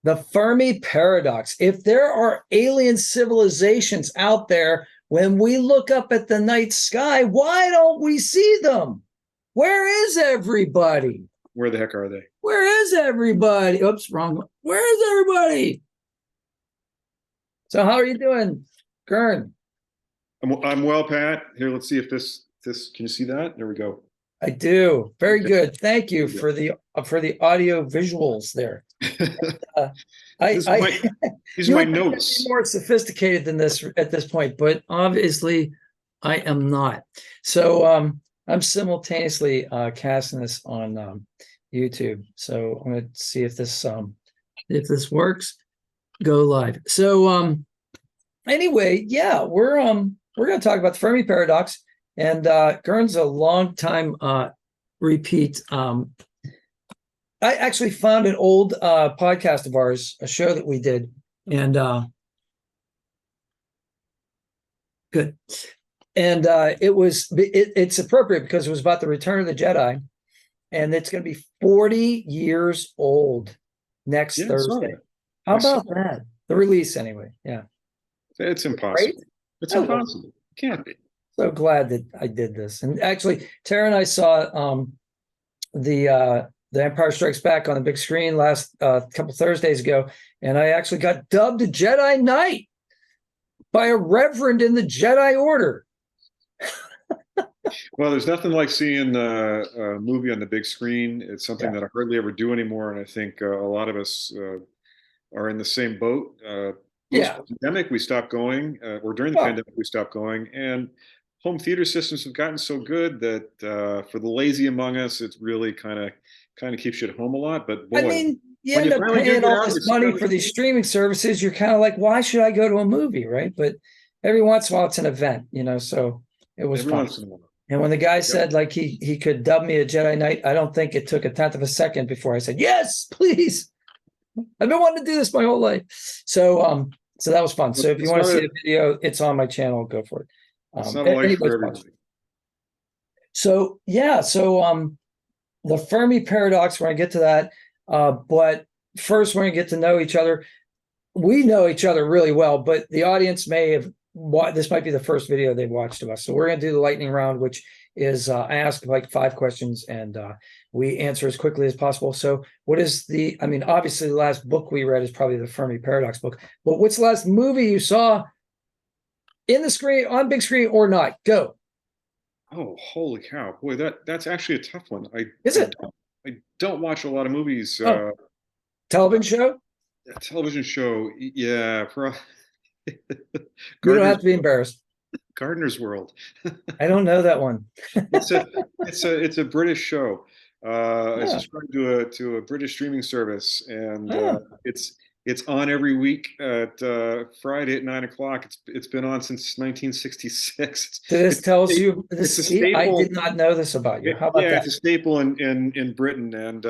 The Fermi paradox. If there are alien civilizations out there, when we look up at the night sky, why don't we see them? Where is everybody? Where the heck are they? Where is everybody? Oops, wrong one. Where is everybody? So how are you doing, Kern? I'm well, Pat. Here, let's see if this can you see that? There we go. I do. Very Okay. good. Thank you for the audio visuals there. These are my notes. Be more sophisticated than this at this point, but obviously I am not. So I'm simultaneously casting this on YouTube. So I'm going to see if this works. Go live. So anyway, yeah, we're going to talk about the Fermi paradox, and Gern's a long time repeat. I actually found an old podcast of ours, a show that we did, and good. And it's appropriate because it was about the Return of the Jedi, and it's going to be 40 years old next Thursday. How about that? The release, anyway. Yeah. It's impossible. Right? It's impossible. It can't be. So glad that I did this. And actually, Tara and I saw the Empire Strikes Back on the big screen last couple Thursdays ago, and I actually got dubbed a Jedi Knight by a reverend in the Jedi Order. Well, there's nothing like seeing a movie on the big screen. It's something that I hardly ever do anymore, and I think a lot of us are in the same boat. Post-pandemic, we stopped going, or during the pandemic, we stopped going, and home theater systems have gotten so good that for the lazy among us, it's really kind of keeps you at home a lot. But boy, I mean, you end up paying all this money for these streaming services. You're kind of like, why should I go to a movie, right? But every once in a while, it's an event, so it was fun. And when the guy said like he could dub me a Jedi Knight, I don't think it took a tenth of a second before I said, yes, please. I've been wanting to do this my whole life. So that was fun. So if you want to see the video, it's on my channel. Go for it. It's not a life for everybody. So the Fermi paradox, we're going to get to that. But first, we're going to get to know each other. We know each other really well, but the audience may have this might be the first video they've watched of us. So we're going to do the lightning round, which is I ask like 5 questions and we answer as quickly as possible. So what is obviously the last book we read is probably the Fermi paradox book, but what's the last movie you saw in the screen, on big screen or not? Go. Oh, holy cow. Boy, that's actually a tough one. I don't watch a lot of movies. Television show? A television show, yeah. You don't have to be embarrassed. Gardener's World. I don't know that one. it's a British show. It's subscribed to a British streaming service, and it's on every week at Friday at 9 o'clock. It's been on since 1966. This tells you this. I did not know this about you. How about that? It's a staple in Britain, and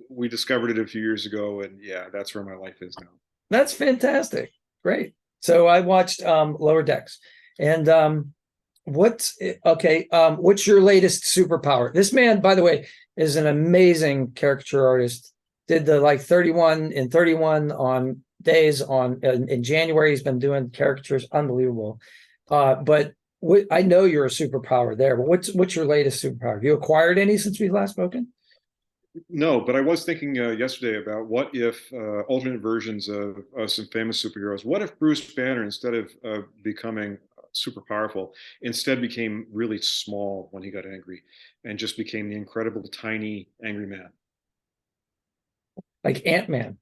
we discovered it a few years ago, and that's where my life is now. That's fantastic. Great. So I watched Lower Decks, and what's your latest superpower? This man, by the way, is an amazing caricature artist. Did the 31 on days in January. He's been doing caricatures, unbelievable. But I know you're a superpower there. But what's your latest superpower? Have you acquired any since we've last spoken? No, but I was thinking yesterday about what if alternate versions of some famous superheroes. What if Bruce Banner, instead of becoming super powerful, instead became really small when he got angry and just became the incredible, tiny, angry man? Like Ant-Man.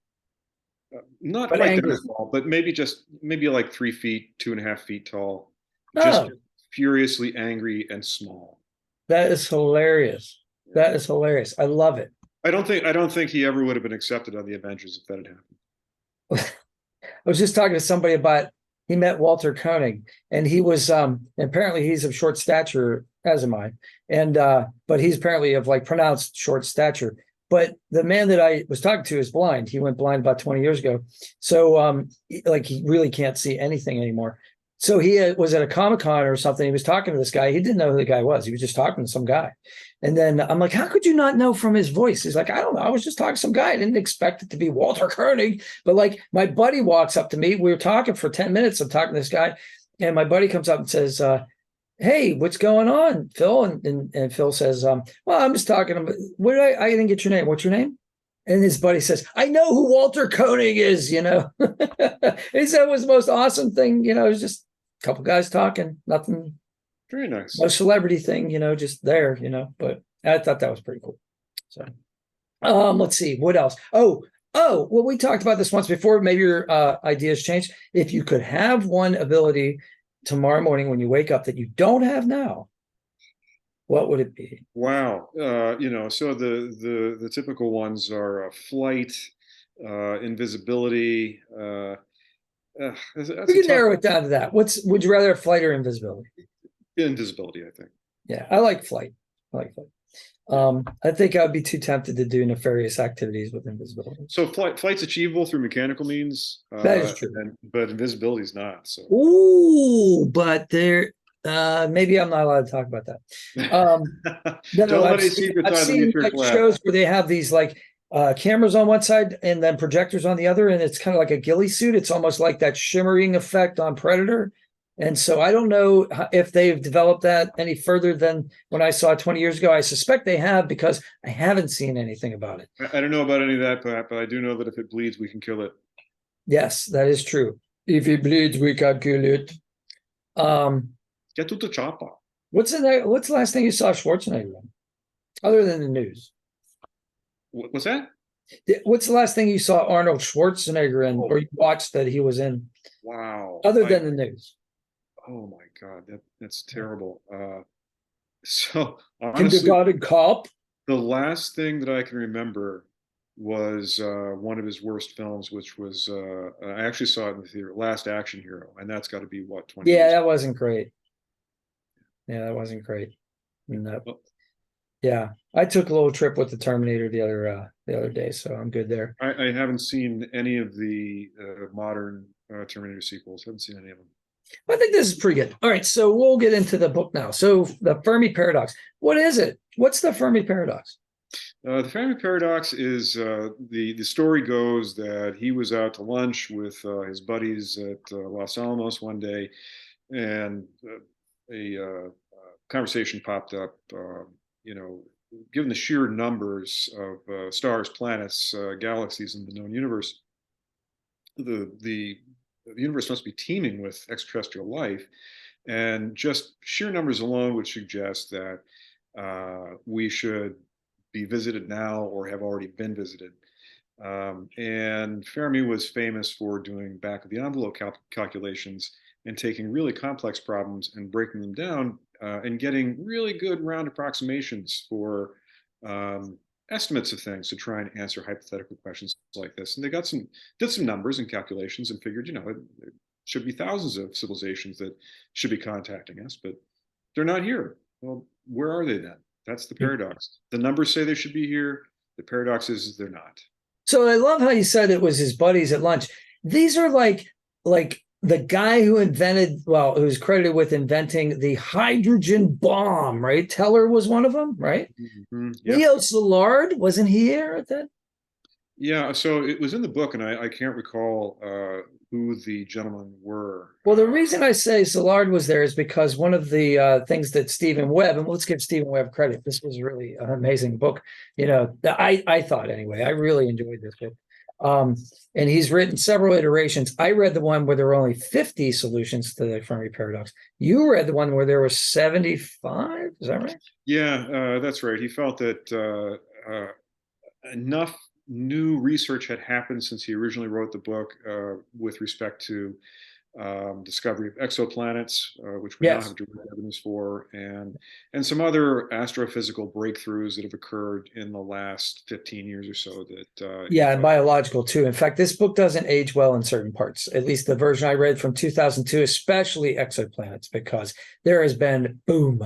Not quite that small, but maybe like 3 feet, 2.5 feet tall. Just furiously angry and small. That is hilarious. That is hilarious. I love it. I don't think he ever would have been accepted on the Avengers if that had happened. I was just talking to somebody about, he met Walter Koenig, and he was apparently he's of short stature, as am I, and but he's apparently of pronounced short stature. But the man that I was talking to is blind. He went blind about 20 years ago. So he really can't see anything anymore. So he was at a Comic-Con or something. He was talking to this guy. He didn't know who the guy was. He was just talking to some guy. And then I'm like, how could you not know from his voice? He's like, I don't know. I was just talking to some guy. I didn't expect it to be Walter Koenig. But like my buddy walks up to me. We were talking for 10 minutes. I'm talking to this guy. And my buddy comes up and says, hey, what's going on, Phil? And Phil says, well, I'm just talking to him. I didn't get your name. What's your name? And his buddy says, I know who Walter Koenig is, He said it was the most awesome thing. It was just a couple guys talking, nothing. Very nice. No celebrity thing, just there, but I thought that was pretty cool. So, let's see, what else? Oh, well, we talked about this once before. Maybe your ideas changed. If you could have one ability tomorrow morning when you wake up that you don't have now, what would it be? Wow. So the typical ones are flight, invisibility. We can narrow it down to that. Would you rather have flight or invisibility? Invisibility, I think. Yeah, I like flight. I think I'd be too tempted to do nefarious activities with invisibility. So flight's achievable through mechanical means. That is true. But invisibility is not. So. Ooh, but there. Maybe I'm not allowed to talk about that. Don't let any secrets out of the like shows where they have these like cameras on one side and then projectors on the other, and it's kind of like a ghillie suit. It's almost like that shimmering effect on Predator. And so I don't know if they've developed that any further than when I saw it 20 years ago. I suspect they have because I haven't seen anything about it. I don't know about any of that, but I do know that if it bleeds, we can kill it. Yes, that is true. If it bleeds, we can kill it. Get to the chopper. What's the last thing you saw Schwarzenegger in? Other than the news? What's that? What's the last thing you saw Arnold Schwarzenegger in, or you watched that he was in? Wow. Other than the news. Oh my God, that's terrible. So honestly, Kindergarten Cop. The last thing that I can remember was one of his worst films, which was I actually saw it in the theater, Last Action Hero, and that's got to be what 20 Yeah, years that wasn't great. Yeah, that wasn't great. Yeah, I took a little trip with the Terminator the other day, so I'm good there. I haven't seen any of the modern Terminator sequels. Haven't seen any of them. I think this is pretty good. All right, so we'll get into the book now. So the Fermi paradox. What is it? What's the Fermi paradox? The Fermi paradox is the story goes that he was out to lunch with his buddies at Los Alamos one day, and a conversation popped up. Given the sheer numbers of stars, planets, galaxies in the known universe, the universe must be teeming with extraterrestrial life, and just sheer numbers alone would suggest that we should be visited now or have already been visited. And Fermi was famous for doing back of the envelope calculations and taking really complex problems and breaking them down and getting really good round approximations for estimates of things to try and answer hypothetical questions like this. And they did some numbers and calculations and figured, there should be thousands of civilizations that should be contacting us, but they're not here. Well, where are they then? That's the paradox. The numbers say they should be here. The paradox is they're not. So I love how you said it was his buddies at lunch. These are like the guy who who's credited with inventing the hydrogen bomb, right? Teller was one of them, right? Mm-hmm. Yep. Leo Szilard, wasn't he here at that? Yeah, so it was in the book, and I can't recall who the gentlemen were. Well, the reason I say Szilard was there is because one of the things that Stephen Webb, and let's give Stephen Webb credit, this was really an amazing book. I thought anyway, I really enjoyed this book. And he's written several iterations. I read the one where there were only 50 solutions to the Fermi paradox. You read the one where there were 75. Is that right? Yeah, that's right. He felt that enough new research had happened since he originally wrote the book with respect to discovery of exoplanets, which we now have direct evidence for, and some other astrophysical breakthroughs that have occurred in the last 15 years or so. And biological too. In fact, this book doesn't age well in certain parts, at least the version I read from 2002, especially exoplanets, because there has been boom,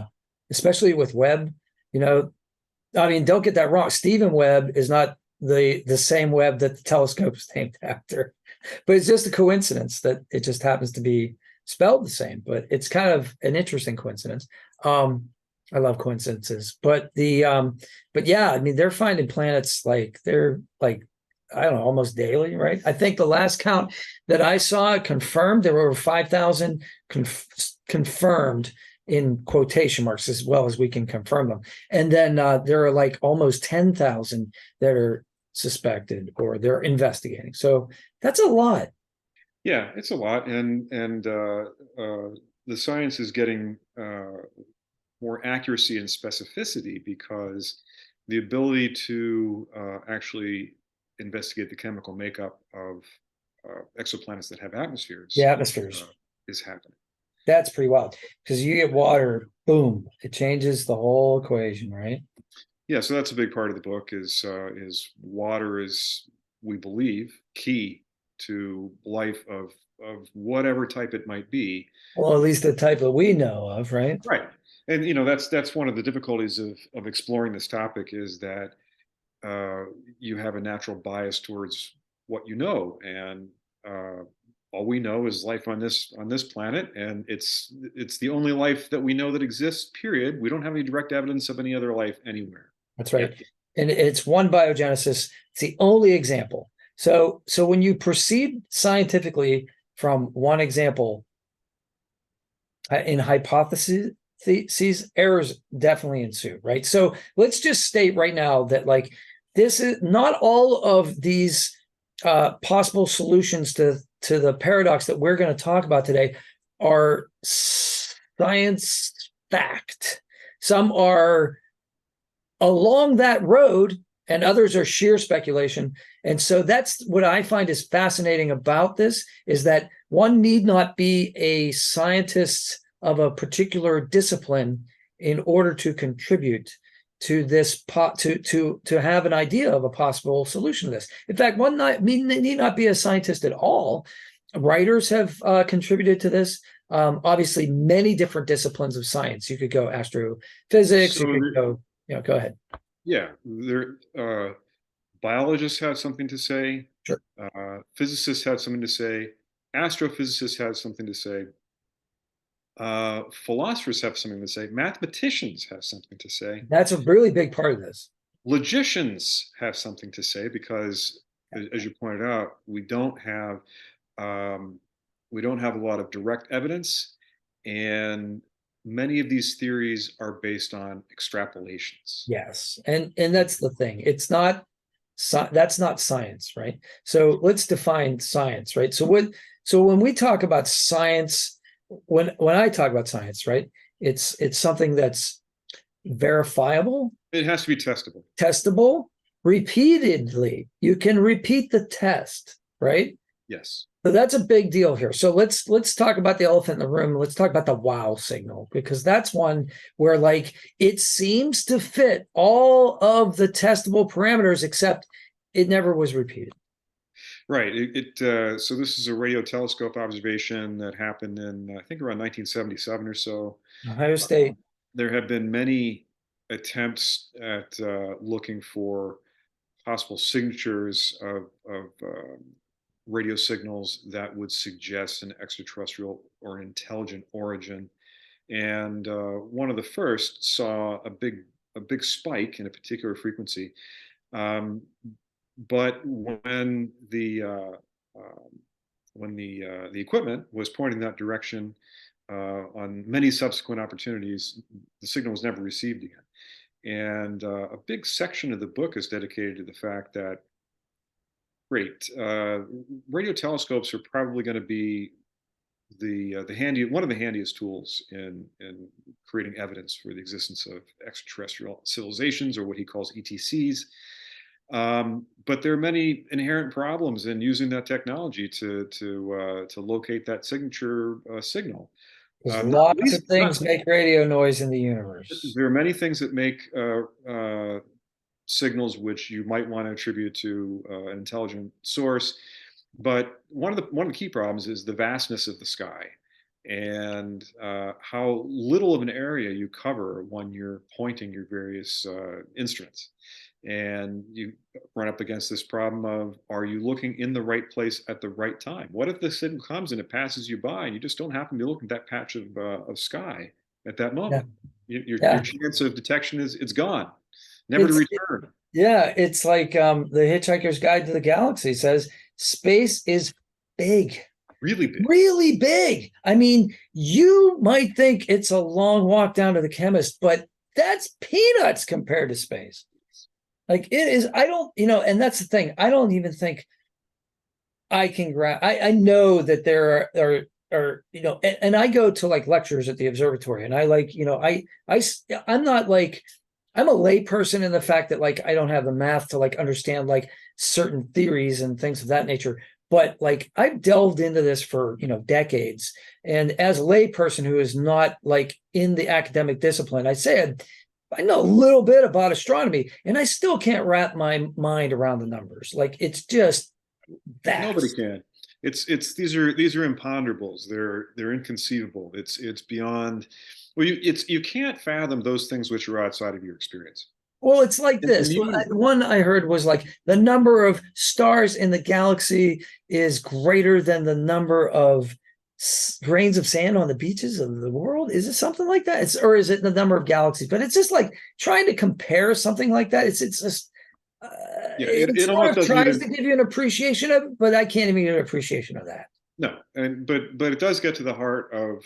especially with Webb. Don't get that wrong. Stephen Webb is not the same Webb that the telescope is named after. But it's just a coincidence that it just happens to be spelled the same, but it's kind of an interesting coincidence. I love coincidences, but yeah, I mean, they're finding planets like they're like, I don't know, almost daily, right? I think the last count that I saw confirmed, there were over 5,000 confirmed in quotation marks, as well as we can confirm them. And then there are like almost 10,000 that are suspected or they're investigating. So that's a lot. Yeah, it's a lot, and the science is getting more accuracy and specificity because the ability to actually investigate the chemical makeup of exoplanets that have The atmospheres atmospheres. is happening. That's pretty wild because you get water, boom, it changes the whole equation, right? Yeah, so that's a big part of the book is water is, we believe, key to life of whatever type it might be. Well, at least the type that we know of, right? Right. And that's one of the difficulties of exploring this topic is that uh, you have a natural bias towards what you know, and uh, all we know is life on this planet, and it's the only life that we know that exists. Period. We don't have any direct evidence of any other life anywhere. That's Yet. right. And it's one biogenesis. It's the only example. So when you proceed scientifically from one example in hypotheses, errors definitely ensue, right? So let's just state right now that like this is not all of these possible solutions to the paradox that we're going to talk about today are science fact. Some are along that road and others are sheer speculation. And so that's what I find is fascinating about this is that one need not be a scientist of a particular discipline in order to contribute to this to have an idea of a possible solution to this. In fact, one need not be a scientist at all. Writers have contributed to this. Obviously, many different disciplines of science. You could go astrophysics. So You could go. Go ahead. yeah, there biologists have something to say. Sure. Physicists have something to say. Astrophysicists have something to say. Philosophers have something to say. Mathematicians have something to say. That's a really big part of this. Logicians have something to say because, as you pointed out, um, we don't have a lot of direct evidence, and many of these theories are based on extrapolations. Yes, and that's the thing. It's not that's not science, right? So let's define science, right? So when we talk about science, when I talk about science, right, it's something that's verifiable, It has to be testable. testable, repeatedly. You can repeat the test, right? Yes. So that's a big deal here. So let's talk about the elephant in the room. Let's talk about the wow signal because that's one where like it seems to fit all of the testable parameters except it never was repeated. Right. So this is a radio telescope observation that happened in I think around 1977 or so. Ohio State. There have been many attempts at looking for possible signatures of radio signals that would suggest an extraterrestrial or an intelligent origin. And one of the first saw a big spike in a particular frequency. Um, but when the equipment was pointing that direction on many subsequent opportunities, the signal was never received again. And a big section of the book is dedicated to the fact that, great, radio telescopes are probably going to be the one of the handiest tools in creating evidence for the existence of extraterrestrial civilizations, or what he calls ETCs. But there are many inherent problems in using that technology to locate that signature signal. Because Not lots of least, things not, make radio noise in the universe. there are many things that make signals which you might want to attribute to an intelligent source, but one of the key problems is the vastness of the sky and how little of an area you cover when you're pointing your various instruments. And you run up against this problem of, are you looking in the right place at the right time? What if the signal comes and it passes you by and you just don't happen to be looking at that patch of sky at that Yeah. moment? Your Yeah. chance of detection is it's gone, never to It's return. Yeah, it's like the Hitchhiker's Guide to the Galaxy says space is big, Really big. really big. I mean, you might think it's a long walk down to the chemist, but that's peanuts compared to space. Like it is, I don't, and that's the thing. I don't even think I can grab. I know that there are and I go to like lectures at the observatory, and I like, I'm not like I'm a lay person in the fact that like I don't have the math to like understand like certain theories and things of that nature. But like I've delved into this for decades, and as a lay person who is not like in the academic discipline, I know a little bit about astronomy, and I still can't wrap my mind around the numbers. Like it's just Nobody vast. can. It's these are imponderables. They're inconceivable. It's beyond. Well, you can't fathom those things which are outside of your experience. Well, it's like And this. you, One I heard was like the number of stars in the galaxy is greater than the number of grains of sand on the beaches of the world. Is it something like that? Or is it the number of galaxies? But it's just like trying to compare something like that. It's just yeah, it it sort almost of doesn't tries to even. give you an appreciation of it, but I can't even get an appreciation of that. No, and but it does get to the heart of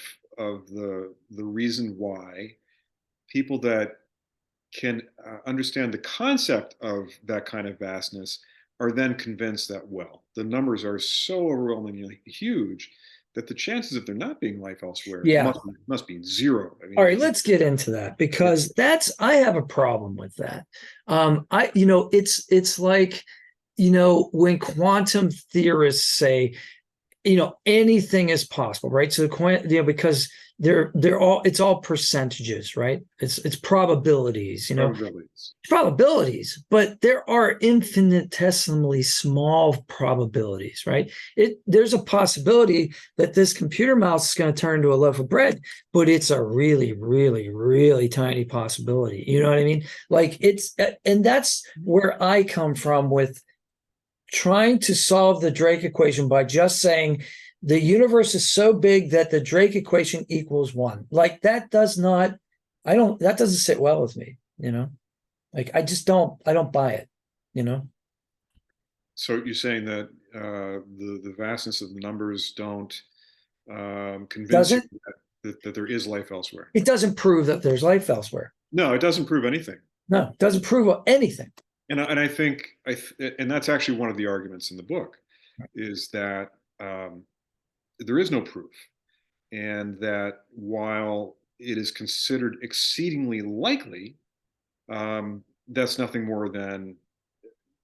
the reason why people that can understand the concept of that kind of vastness are then convinced that, well, the numbers are so overwhelmingly huge that the chances of there not being life elsewhere Yeah. must be zero. I All mean, right, let's get into that yeah, because I have a problem with that. It's like, when quantum theorists say, anything is possible, right? So because it's all percentages, right? It's probabilities, probabilities. probabilities, but there are infinitesimally small probabilities, right? There's a possibility that this computer mouse is going to turn into a loaf of bread, but it's a really, really, really tiny possibility. You know what I mean? Like and that's where I come from with trying to solve the Drake equation by just saying the universe is so big that the Drake equation equals one. Like that doesn't sit well with me, Like I don't buy it. So you're saying that the vastness of the numbers don't convince you Doesn't that there is life elsewhere? it doesn't prove that there's life elsewhere. No, it doesn't prove anything. No, it doesn't prove anything. And I think and that's actually one of the arguments in the book is that there is no proof, and that while it is considered exceedingly likely, that's nothing more than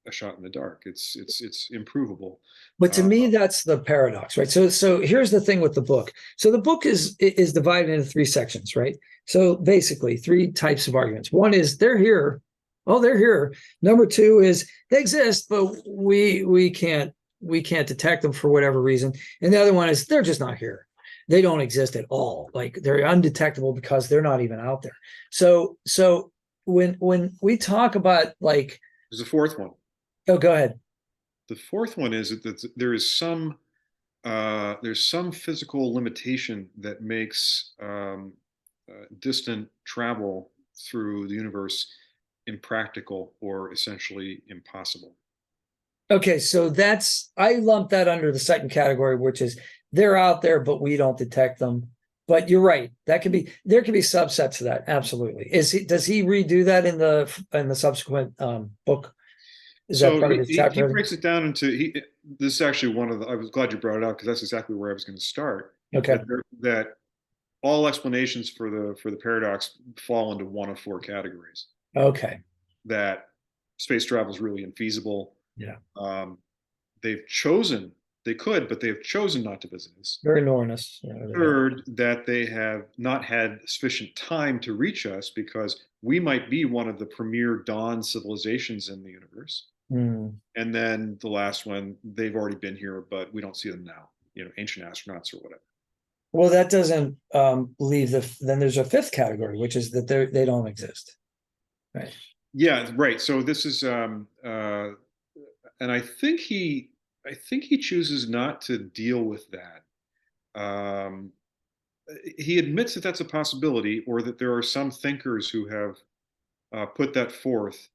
a shot in the dark. It's improvable. But to Uh, me, that's the paradox, right? So here's the thing with the book. So the book is divided into three sections, right? So basically, three types of arguments. One is they're here. Oh, they're here. Number two is they exist, but we can't detect them for whatever reason. And the other one is they're just not here. They don't exist at all. Like they're undetectable because they're not even out there. So when we talk about like, there's a fourth one. oh, go ahead. The fourth one is that there is there's some physical limitation that makes distant travel through the universe impractical or essentially impossible. Okay, so I lump that under the second category, which is they're out there, but we don't detect them. But you're right. There can be subsets of that. Absolutely. Does he redo that in the subsequent book? Is that So part of his he chapter? breaks it down into this is actually one of the. I was glad you brought it up because that's exactly where I was going to start. Okay. That all explanations for the paradox fall into one of four categories. Okay. That space travel is really infeasible. Yeah. They've chosen they could, but they have chosen not to visit us. Very enormous. Third, that they have not had sufficient time to reach us because we might be one of the premier dawn civilizations in the universe. Mm. And then the last one, they've already been here, but we don't see them now. Ancient astronauts or whatever. Well, that doesn't leave then there's a fifth category, which is that they don't exist. Right. Yeah, right. So this is, and I think he chooses not to deal with that. Um, he admits that that's a possibility, or that there are some thinkers who have put that forth,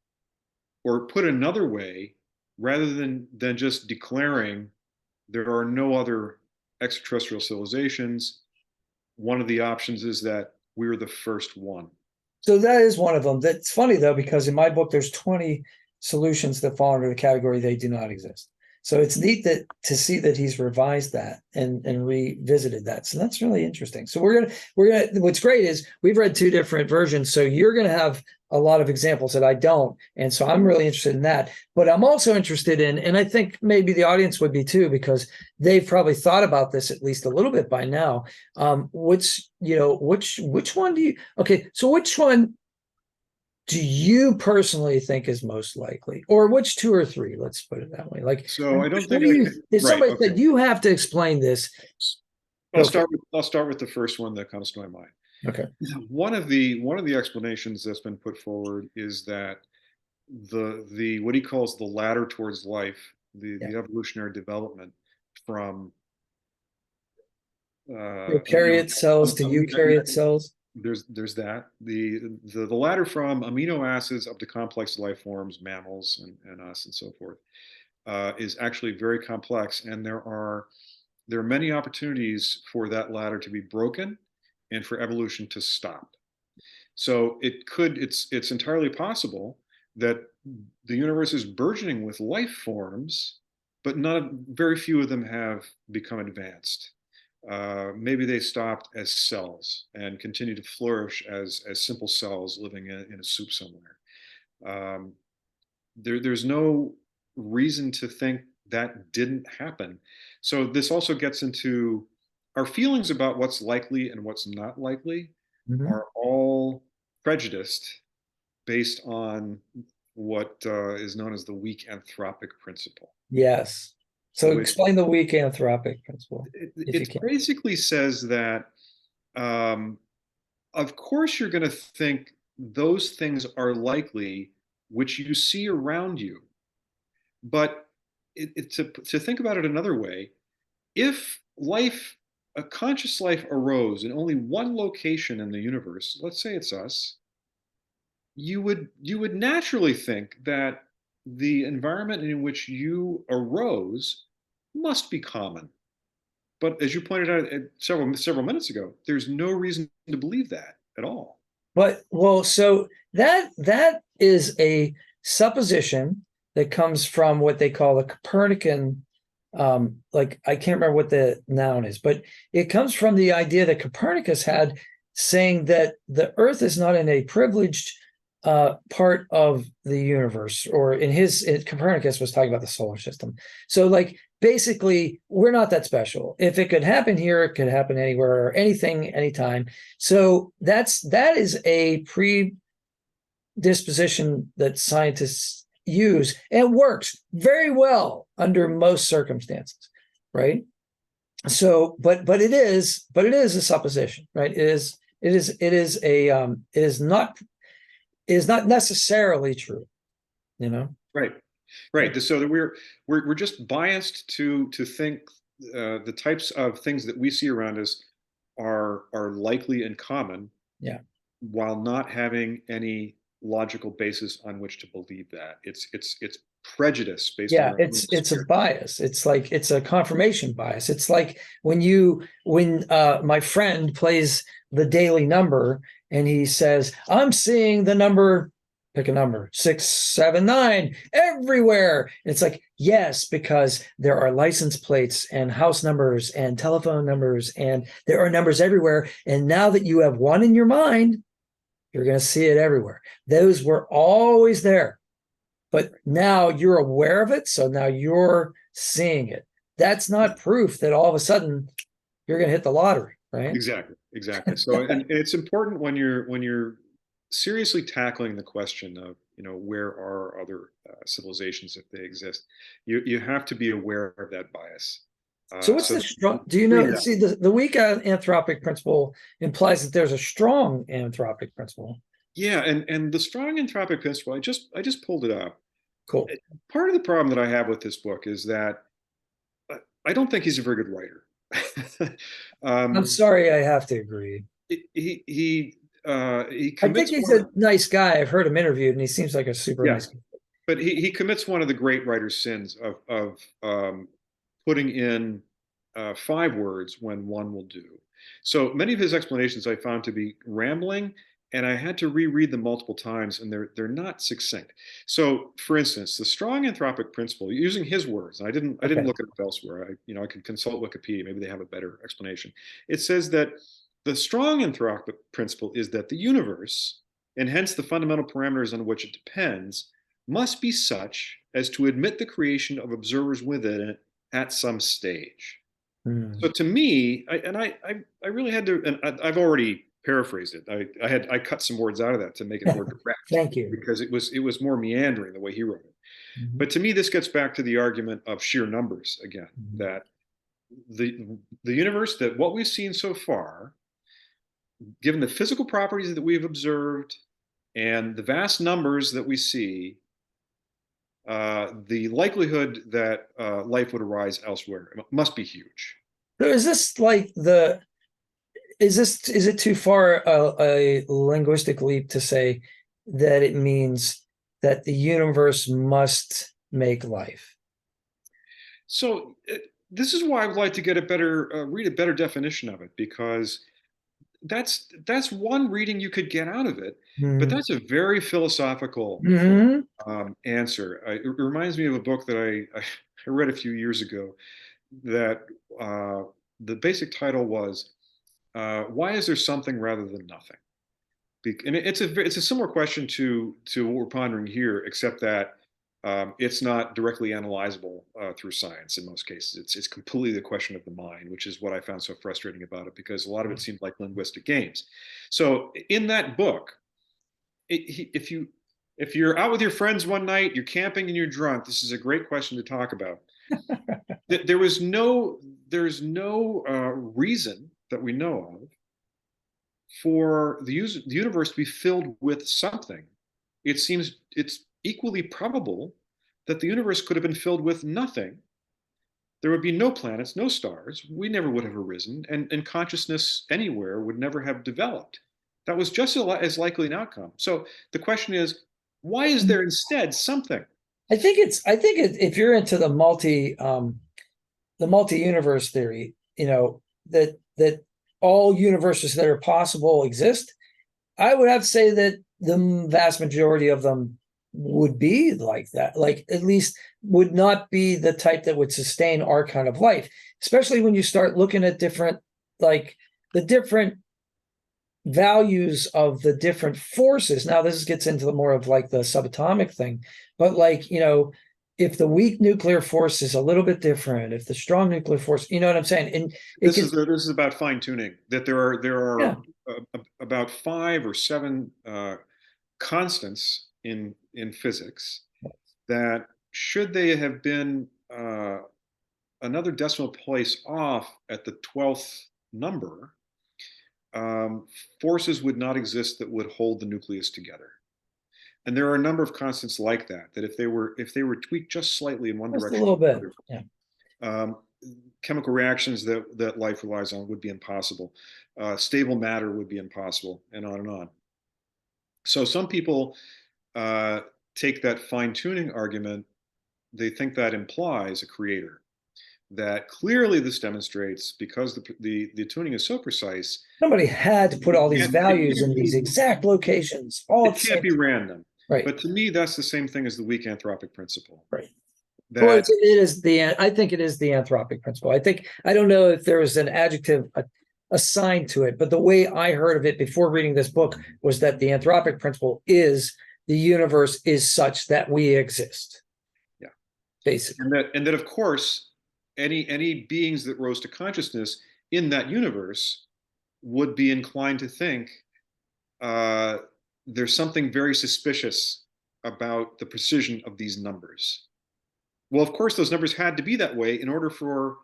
or put another way, rather than just declaring there are no other extraterrestrial civilizations. One of the options is that we're the first one. So that is one of them. That's funny though, because in my book, there's 20 solutions that fall under the category they do not exist. So it's neat that to see that he's revised that and revisited that. So that's really interesting. So we're gonna what's great is we've read two different versions. So you're gonna have a lot of examples that I don't. And so I'm really interested in that. But I'm also interested in, and I think maybe the audience would be too, because they've probably thought about this at least a little bit by now. Which one do you okay, so which one do you personally think is most likely, or which two or three? Let's put it that way. Like, So I don't what think do I you? can. If Right. somebody Okay. said you have to explain this, go for it. I'll start with the first one that comes to my mind. Okay. One of the explanations that's been put forward is that the what he calls the ladder towards life, Yeah. the evolutionary development from Prokaryote cells to eukaryote cells. there's that the ladder from amino acids up to complex life forms, mammals and us and so forth, is actually very complex, and there are many opportunities for that ladder to be broken and for evolution to stop. So it's entirely possible that the universe is burgeoning with life forms, but not very few of them have become advanced. Maybe they stopped as cells and continue to flourish as simple cells living in a soup somewhere. Um, there's no reason to think that didn't happen. So this also gets into our feelings about what's likely and what's not likely Mhm. are all prejudiced based on what is known as the weak anthropic principle, Yes. So which explain the weak anthropic principle, if you it can. basically says that, um, of course, you're going to think those things are likely which you see around you. But to think about it another way, if a conscious life arose in only one location in the universe, let's say it's us, you would naturally think that the environment in which you arose must be common. But as you pointed out several minutes ago, there's no reason to believe that at all. But well, so that is a supposition that comes from what they call the Copernican, like I can't remember what the noun is, but it comes from the idea that Copernicus had, saying that the Earth is not in a privileged part of the universe, or Copernicus was talking about the solar system. So like basically we're not that special. If it could happen here, it could happen anywhere or anything, anytime. So that is a predisposition that scientists use, and it works very well under most circumstances, right? So, but it is a supposition, right? It is not necessarily true, you know? Right, right. So that we're just biased to think the types of things that we see around us are likely and common, Yeah. while not having any logical basis on which to believe that. It's prejudice based on Yeah, our own it's a experience. bias. It's like it's a confirmation bias. It's like when my friend plays the daily number and he says, "I'm seeing the number, pick a number, 679 everywhere." It's like, yes, because there are license plates and house numbers and telephone numbers, and there are numbers everywhere. And now that you have one in your mind, you're going to see it everywhere. Those were always there, but now you're aware of it. So now you're seeing it. That's not proof that all of a sudden you're going to hit the lottery, right? Exactly, exactly. So, and it's important when you're seriously tackling the question of, where are other civilizations if they exist, you have to be aware of that bias. So what's So the strong? Do you screen know? that. See, the weak anthropic principle implies that there's a strong anthropic principle. Yeah, and the strong anthropic principle, I just pulled it up. Cool. Part of the problem that I have with this book is that I don't think he's a very good writer. I'm um, sorry, I have to agree. he I think commits he's one. a nice guy. I've heard him interviewed, and he seems like a super Yeah, nice guy. but he commits one of the great writer's sins of putting in 5 words when one will do. So many of his explanations I found to be rambling, and I had to reread them multiple times, and they're not succinct. So, for instance, the strong anthropic principle, using his words, and I didn't Okay. look it up elsewhere. I could consult Wikipedia. Maybe they have a better explanation. It says that the strong anthropic principle is that the universe, and hence the fundamental parameters on which it depends, must be such as to admit the creation of observers within it at some stage. Hmm. So to me, I really had to, and I've already paraphrased it. I cut some words out of that to make it more direct Thank you. because it was more meandering the way he wrote it. Mhm. But to me, this gets back to the argument of sheer numbers again, Mhm. that the universe, that what we've seen so far, given the physical properties that we've observed and the vast numbers that we see, the likelihood that life would arise elsewhere must be huge. So is this like the is it too far a linguistic leap to say that it means that the universe must make life? So this is why I would like to get a better read a better definition of it, because that's one reading you could get out of it, but Hmm. that's a very philosophical Hmm. answer. It reminds me of a book that I read a few years ago that the basic title was "Why is there something rather than nothing?" And it's a similar question to what we're pondering here, except that it's not directly analyzable through science in most cases. It's completely the question of the mind, which is what I found so frustrating about it, because a lot of it seemed like linguistic games. So in that book, if you're out with your friends one night, you're camping and you're drunk, this is a great question to talk about. There's no reason that we know of for the universe to be filled with something. It seems it's equally probable that the universe could have been filled with nothing. There would be no planets, no stars. We never would have arisen, and consciousness anywhere would never have developed. That was just as likely an outcome. So the question is, why is there instead something? I think if you're into the multi-universe theory, that all universes that are possible exist, I would have to say that the vast majority of them would be like that. Like at least would not be the type that would sustain our kind of life, especially when you start looking at different, like the different values of the different forces. Now this gets into the more of like the subatomic thing, but like, if the weak nuclear force is a little bit different, if the strong nuclear force, you know what I'm saying? And it This gets, is this is about fine tuning. That there are yeah, about 5 or 7 constants in physics that, should they have been another decimal place off at the 12th number, um, forces would not exist that would hold the nucleus together. And there are a number of constants like that. That if they were tweaked just slightly in one just a direction little or bit. another, Yeah. um, chemical reactions that life relies on would be impossible. Stable matter would be impossible, and on and on. So some people uh, take that fine tuning argument. They think that implies a creator. That clearly this demonstrates, because the tuning is so precise, Somebody had to put all these it values can't in these be exact locations all at it the can't same be time. random. Right. But to me, that's the same thing as the weak anthropic principle. Right. Well, That I think it is the anthropic principle. I don't know if there is an adjective assigned to it, but the way I heard of it before reading this book was that the anthropic principle is the universe is such that we exist, Yeah, basically. and that of course, any beings that rose to consciousness in that universe would be inclined to think uh, there's something very suspicious about the precision of these numbers. Well, of course, those numbers had to be that way in order for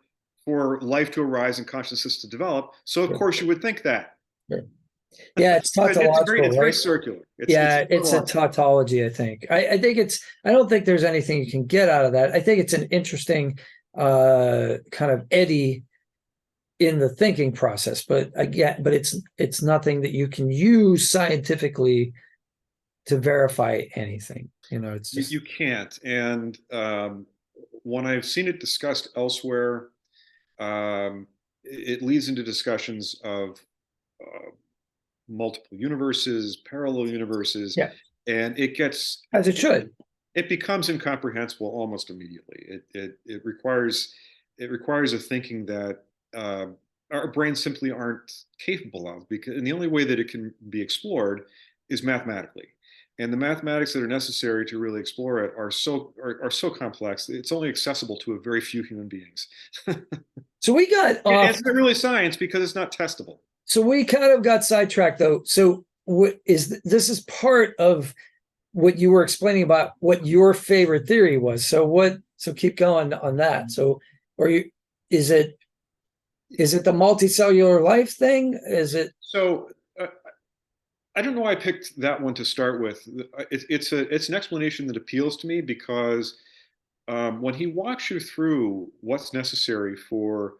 life to arise and consciousness to develop. So of Sure, course you would think that. sure. Yeah, it's tautological, It's very right? circular. It's Yeah, it's a tautology, I think. I think I don't think there's anything you can get out of that. I think it's an interesting kind of eddy in the thinking process, but again, but it's nothing that you can use scientifically to verify anything. It's you just can't. And when I've seen it discussed elsewhere, it leads into discussions of uh, multiple universes, parallel universes, yeah, and as it should. it becomes incomprehensible almost immediately. It requires a thinking that uh, our brains simply aren't capable of, because and the only way that it can be explored is mathematically. And the mathematics that are necessary to really explore it are so complex. It's only accessible to a very few human beings. So we got off. It's not really science because it's not testable. So we kind of got sidetracked though. So what is this is part of what you were explaining about what your favorite theory was. So keep going on that. So or you is it the multicellular life thing? Is it So I don't know why I picked that one to start with. It's an explanation that appeals to me because when he walks you through what's necessary for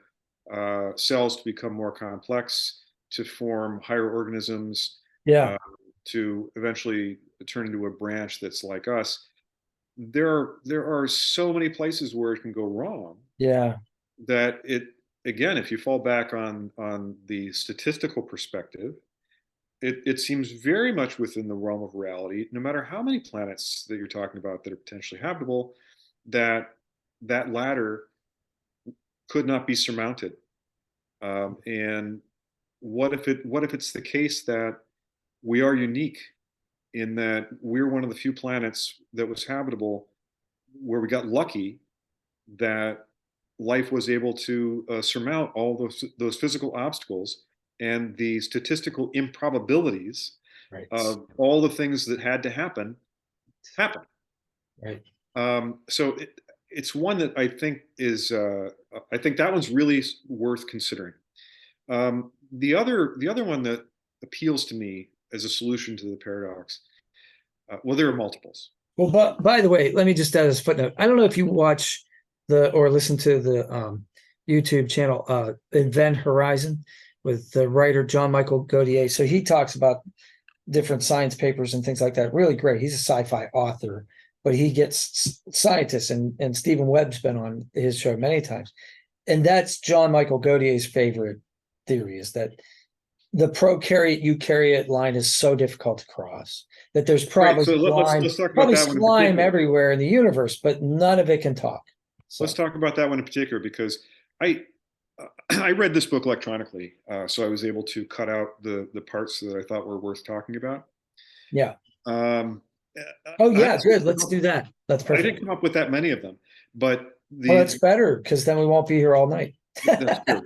cells to become more complex, to form higher organisms, yeah, uh, to eventually turn into a branch that's like us, there are so many places where it can go wrong yeah, that it again, if you fall back on the statistical perspective, it seems very much within the realm of reality, no matter how many planets that you're talking about that are potentially habitable, that that ladder could not be surmounted. And what if it's the case that we are unique in that we're one of the few planets that was habitable where we got lucky that life was able to surmount all those physical obstacles and the statistical improbabilities right, of all the things that had to happen. right. So it's one that I think that one's really worth considering. The other one that appeals to me as a solution to the paradox, well, there are multiples. Well, but by the way, let me just add this footnote. I don't know if you watch or listen to the YouTube channel Event Horizon with the writer John Michael Gaudier. So he talks about different science papers and things like that. Really great. He's a sci-fi author, but he gets scientists, and Stephen Webb's been on his show many times. And that's John Michael Gaudier's favorite theory, is that the prokaryote eukaryote line is so difficult to cross that there's Right. probably So slime, let's talk about that one in particular. everywhere in the universe, but none of it can talk. So Let's talk about that one in particular because I I read this book electronically, so I was able to cut out the parts that I thought were worth talking about. yeah. Um, Oh yeah, good. Let's do that. That's I didn't perfect. come up with that many of them, but Well, that's better because then we won't be here all night. that's true.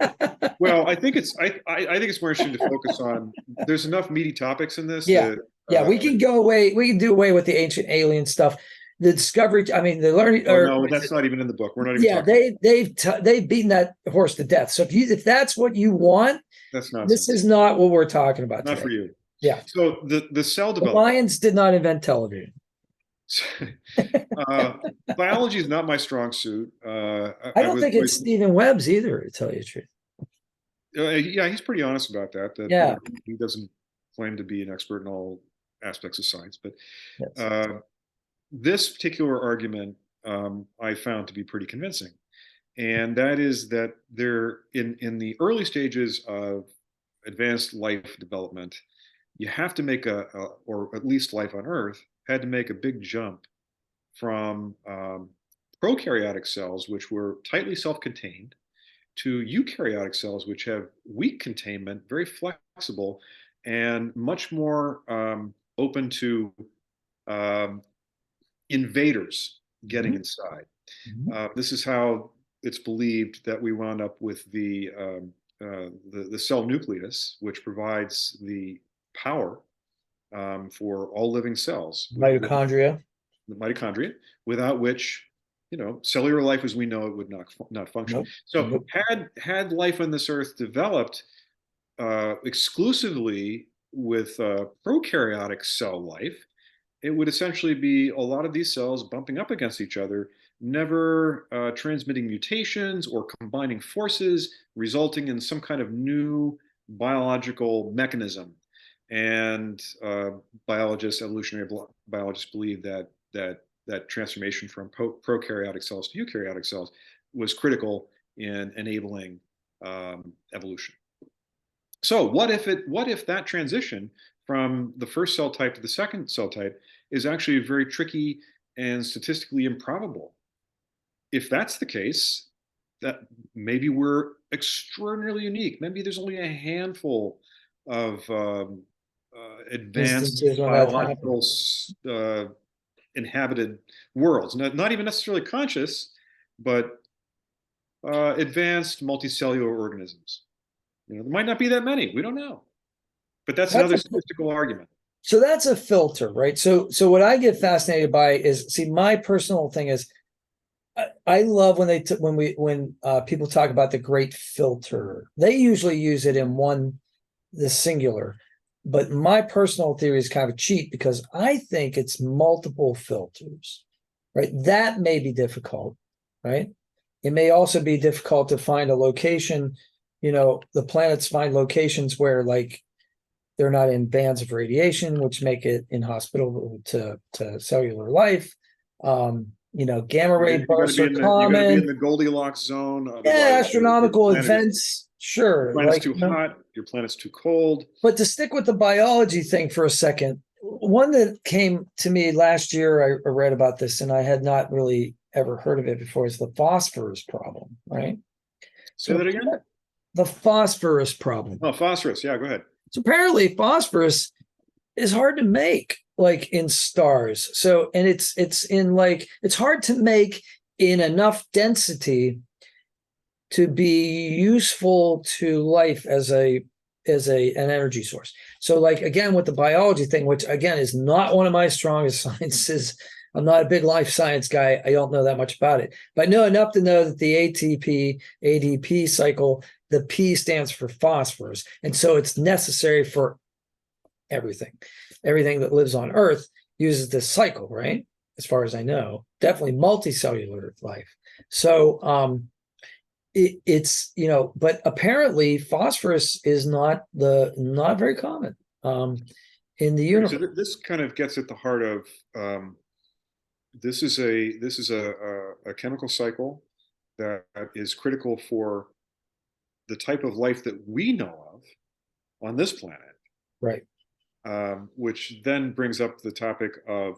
Well, I think it's more interesting to focus on. There's enough meaty topics in this Yeah. that Yeah, we can go away. We can do away with the ancient alien stuff. The discovery, I mean, the learning, oh or no, that's not even in the book. We're not even yeah, talking. they've beaten that horse to death. So if that's what you want, That's this nonsense. is not what we're talking about Not today. for you. Yeah, So the cell the development. Mayans did not invent television. uh, Biology is not my strong suit. I I don't was think it's Stephen Webb's either, to tell you the truth. yeah, he's pretty honest about that. That Yeah. he doesn't claim to be an expert in all aspects of science, but Yes. this particular argument I found to be pretty convincing, and that is that there in the early stages of advanced life development, you have to make or at least life on Earth had to make a big jump from prokaryotic cells, which were tightly self-contained, to eukaryotic cells, which have weak containment, very flexible, and much more open to um, invaders getting inside. Mhm. This is how it's believed that we wound up with the cell nucleus, which provides the power for all living cells, Mitochondria. the mitochondria, without which, cellular life as we know it would not function. Nope. So Nope. had life on this earth developed exclusively prokaryotic cell life, it would essentially be a lot of these cells bumping up against each other, never transmitting mutations or combining forces, resulting in some kind of new biological mechanism. And biologists, evolutionary biologists, believe that transformation from prokaryotic cells to eukaryotic cells was critical in enabling evolution. So what if that transition from the first cell type to the second cell type is actually very tricky and statistically improbable? If that's the case, that maybe we're extraordinarily unique. Maybe there's only a handful of advanced Instances when that biological inhabited worlds, not even necessarily conscious, but advanced multicellular organisms. There might not be that many. We don't know. But that's another statistical argument. So that's a filter, right? So what I get fascinated by is, see, my personal thing is, I love when people talk about the great filter. They usually use it in the singular, but my personal theory is kind of a cheat because I think it's multiple filters, right? That may be difficult, right? It may also be difficult to find a location. The planets find locations where like they're not in bands of radiation, which make it inhospitable to cellular life. Gamma ray bursts are common. You're going to be in the Goldilocks zone. Yeah, astronomical events. Sure. Your planet's too hot. Your planet's too cold. But to stick with the biology thing for a second, one that came to me last year, I read about this, and I had not really ever heard of it before, is the phosphorus problem, right? Say that again? The phosphorus problem. Oh, phosphorus. Yeah, go ahead. So apparently phosphorus is hard to make, like in stars. So, and it's hard to make in enough density to be useful to life as an energy source. So like, again, with the biology thing, which again is not one of my strongest sciences. I'm not a big life science guy. I don't know that much about it, but I know enough to know that the ATP, ADP cycle, the P stands for phosphorus. And so it's necessary for everything. Everything that lives on Earth uses this cycle, right? As far as I know, definitely multicellular life. So it's, but apparently phosphorus is not very common in the universe. So this kind of gets at the heart of this is a chemical cycle that is critical for the type of life that we know of on this planet. Right. Which then brings up the topic of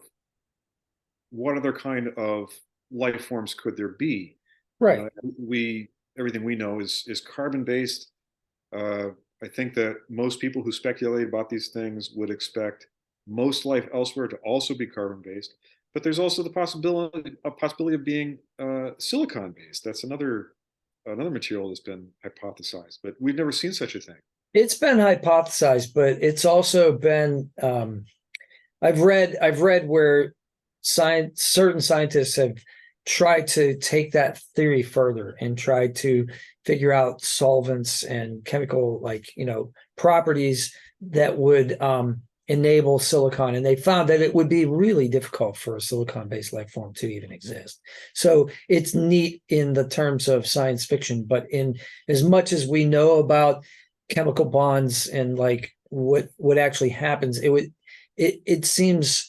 what other kind of life forms could there be? Right. Everything we know is carbon based. I think that most people who speculate about these things would expect most life elsewhere to also be carbon based, but there's also the possibility of being silicon based. That's another material that's been hypothesized, but we've never seen such a thing. It's been hypothesized, but it's also been I've read where certain scientists have tried to take that theory further and tried to figure out solvents and chemical properties that would enable silicon, and they found that it would be really difficult for a silicon-based life form to even exist. So it's neat in the terms of science fiction, but in as much as we know about chemical bonds and like what actually happens, it seems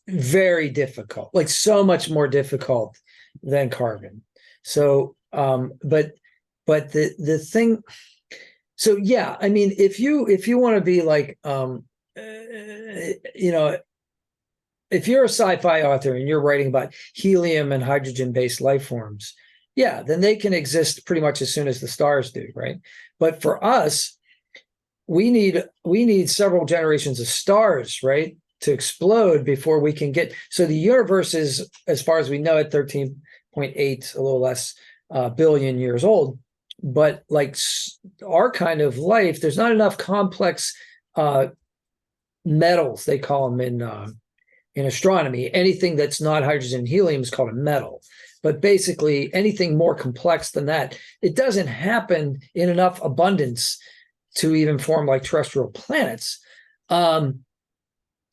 very difficult, like so much more difficult than carbon. So but the thing, so yeah, I mean, if you want to be like if you're a sci-fi author and you're writing about helium and hydrogen based life forms, yeah, then they can exist pretty much as soon as the stars do, right? But for us, we need several generations of stars, right, to explode before we can get. So the universe is, as far as we know it, 13.8, a little less billion years old. But like our kind of life, there's not enough complex metals, they call them in astronomy. Anything that's not hydrogen and helium is called a metal. But basically, anything more complex than that, it doesn't happen in enough abundance to even form like terrestrial planets.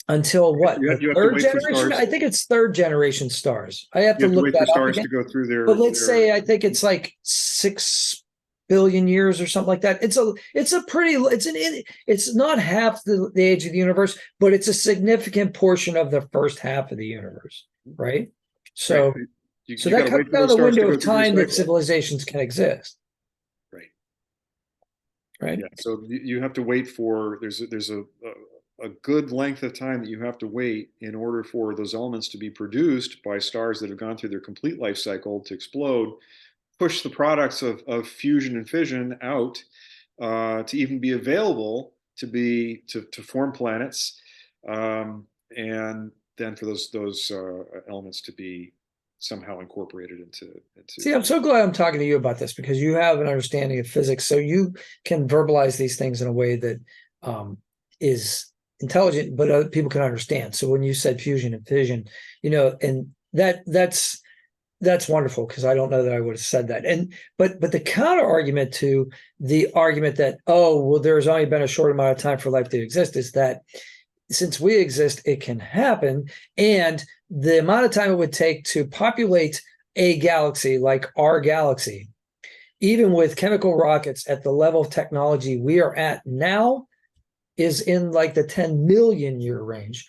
Until what, the You have to third wait for generation? stars. I think it's third generation stars. I have You to have to look wait for that up stars again. to go through But let's their say I think it's like 6 billion years or something like that. It's not half the age of the universe, but it's a significant portion of the first half of the universe, right? So right. so You got that to cuts wait for down those the stars to window go of through their time that cycle. civilizations can exist, Right. right? Yeah. So you have to wait for there's a good length of time that you have to wait in order for those elements to be produced by stars that have gone through their complete life cycle to explode, push the products of fusion and fission out to even be available to form planets, and then for those elements to be somehow incorporated into. See, I'm so glad I'm talking to you about this because you have an understanding of physics, so you can verbalize these things in a way that is intelligent, but other people can understand. So when you said fusion and fission, and that's wonderful because I don't know that I would have said that. But the counter argument to the argument that, oh, well, there's only been a short amount of time for life to exist is that since we exist, it can happen, and the amount of time it would take to populate a galaxy like our galaxy, even with chemical rockets at the level of technology we are at now, is in like the 10 million year range,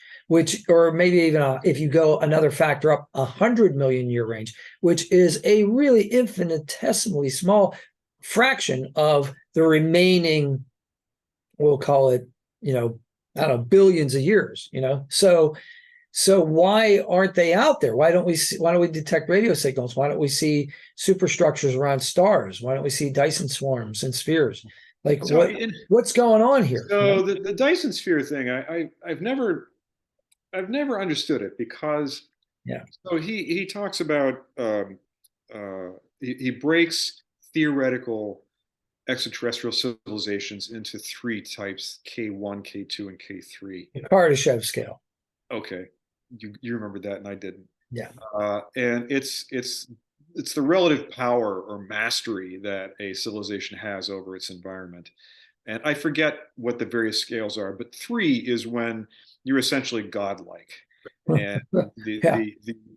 or maybe even if you go another factor up, 100 million year range, which is a really infinitesimally small fraction of the remaining, we'll call it, I don't know, billions of years, So why aren't they out there? Why don't we detect radio signals? Why don't we see superstructures around stars? Why don't we see Dyson swarms and spheres? Like what's going on here? So the Dyson sphere thing, I've never understood it because So he talks about he breaks theoretical extraterrestrial civilizations into three types: K1, K2, and K3. Kardashev scale. Okay, you remembered that, and I didn't. Yeah. And it's the relative power or mastery that a civilization has over its environment. And I forget what the various scales are, but 3 is when you're essentially godlike. And the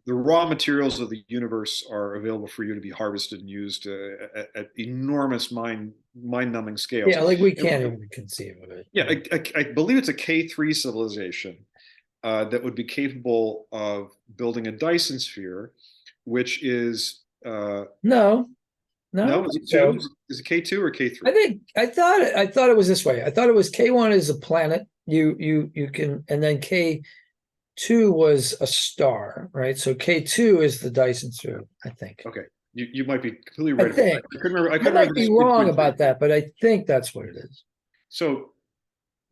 raw materials of the universe are available for you to be harvested and used at enormous mind-numbing scales. Yeah, like we can't even conceive of it. Yeah, I believe it's a K3 civilization that would be capable of building a Dyson sphere, which is no. Is it 2? Is it K2 or K3? I thought it was this way. I thought it was K1 is a planet. You can, and then K2 was a star, right? So K2 is the Dyson sphere, I think. Okay. You might be completely right. I think. I might be wrong about that, but I think that's what it is. So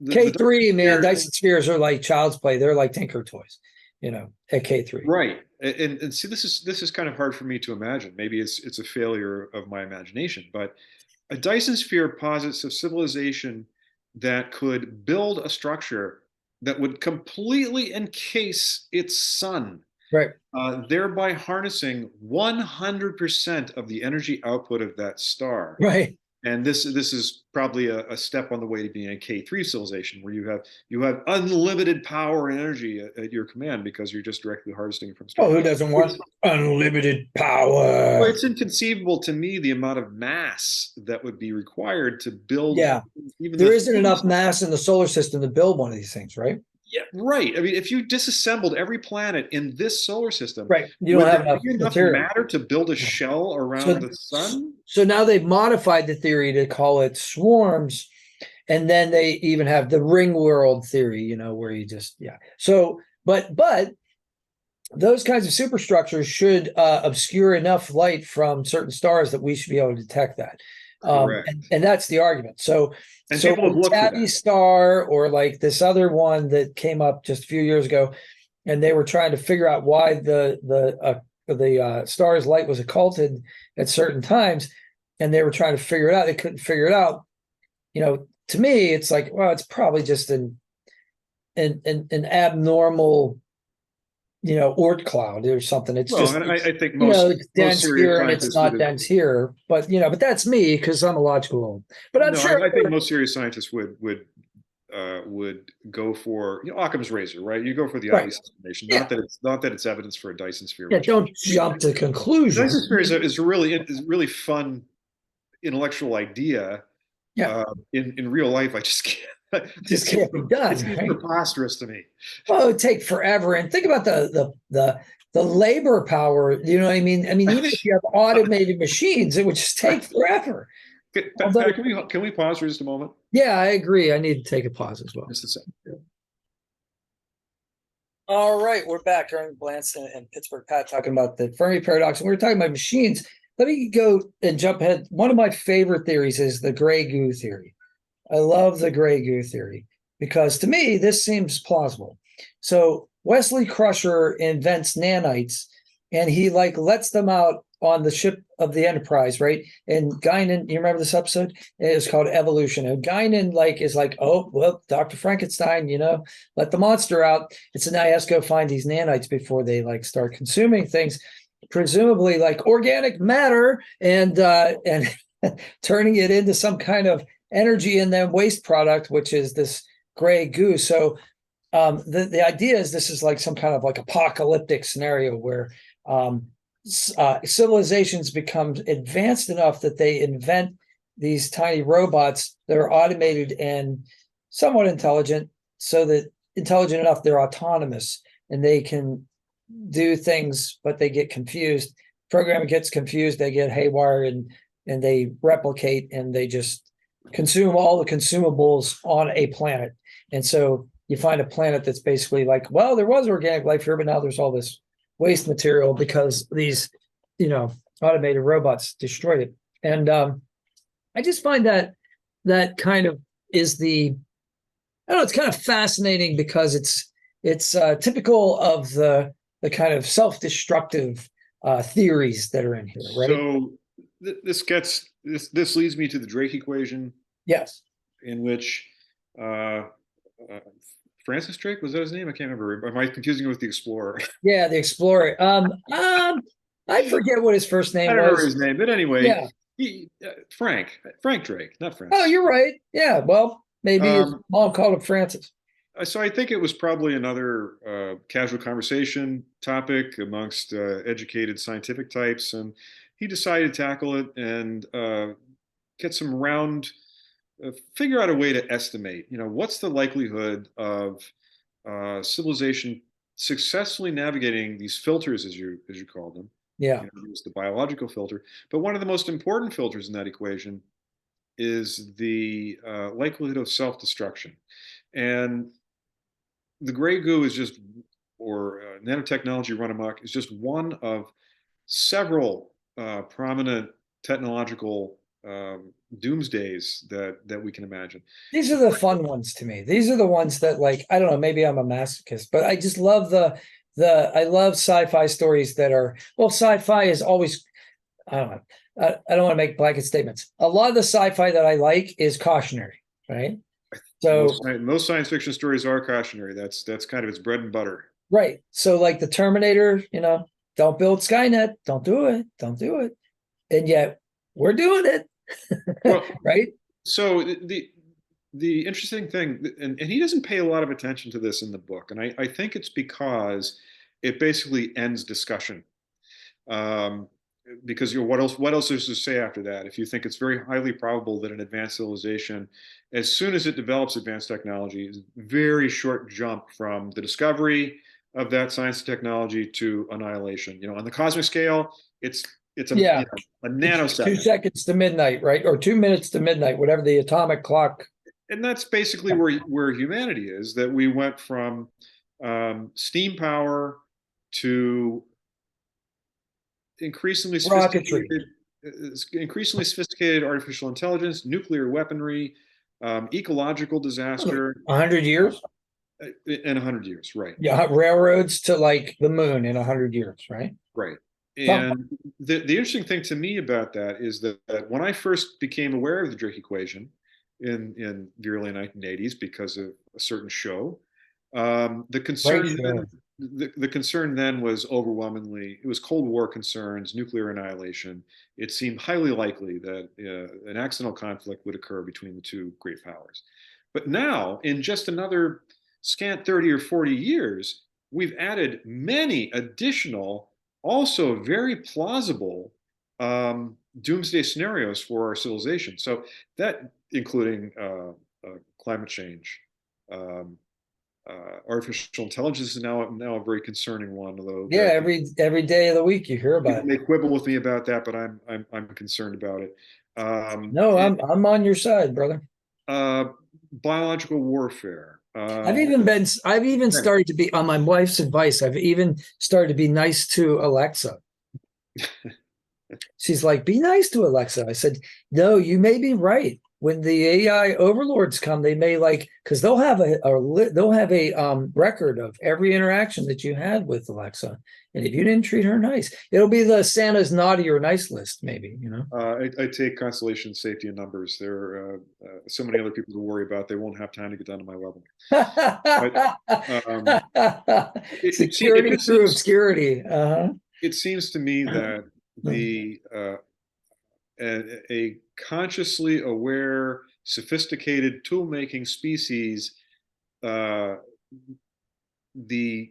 K3, man, Dyson spheres are like child's play. They're like Tinker toys, at K3. Right. And see, this is kind of hard for me to imagine. Maybe it's a failure of my imagination, but a Dyson sphere posits a civilization that could build a structure that would completely encase its sun, right? Thereby harnessing 100% of the energy output of that star. Right. And this is probably a step on the way to being a K3 civilization, where you have unlimited power and energy at your command because you're just directly harvesting from stars. Oh, who doesn't want unlimited power? Well, it's inconceivable to me the amount of mass that would be required to build. Yeah, there isn't enough mass in the solar system to build one of these things, right? Yeah, right. I mean, if you disassembled every planet in this solar system, right, you don't have enough matter to build a shell around the sun. So now they've modified the theory to call it swarms, and then they even have the ring world theory, where you just So, but those kinds of superstructures should obscure enough light from certain stars that we should be able to detect that. And that's the argument. So Tabby star, or like this other one that came up just a few years ago, and they were trying to figure out why the star's light was occulted at certain times, and they were trying to figure it out. They couldn't figure it out. To me, it's like, well, it's probably just an abnormal, Oort cloud or something. It's I think it's dense here and it's not dense here. But but that's me because I'm a logical. But I'm sure I think most serious scientists would would go for, Occam's razor, right? You go for the Right. obvious explanation. Yeah. Not that it's evidence for a Dyson sphere, Yeah. which Don't jump to Dyson conclusions. sphere is a really fun intellectual idea. Yeah. In real life, I just can't. It just can't be done, It seems right? preposterous to me. Well, it would take forever. And think about the labor power. You know what I mean? I mean, even if you have automated machines, it would just take forever. Pat, Although, can we pause for just a moment? yeah, I agree. I need to take a pause as well. Just a second. All right, we're back. Aaron Blanson and Pittsburgh Pat talking about the Fermi paradox. And we were talking about machines. Let me go and jump ahead. One of my favorite theories is the gray goo theory. I love the gray goo theory because to me, this seems plausible. So Wesley Crusher invents nanites and he like lets them out on the ship of the Enterprise, right? And Guinan, you remember this episode? It was called Evolution. And Guinan like is like, oh, well, Dr. Frankenstein, let the monster out. And so now he has to go find these nanites before they like start consuming things, presumably like organic matter and turning it into some kind of energy and then waste product, which is this gray goo. So the idea is this is like some kind of like apocalyptic scenario where civilizations become advanced enough that they invent these tiny robots that are automated and somewhat intelligent, so that intelligent enough they're autonomous and they can do things, but they get confused. Program gets confused, they get haywire, and they replicate and they just consume all the consumables on a planet. And so you find a planet that's basically like, well, there was organic life here, but now there's all this waste material because these, automated robots destroyed it. And I just find that kind of is I don't know, it's kind of fascinating because it's typical of the kind of self-destructive theories that are in here, right? So this leads me to the Drake equation, Yes. in which uh, uh, Francis Drake, was that his name? I can't remember. Am I confusing it with the Explorer? Yeah, the Explorer. I forget what his first name I don't remember was. his name, but anyway, Yeah. Frank Drake, not Oh, Francis. you're right. Yeah. Well, maybe his Um, mom called him Francis. so I think it was probably another casual conversation topic amongst educated scientific types, and he decided to tackle it and get some round, figure out a way to estimate. What's the likelihood of civilization successfully navigating these filters, as you call them. Yeah. There's the biological filter, but one of the most important filters in that equation is the likelihood of self-destruction. And the gray goo is just, or nanotechnology run amok, is just one of several prominent technological doomsdays that we can imagine. These are the fun ones to me. These are the ones that, like, I don't know, maybe I'm a masochist, but I just love I love sci-fi stories that are, well, sci-fi is always, I don't know. I don't want to make blanket statements. A lot of the sci-fi that I like is cautionary, right? So, Most science fiction stories are cautionary. That's kind of its bread and butter. right. So like the Terminator, don't build Skynet, don't do it, don't do it. And yet we're doing it. Well, right? so the interesting thing, and he doesn't pay a lot of attention to this in the book, and I think it's because it basically ends discussion. Because what else is to say after that? If you think it's very highly probable that an advanced civilization, as soon as it develops advanced technology, is a very short jump from the discovery of that science and technology to annihilation. On the cosmic scale, it's Yeah. a nanosecond. 2 seconds to midnight, right? Or 2 minutes to midnight, whatever the atomic clock. And that's basically where humanity is. That we went from steam power to increasingly Rocketry. sophisticated artificial intelligence, nuclear weaponry, ecological disaster. 100 years? In 100 years, right? Yeah, railroads to like the moon in 100 years, right? Right. And the interesting thing to me about that is that when I first became aware of the Drake equation in the early 1980s because of a certain show, the concern the concern then was overwhelmingly, it was Cold War concerns, nuclear annihilation. It seemed highly likely that an accidental conflict would occur between the two great powers. But now, in just another scant 30 or 40 years, we've added many additional, also very plausible doomsday scenarios for our civilization. So that, including climate change, um, artificial intelligence is now a very concerning one, although Yeah, that every day of the week you hear about people it. may quibble with me about that, but I'm concerned about it. No, I'm on your side, brother. Uh, biological warfare. I've even started to be, on my wife's advice, I've even started to be nice to Alexa. She's like, be nice to Alexa. I said, no, you may be right. When the AI overlords come, they may because they'll have a record of every interaction that you had with Alexa. And if you didn't treat her nice, it'll be the Santa's naughty or nice list, maybe, I take constellation safety in numbers. There are so many other people to worry about. They won't have time to get down to my level. But Security through obscurity. it seems to me that the a consciously aware, sophisticated tool-making species, uh, the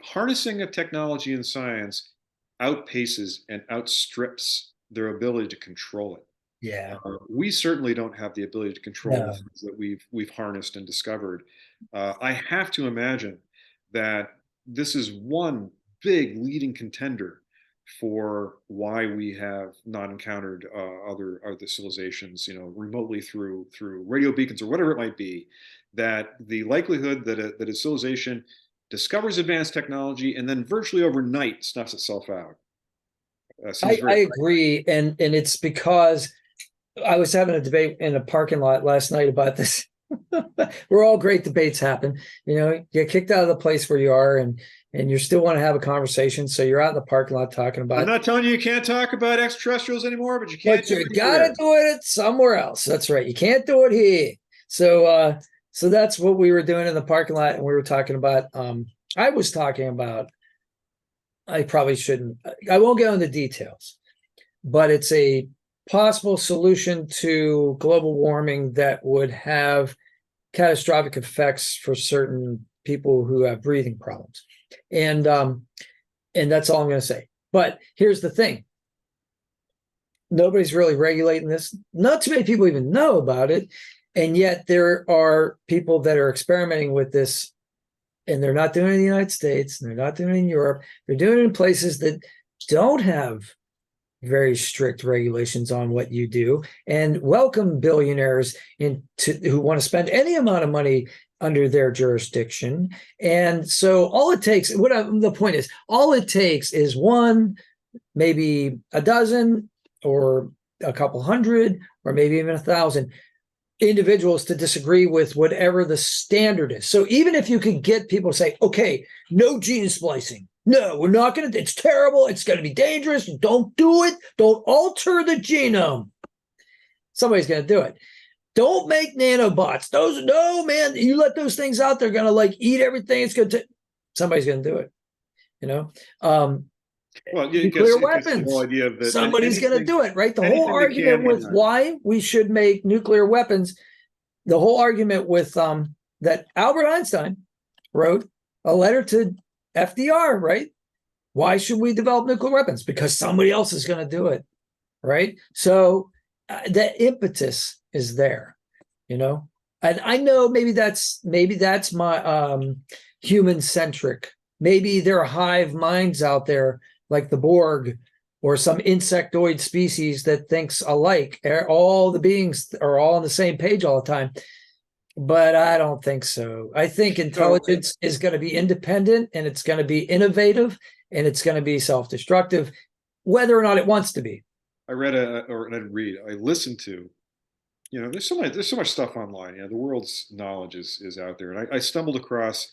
harnessing of technology and science outpaces and outstrips their ability to control it. Yeah. We certainly don't have the ability to control the No. things that we've harnessed and discovered. I have to imagine that this is one big leading contender for why we have not encountered other civilizations, remotely through radio beacons or whatever it might be. That the likelihood that a civilization discovers advanced technology and then virtually overnight snuffs itself out seems I very. agree, and it's because I was having a debate in a parking lot last night about this. Where all great debates happen. You get kicked out of the place where you are, and you still want to have a conversation. So you're out in the parking lot talking about. I'm not telling you can't talk about extraterrestrials anymore, but you can't. But you gotta do it somewhere else. That's right. You can't do it here. So so that's what we were doing in the parking lot, and we were talking about. I was talking about. I probably shouldn't. I won't get into details, but it's a possible solution to global warming that would have catastrophic effects for certain people who have breathing problems. And that's all I'm going to say. But here's the thing. Nobody's really regulating this. Not too many people even know about it. And yet there are people that are experimenting with this, and they're not doing it in the United States, and they're not doing it in Europe. They're doing it in places that don't have very strict regulations on what you do, and welcome billionaires who want to spend any amount of money under their jurisdiction. And so all it takes, the point is, all it takes is one, maybe a dozen, or a couple hundred, or maybe even 1,000 individuals to disagree with whatever the standard is. So even if you could get people to say, okay, no gene splicing. No, we're not going to, it's terrible. It's going to be dangerous. Don't do it. Don't alter the genome. Somebody's going to do it. Don't make nanobots. No, man, you let those things out, they're going to eat everything. It's going to, somebody's going to do it, Well, nuclear weapons. The whole idea of that somebody's going to do it, right? The whole argument with why we should make nuclear weapons, the whole argument with that Albert Einstein wrote a letter to FDR, right? Why should we develop nuclear weapons? Because somebody else is going to do it, right? So that impetus is there, and I know maybe that's my human centric. Maybe there are hive minds out there like the Borg or some insectoid species that thinks alike. All the beings are all on the same page all the time. But I don't think so. I think intelligence is going to be independent, and it's going to be innovative, and it's going to be self-destructive, whether or not it wants to be. I listened to, there's so much stuff online. The world's knowledge is out there. And I stumbled across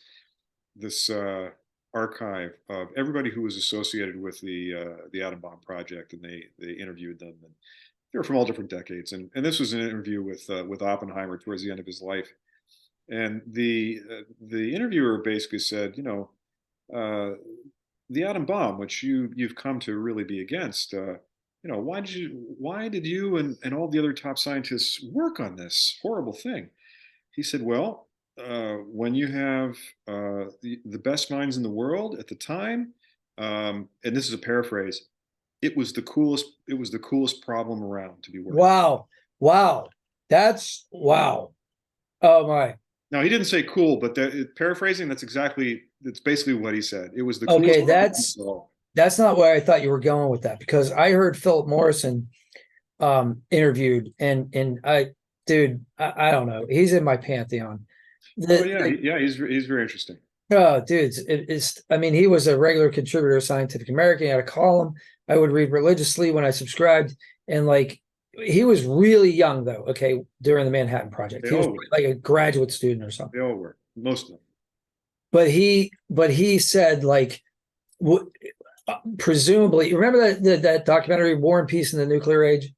this archive of everybody who was associated with the atom bomb project, and they interviewed them, and they were from all different decades. And this was an interview with Oppenheimer towards the end of his life. And the interviewer basically said, the atom bomb, which you've come to really be against, why did you and all the other top scientists work on this horrible thing? He said, well, when you have the best minds in the world at the time, and this is a paraphrase, it was the coolest problem around to be working. Wow. Wow. That's wow. Oh my. Now he didn't say cool, but paraphrasing, that's basically what he said. It was the coolest Okay, problem to solve. that's not where I thought you were going with that, because I heard Philip Morrison interviewed, and I don't know. He's in my pantheon. Oh yeah, yeah, he's very interesting. Oh, dude, it's, I mean, he was a regular contributor to Scientific American. He had a column I would read religiously when I subscribed. And like, he was really young though, okay, during the Manhattan Project. They He was all were. like a graduate student or something. They all were. Most of them. But he said like, presumably, remember that documentary War and Peace in the Nuclear Age?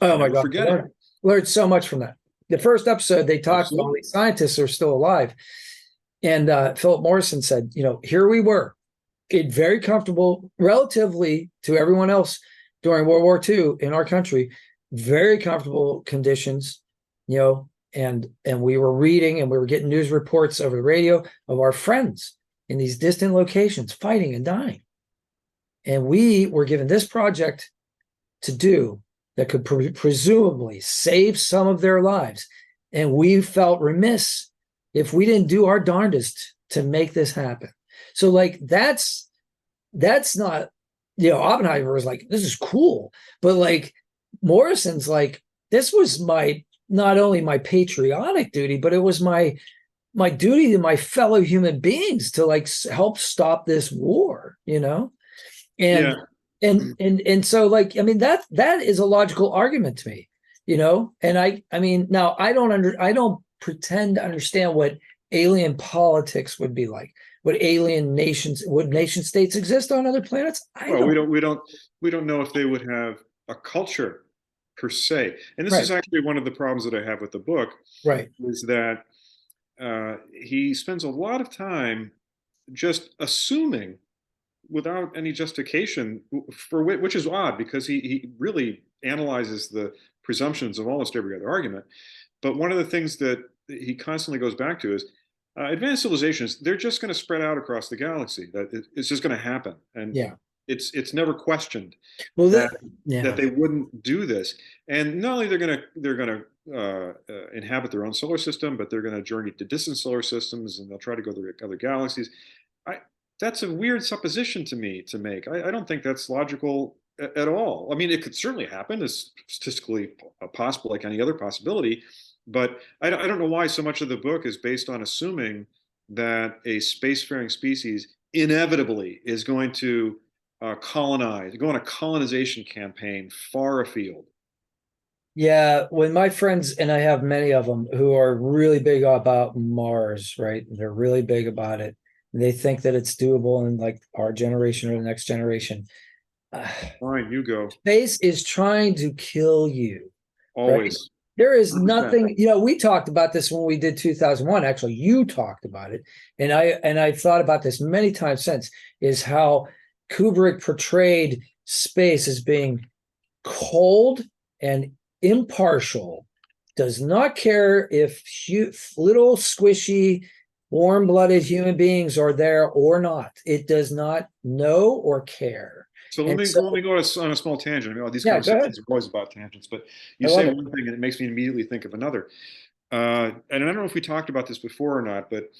Oh my God. Forget it. Learned so much from that. The first episode, they talked, all these scientists are still alive. And Philip Morrison said, here we were, very comfortable, relatively to everyone else during World War II in our country, very comfortable conditions, and we were reading and we were getting news reports over the radio of our friends in these distant locations fighting and dying. And we were given this project to do that could presumably save some of their lives. And we felt remiss if we didn't do our darndest to make this happen. So like, that's not, Oppenheimer was like, this is cool, but like Morrison's like, this was not only my patriotic duty, but it was my duty to my fellow human beings to like help stop this war, and Yeah. and so like, I mean, that is a logical argument to me, and I mean, now I don't pretend to understand what alien politics would be like. Would nation states exist on other planets? We don't know if they would have a culture per se. And this is actually one of the problems that I have with the book. Right. Is that he spends a lot of time just assuming without any justification for which is odd, because he really analyzes the presumptions of almost every other argument. But one of the things that he constantly goes back to is advanced civilizations, they're just going to spread out across the galaxy. That it's just going to happen. And it's never questioned that they wouldn't do this. And not only they're going to inhabit their own solar system, but they're going to journey to distant solar systems, and they'll try to go to other galaxies. That's a weird supposition to me to make. I don't think that's logical at all. I mean, it could certainly happen. It's statistically possible, like any other possibility. But I don't know why so much of the book is based on assuming that a spacefaring species inevitably is going to go on a colonization campaign far afield. Yeah, when my friends, and I have many of them who are really big about Mars, right? They're really big about it. They think that it's doable in like our generation or the next generation. Fine, you go. Space is trying to kill you. Always. Right? There is nothing, we talked about this when we did 2001. Actually, you talked about it. And I've thought about this many times since, is how Kubrick portrayed space as being cold and impartial, does not care if little squishy, warm-blooded human beings are there or not. It does not know or care. So let me go on a small tangent. I mean, these conversations are always about tangents, but you say one thing and it makes me immediately think of another. And I don't know if we talked about this before or not, but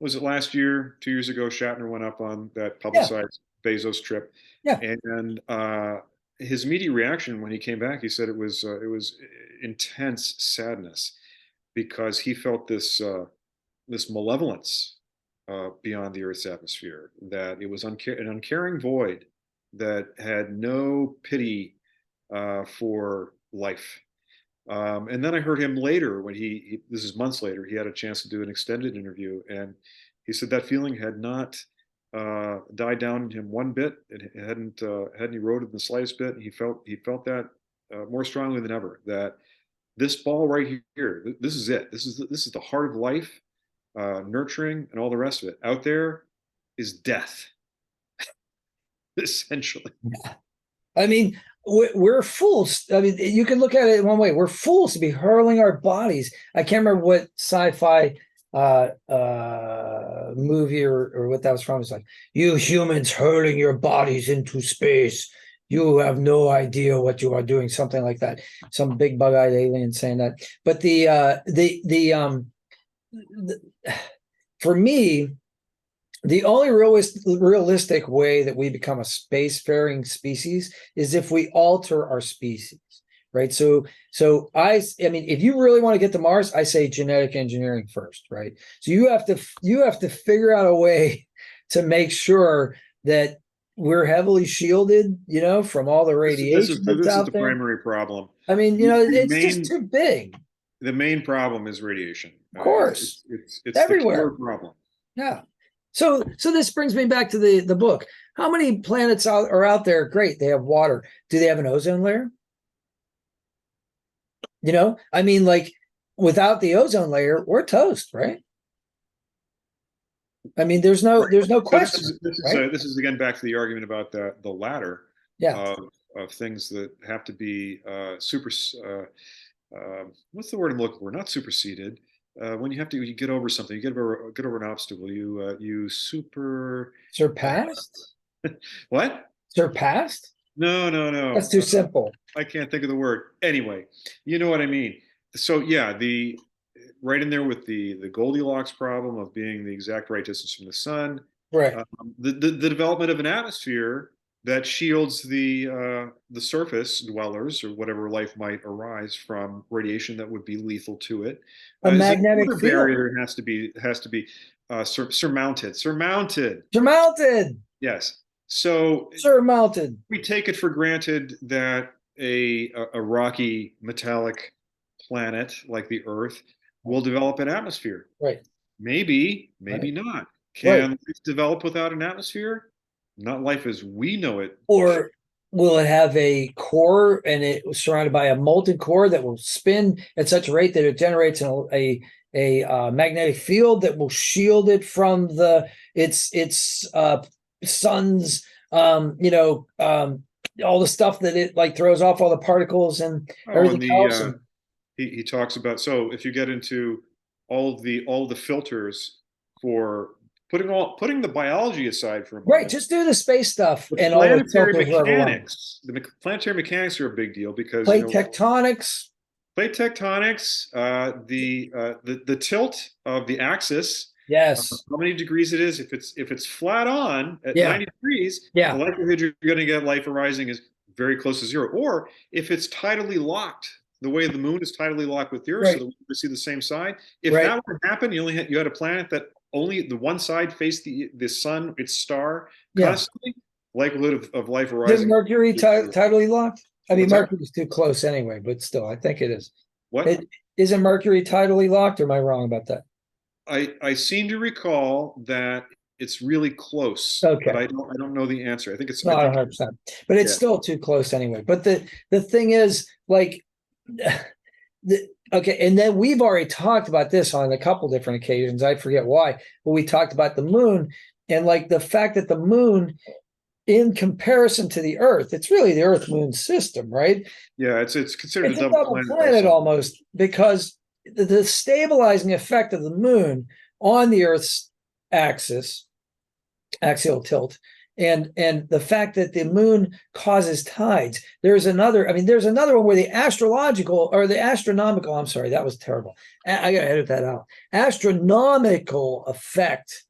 was it last year, 2 years ago, Shatner went up on that publicized Bezos trip. Yeah. And his immediate reaction when he came back, he said it was intense sadness, because he felt this malevolence beyond the Earth's atmosphere, that it was an uncaring void that had no pity for life. And then I heard him later when this is months later, he had a chance to do an extended interview, and he said that feeling had not died down in him one bit. It hadn't eroded in the slightest bit. He felt that more strongly than ever, that this ball right here, this is it. This is the heart of life, nurturing and all the rest of it. Out there is death, essentially. Yeah. I mean, we're fools. I mean, you can look at it one way. We're fools to be hurling our bodies. I can't remember what sci-fi movie or what that was from. It's like, you humans hurling your bodies into space. You have no idea what you are doing. Something like that. Some big bug-eyed alien saying that. But for me, the only realistic way that we become a spacefaring species is if we alter our species, right? So I mean, if you really want to get to Mars, I say genetic engineering first, right? So you have to figure out a way to make sure that we're heavily shielded, from all the radiation that's out the there. primary problem. I mean, it's just too big. The main problem is radiation. Of course, it's everywhere. the killer problem. Yeah. So this brings me back to the book. How many planets are out there? Great, they have water. Do they have an ozone layer? I mean, like, without the ozone layer, we're toast, right? I mean, there's no question. This is again back to the argument about the ladder of things that have to be what's the word I'm looking for? Not superseded. When you get over something, you get over an obstacle. You surpassed. What? Surpassed? No. That's too simple. I can't think of the word. Anyway, you know what I mean. So yeah, right in there with the Goldilocks problem of being the exact right distance from the sun. Right. The development of an atmosphere that shields the surface dwellers or whatever life might arise from radiation that would be lethal to it. A magnetic field barrier has to be surmounted. Surmounted. Yes. So surmounted. We take it for granted that a rocky metallic planet like the Earth will develop an atmosphere. Right. Maybe not. Can life develop without an atmosphere? Not life as we know it. Or will it have a core and it was surrounded by a molten core that will spin at such a rate that it generates a magnetic field that will shield it from its sun's all the stuff that it like throws off, all the particles and everything else. He talks about, so if you get into all the filters for putting the biology aside for a moment. Right, just do the space stuff the and all the planetary mechanics. The planetary mechanics are a big deal because plate tectonics. Plate tectonics, the tilt of the axis. Yes. How many degrees it is? If it's flat on at 90 degrees, the likelihood you're going to get life arising is very close to zero. Or if it's tidally locked, the way the moon is tidally locked with the Earth, so that we see the same side. If that would happen, you had a planet that only the one side faced the sun, its star, constantly. Likelihood of life arising. Is Mercury tidally locked? I mean, Mercury's too close anyway, but still, I think it is. What? Isn't Mercury tidally locked, or am I wrong about that? I seem to recall that it's really close. Okay. But I don't know the answer. I think it's not 100%, but it's still too close anyway. But the thing is, like, okay, and then we've already talked about this on a couple different occasions. I forget why, but we talked about the moon and like the fact that the moon, in comparison to the Earth, it's really the Earth-Moon system, right? Yeah, it's considered a double planet almost, because the stabilizing effect of the moon on the Earth's axis, axial tilt, and the fact that the moon causes tides. There's another one where the astronomical, I'm sorry, that was terrible. I gotta edit that out. Astronomical effect.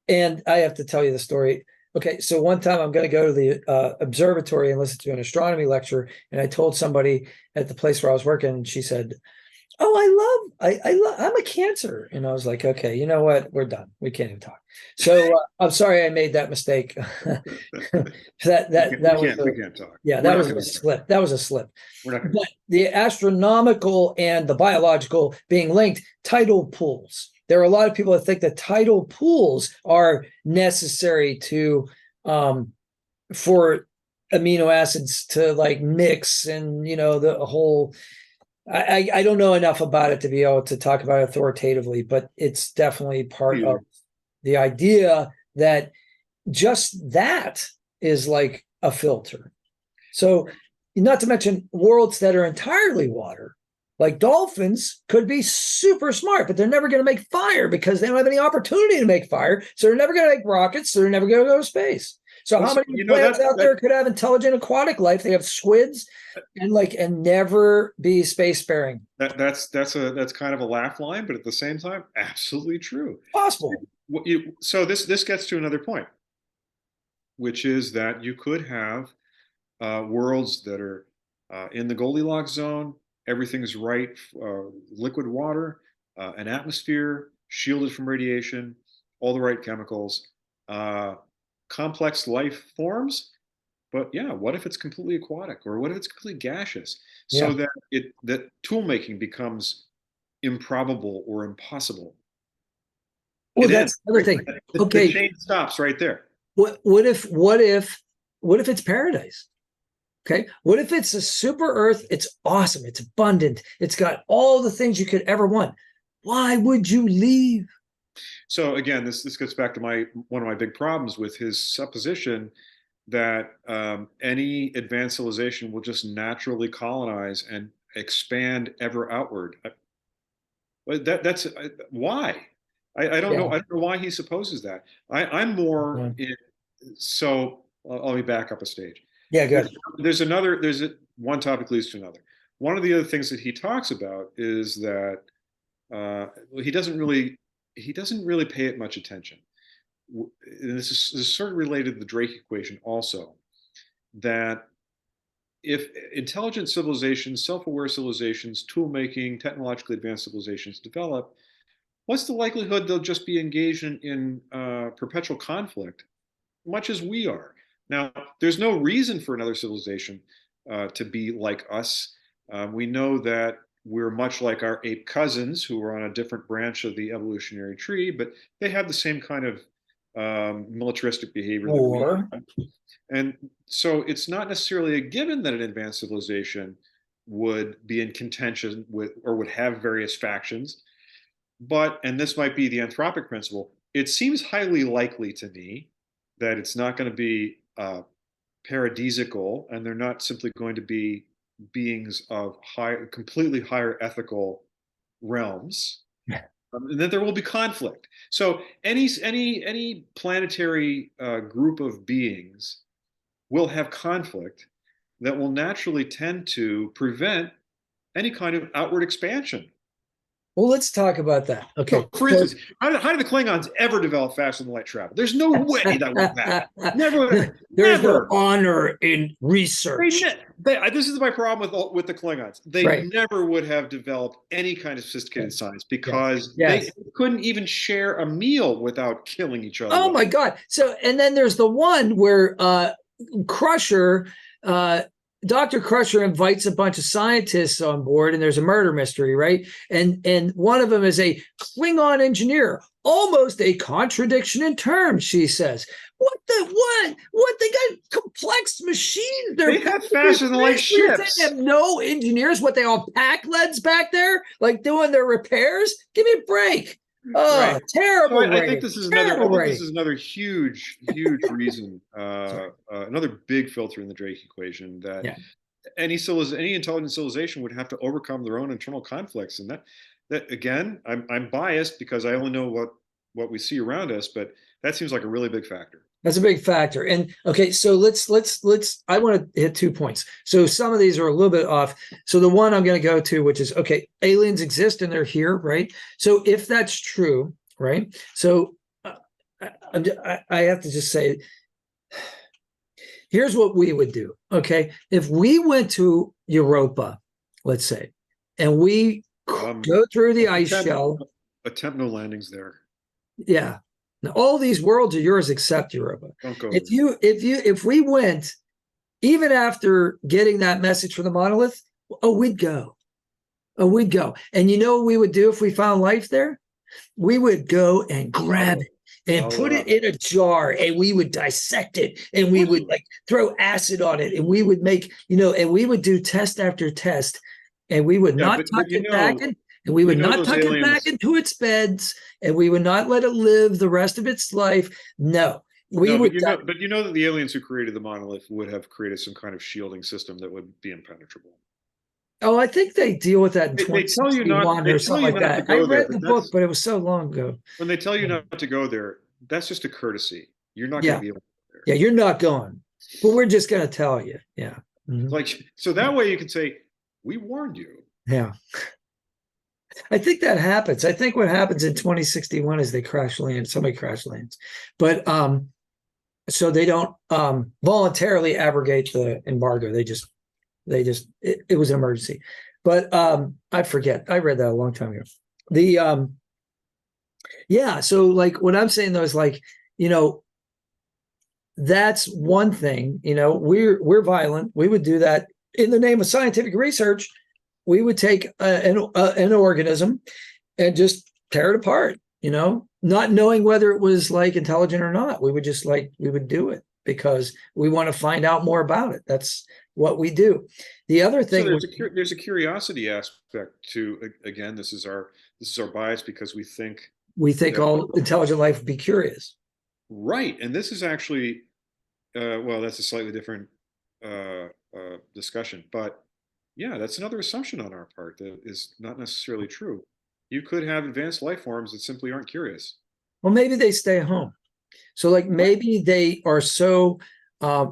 And I have to tell you the story. Okay, so one time I'm going to go to the observatory and listen to an astronomy lecture, and I told somebody at the place where I was working, and she said, "Oh, I'm a Cancer," and I was like, "Okay, you know what? We're done. We can't even talk." So I'm sorry I made that mistake. We can't talk. Yeah, that was a slip. That was a slip. But the astronomical and the biological being linked, tidal pools. There are a lot of people that think that tidal pools are necessary to for amino acids to like mix, and the whole. I don't know enough about it to be able to talk about it authoritatively, but it's definitely part of the idea that just that is like a filter. So, not to mention worlds that are entirely water. Like dolphins could be super smart, but they're never going to make fire because they don't have any opportunity to make fire. So they're never going to make rockets. So they're never going to go to space. So how many plants out there could have intelligent aquatic life? They have squids and never be spacefaring. That's kind of a laugh line, but at the same time, absolutely true. Possible. So this gets to another point, which is that you could have worlds that are in the Goldilocks zone. Everything's right, liquid water, an atmosphere, shielded from radiation, all the right chemicals, complex life forms. But yeah, what if it's completely aquatic, or what if it's completely gaseous? So that that tool making becomes improbable or impossible. Well, that's another thing. The chain stops right there. What if it's paradise? Okay. What if it's a super Earth? It's awesome. It's abundant. It's got all the things you could ever want. Why would you leave? So again, this gets back to one of my big problems with his supposition that any advanced civilization will just naturally colonize and expand ever outward. That's why. I don't know. I don't know why he supposes that. I'm more in. So let me back up a stage. Yeah, good. There's one topic leads to another. One of the other things that he talks about is that he doesn't really pay it much attention. And this is sort of related to the Drake equation also, that if intelligent civilizations, self-aware civilizations, tool-making, technologically advanced civilizations develop, what's the likelihood they'll just be engaged in perpetual conflict, much as we are? Now, there's no reason for another civilization to be like us. We know that we're much like our ape cousins who are on a different branch of the evolutionary tree, but they have the same kind of militaristic behavior. And so it's not necessarily a given that an advanced civilization would be in contention with or would have various factions. But, and this might be the anthropic principle, it seems highly likely to me that it's not going to be paradisical, and they're not simply going to be beings of completely higher ethical realms, and that there will be conflict. So any planetary group of beings will have conflict that will naturally tend to prevent any kind of outward expansion. Well, let's talk about that. Okay. So, for instance, how did the Klingons ever develop faster than light travel? There's no way that would happen. Never. There's no honor in research. This is my problem with the Klingons. They never would have developed any kind of sophisticated science because they couldn't even share a meal without killing each other. Oh my God. So, and then there's the one where Crusher, Dr. Crusher invites a bunch of scientists on board, and there's a murder mystery, right? And one of them is a Klingon engineer, almost a contradiction in terms, she says. What? They got complex machines. They have faster than light ships. They have no engineers. What, they all pack leads back there, like doing their repairs? Give me a break. Oh, terrible. So I think this is another huge reason, another big filter in the Drake equation that any intelligent civilization would have to overcome their own internal conflicts. And that again, I'm biased because I only know what we see around us, but that seems like a really big factor. That's a big factor. And okay, so let's I want to hit 2 points. So some of these are a little bit off. So the one I'm going to go to, which is, okay, aliens exist and they're here, right? So if that's true, right? So I have to just say, here's what we would do. Okay. If we went to Europa, let's say, and we go through the ice shell. Attempt no landings there. Yeah. Now, all these worlds are yours except Europa. Don't go if we went, even after getting that message from the monolith, we'd go. And you know what we would do if we found life there? We would go and grab it and put it in a jar, and we would dissect it, and we would like throw acid on it, and we would make, and we would do test after test, and we would not tuck it back in. And we would not tuck it back into its beds, and we would not let it live the rest of its life. No, We No, would, but you know that the aliens who created the monolith would have created some kind of shielding system that would be impenetrable. oh, I think they deal with that in They tell you not. 2061 They or tell something you like not to that. I go there, read but the book, that's but it was so long ago. when they tell you not to go there. That's just a courtesy. You're not going Yeah. to be able to go there. Yeah. You're not going, but we're just going to tell you. Yeah. Mhm. Like so that way you can say, "We warned you." Yeah. I think that happens. I think what happens in 2061 is they crash land, somebody crash lands. But so they don't voluntarily abrogate the embargo. It was an emergency. But I forget. I read that a long time ago. The yeah, so like what I'm saying though is like, you know, that's one thing, you know, we're violent. We would do that in the name of scientific research. We would take an organism and just tear it apart, you know, not knowing whether it was like intelligent or not. We would just like, we would do it because we want to find out more about it. That's what we do. The other So thing there's a curiosity aspect to, again, this is our bias because we think that all intelligent life would be curious. right, and this is actually well, that's a slightly different discussion, but yeah, that's another assumption on our part that is not necessarily true. You could have advanced life forms that simply aren't curious. Well, maybe they stay home. So like maybe they are so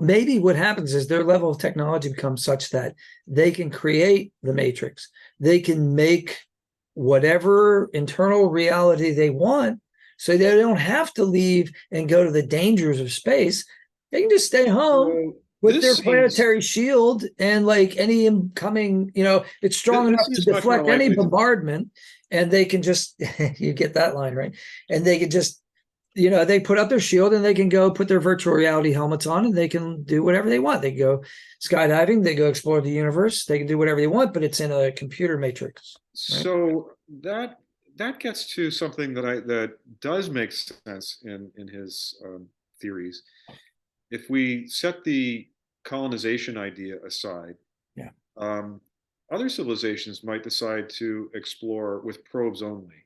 maybe what happens is their level of technology becomes such that they can create the matrix. They can make whatever internal reality they want. So they don't have to leave and go to the dangers of space. They can just stay home So with their this seems planetary shield and like any incoming, you know, it's strong this enough to seems much more deflect any likely. bombardment. And they can just, you get that line, right? And they can just, you know, they put up their shield and they can go put their virtual reality helmets on and they can do whatever they want. They can go skydiving, they go explore the universe, they can do whatever they want, but it's in a computer matrix. Right? So that gets to something that does make sense in his theories. If we set the colonization idea aside, Yeah. other civilizations might decide to explore with probes only.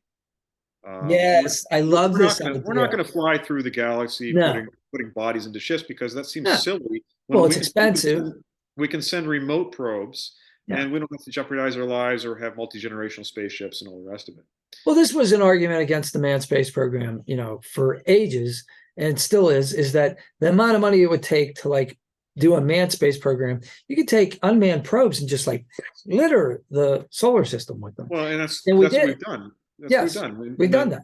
Yes, I love this We're not idea. going to fly through the galaxy No, putting bodies into ships because that seems no. silly. Well, When it's expensive. we can send remote probes, Yeah. and we don't have to jeopardize our lives or have multi-generational spaceships and all the rest of it. Well, this was an argument against the manned space program, you know, for ages, and still is that the amount of money it would take to like do a manned space program, you could take unmanned probes and just like litter the solar system with them. Well, and that's what we've done. That's what we've Yes, done. we've done that.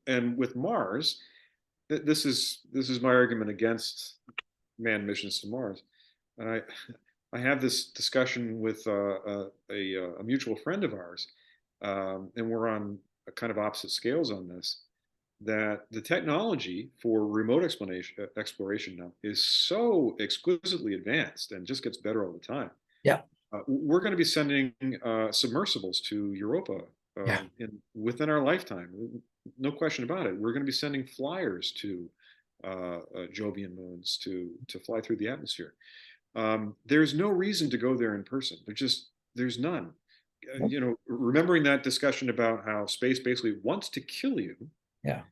And with Mars, this is my argument against manned missions to Mars. And I have this discussion with a mutual friend of ours, and we're on a kind of opposite scales on this. That the technology for remote exploration now is so exquisitely advanced and just gets better all the time. Yeah. We're going to be sending submersibles to Europa Yeah. within our lifetime. No question about it. We're going to be sending flyers to Jovian moons to fly through the atmosphere. There's no reason to go there in person. There's none. You know, remembering that discussion about how space basically wants to kill you. Yeah.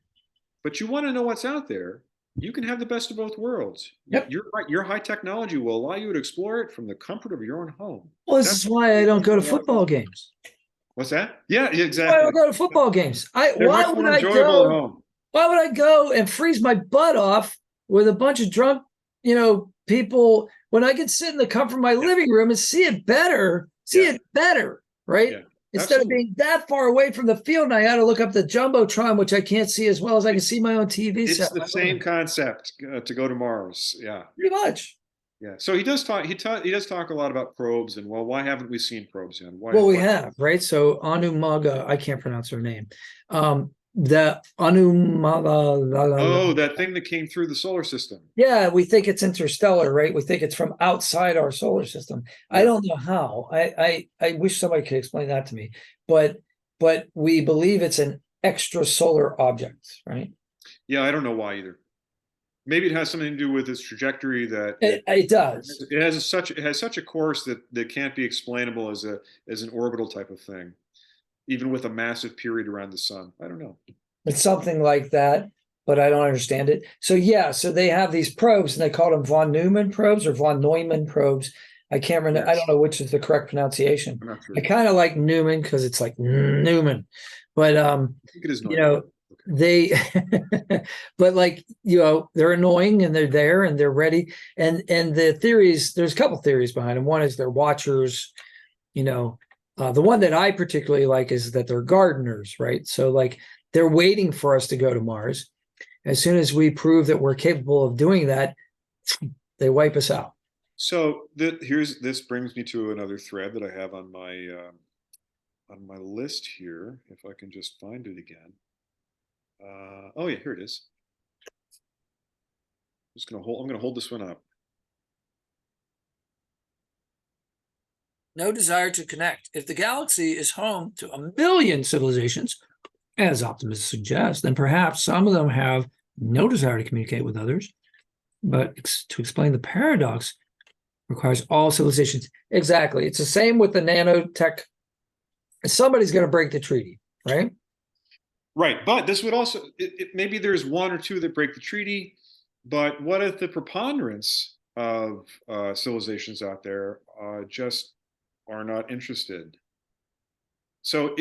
But you want to know what's out there. You can have the best of both worlds. Yep. Your high technology will allow you to explore it from the comfort of your own home. Well, this is why I don't go to football games. What's that? Yeah, exactly. Why don't go to football games? They're much more enjoyable at home. Why would I go and freeze my butt off with a bunch of drunk, you know, people when I could sit in the comfort of my living room and see it better, right? Yeah, instead of being that far away from the field and I got to look up the Jumbotron, which I can't see as well as I can see my own TV It's set. the same concept to go to Mars. Yeah. Pretty much. Yeah. So he does talk a lot about probes and, well, why haven't we seen probes yet? We have, right? So Anumaga, I can't pronounce her name. The Anumaga. Oh, that thing that came through the solar system. Yeah, we think it's interstellar, right? We think it's from outside our solar system. Yeah. I don't know how. I wish somebody could explain that to me. But we believe it's an extrasolar object, right? Yeah, I don't know why either. Maybe it has something to do with its trajectory. That it does. It has such a course that can't be explainable as an orbital type of thing, even with a massive period around the sun. I don't know. It's something like that. but I don't understand it. So yeah, so they have these probes, and they call them von Neumann probes or von Neumann probes. I can't remember. Yes. I don't know which is the correct pronunciation. I'm not sure. I kind of like Newman because it's like Newman, but I think it is you Neumann. know, they, but like, you know, they're annoying and they're there and they're ready. And the theories, there's a couple theories behind them. One is they're watchers, you know. The one that I particularly like is that they're gardeners, right? So like they're waiting for us to go to Mars. As soon as we prove that we're capable of doing that, they wipe us out. So this brings me to another thread that I have on my list here. If I can just find it again. Oh yeah, here it is. I'm gonna hold this one up. No desire to connect. If the galaxy is home to a million civilizations, as optimists suggest, then perhaps some of them have no desire to communicate with others. But to explain the paradox requires all civilizations. Exactly. It's the same with the nanotech. Somebody's going to break the treaty, right? Right. But this would also, maybe there's one or two that break the treaty, but what if the preponderance of civilizations out there just are not interested? So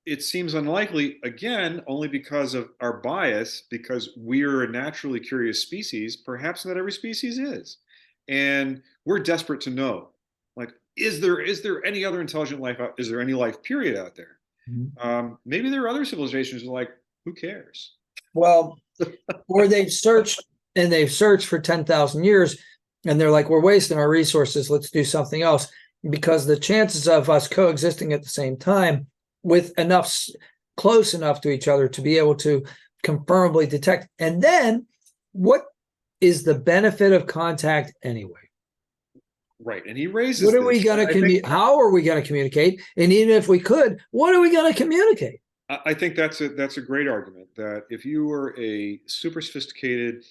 it seems unlikely, again, only because of our bias, because we're a naturally curious species. Perhaps not every species is. And we're desperate to know, like, is there any other intelligent life out? Is there any life period out there? Mm-hmm. Maybe there are other civilizations who are like, who cares? Well, or they've searched for 10,000 years and they're like, we're wasting our resources. Let's do something else, because the chances of us coexisting at the same time with enough close enough to each other to be able to confirmably detect. And then what is the benefit of contact anyway? Right. And he raises what are we going to how are we going to communicate? And even if we could, what are we going to communicate? I think that's a great argument, that if you were a super sophisticated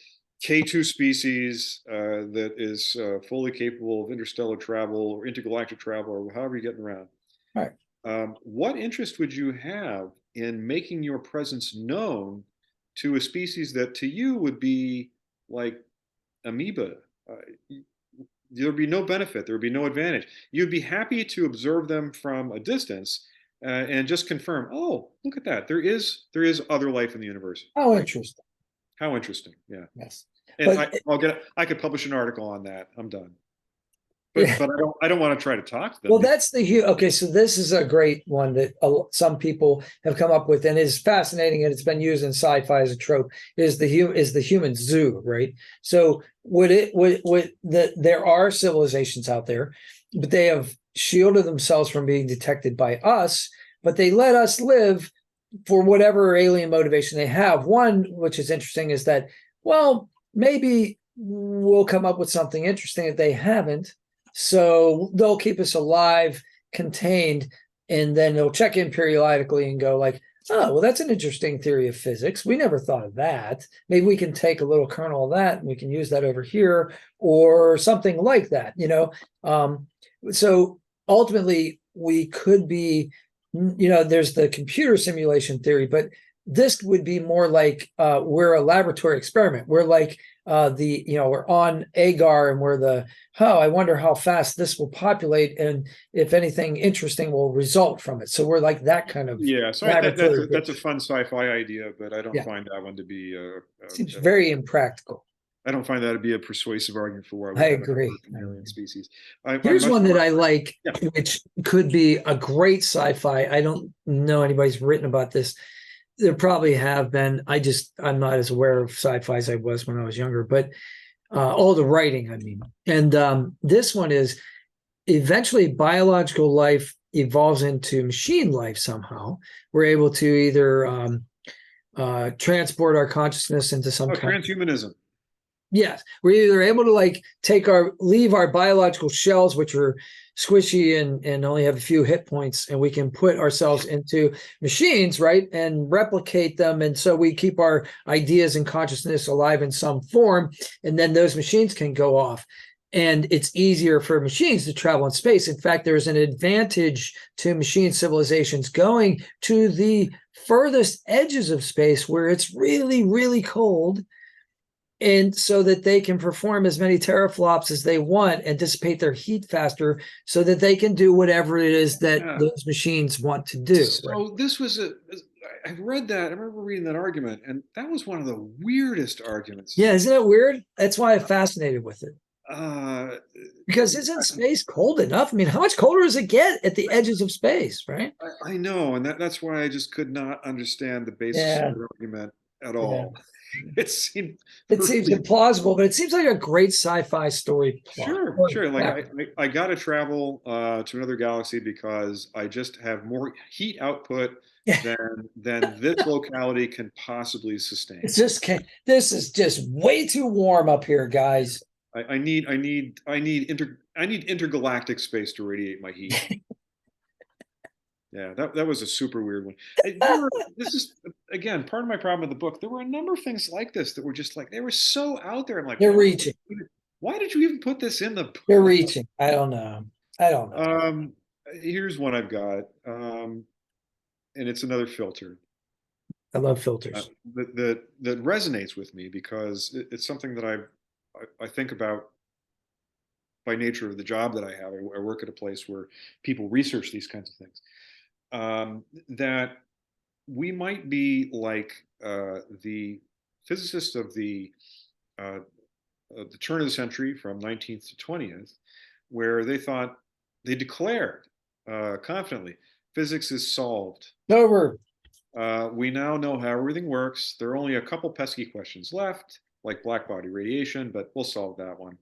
K2 species that is fully capable of interstellar travel or intergalactic travel or however you're getting around, right, what interest would you have in making your presence known to a species that to you would be like amoeba? There'd be no benefit. There would be no advantage. You'd be happy to observe them from a distance and just confirm, oh, look at that. There is other life in the universe. How interesting. How interesting. Yeah. Yes. And I could publish an article on that. I'm done. But, yeah. But I don't want to try to talk to them. Well, that's okay. So this is a great one that some people have come up with, and is fascinating, and it's been used in sci-fi as a trope. Is the human zoo, right? So there are civilizations out there, but they have shielded themselves from being detected by us, but they let us live for whatever alien motivation they have. One, which is interesting, is that, well, maybe we'll come up with something interesting that they haven't. So they'll keep us alive, contained, and then they'll check in periodically and go like, oh, well, that's an interesting theory of physics. We never thought of that. Maybe we can take a little kernel of that and we can use that over here, or something like that, you know? So ultimately, we could be, you know, there's the computer simulation theory, but this would be more like we're a laboratory experiment. We're like we're on Agar, and we're I wonder how fast this will populate, and if anything interesting will result from it. So we're like that kind of So that's a fun sci-fi idea, but I don't find that one to be seems very impractical. I don't find that to be a persuasive argument for why we have agree. An alien species. Here's one that I like, which could be a great sci-fi. I don't know anybody's written about this. There probably have been. I'm not as aware of sci-fi as I was when I was younger, but all the writing, I mean. And this one is, eventually biological life evolves into machine life somehow. We're able to either transport our consciousness into some kind transhumanism. Yes, we're either able to leave our biological shells, which are squishy and only have a few hit points, and we can put ourselves into machines, right, and replicate them. And so we keep our ideas and consciousness alive in some form, and then those machines can go off. and it's easier for machines to travel in space. In fact, there's an advantage to machine civilizations going to the furthest edges of space where it's really, really cold, and so that they can perform as many teraflops as they want and dissipate their heat faster so that they can do whatever it is that Yeah. those machines want to do. So this was I read that. I remember reading that argument, and that was one of the weirdest arguments to Yeah, me. isn't it weird? That's why I'm fascinated with it. Uh, Because isn't space cold enough? I mean, how much colder does it get at the edges of space, right? I know, and that's why I just could not understand the basis of Yeah, the argument at yeah. all. It seemed It seems perfectly implausible, but it seems like a great sci-fi story plot. sure, sure. Like I got to travel to another galaxy because I just have more heat output Yeah, than this locality can possibly sustain. it's just this is just way too warm up here, guys. I need intergalactic space to radiate my heat. Yeah, that was a super weird one. This is again part of my problem with the book. There were a number of things like this that were just like they were so out there. I'm like, You're reaching. why did you even put this in the You're book? reaching. I don't know. I don't know. Here's one I've got, and it's another filter I love uh, filters. that resonates with me because it's something that I think about by nature of the job that I have. I work at a place where people research these kinds of things. That we might be like the physicists of uh, the turn of the century from 19th to 20th, where they declared confidently physics is solved. Over. We now know how everything works. There are only a couple pesky questions left, like black body radiation, but we'll solve that one.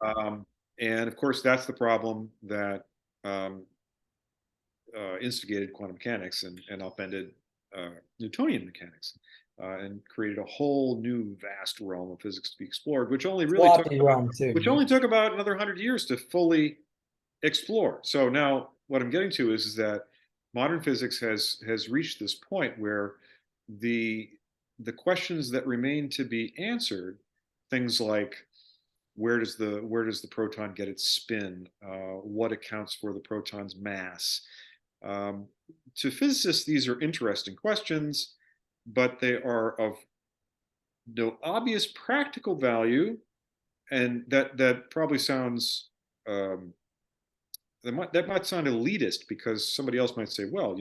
Um, and of course, that's the problem that um, instigated quantum mechanics and upended Newtonian mechanics and created a whole new vast realm of physics to be explored, Floppy realm too. which only took about another 100 years to fully explore. So now what I'm getting to is that modern physics has reached this point where the the questions that remain to be answered, things like where does the proton get its spin? What accounts for the proton's mass? Um, to physicists, these are interesting questions, but they are of no obvious practical value, and that probably sounds um, that might sound elitist because somebody else might say, well,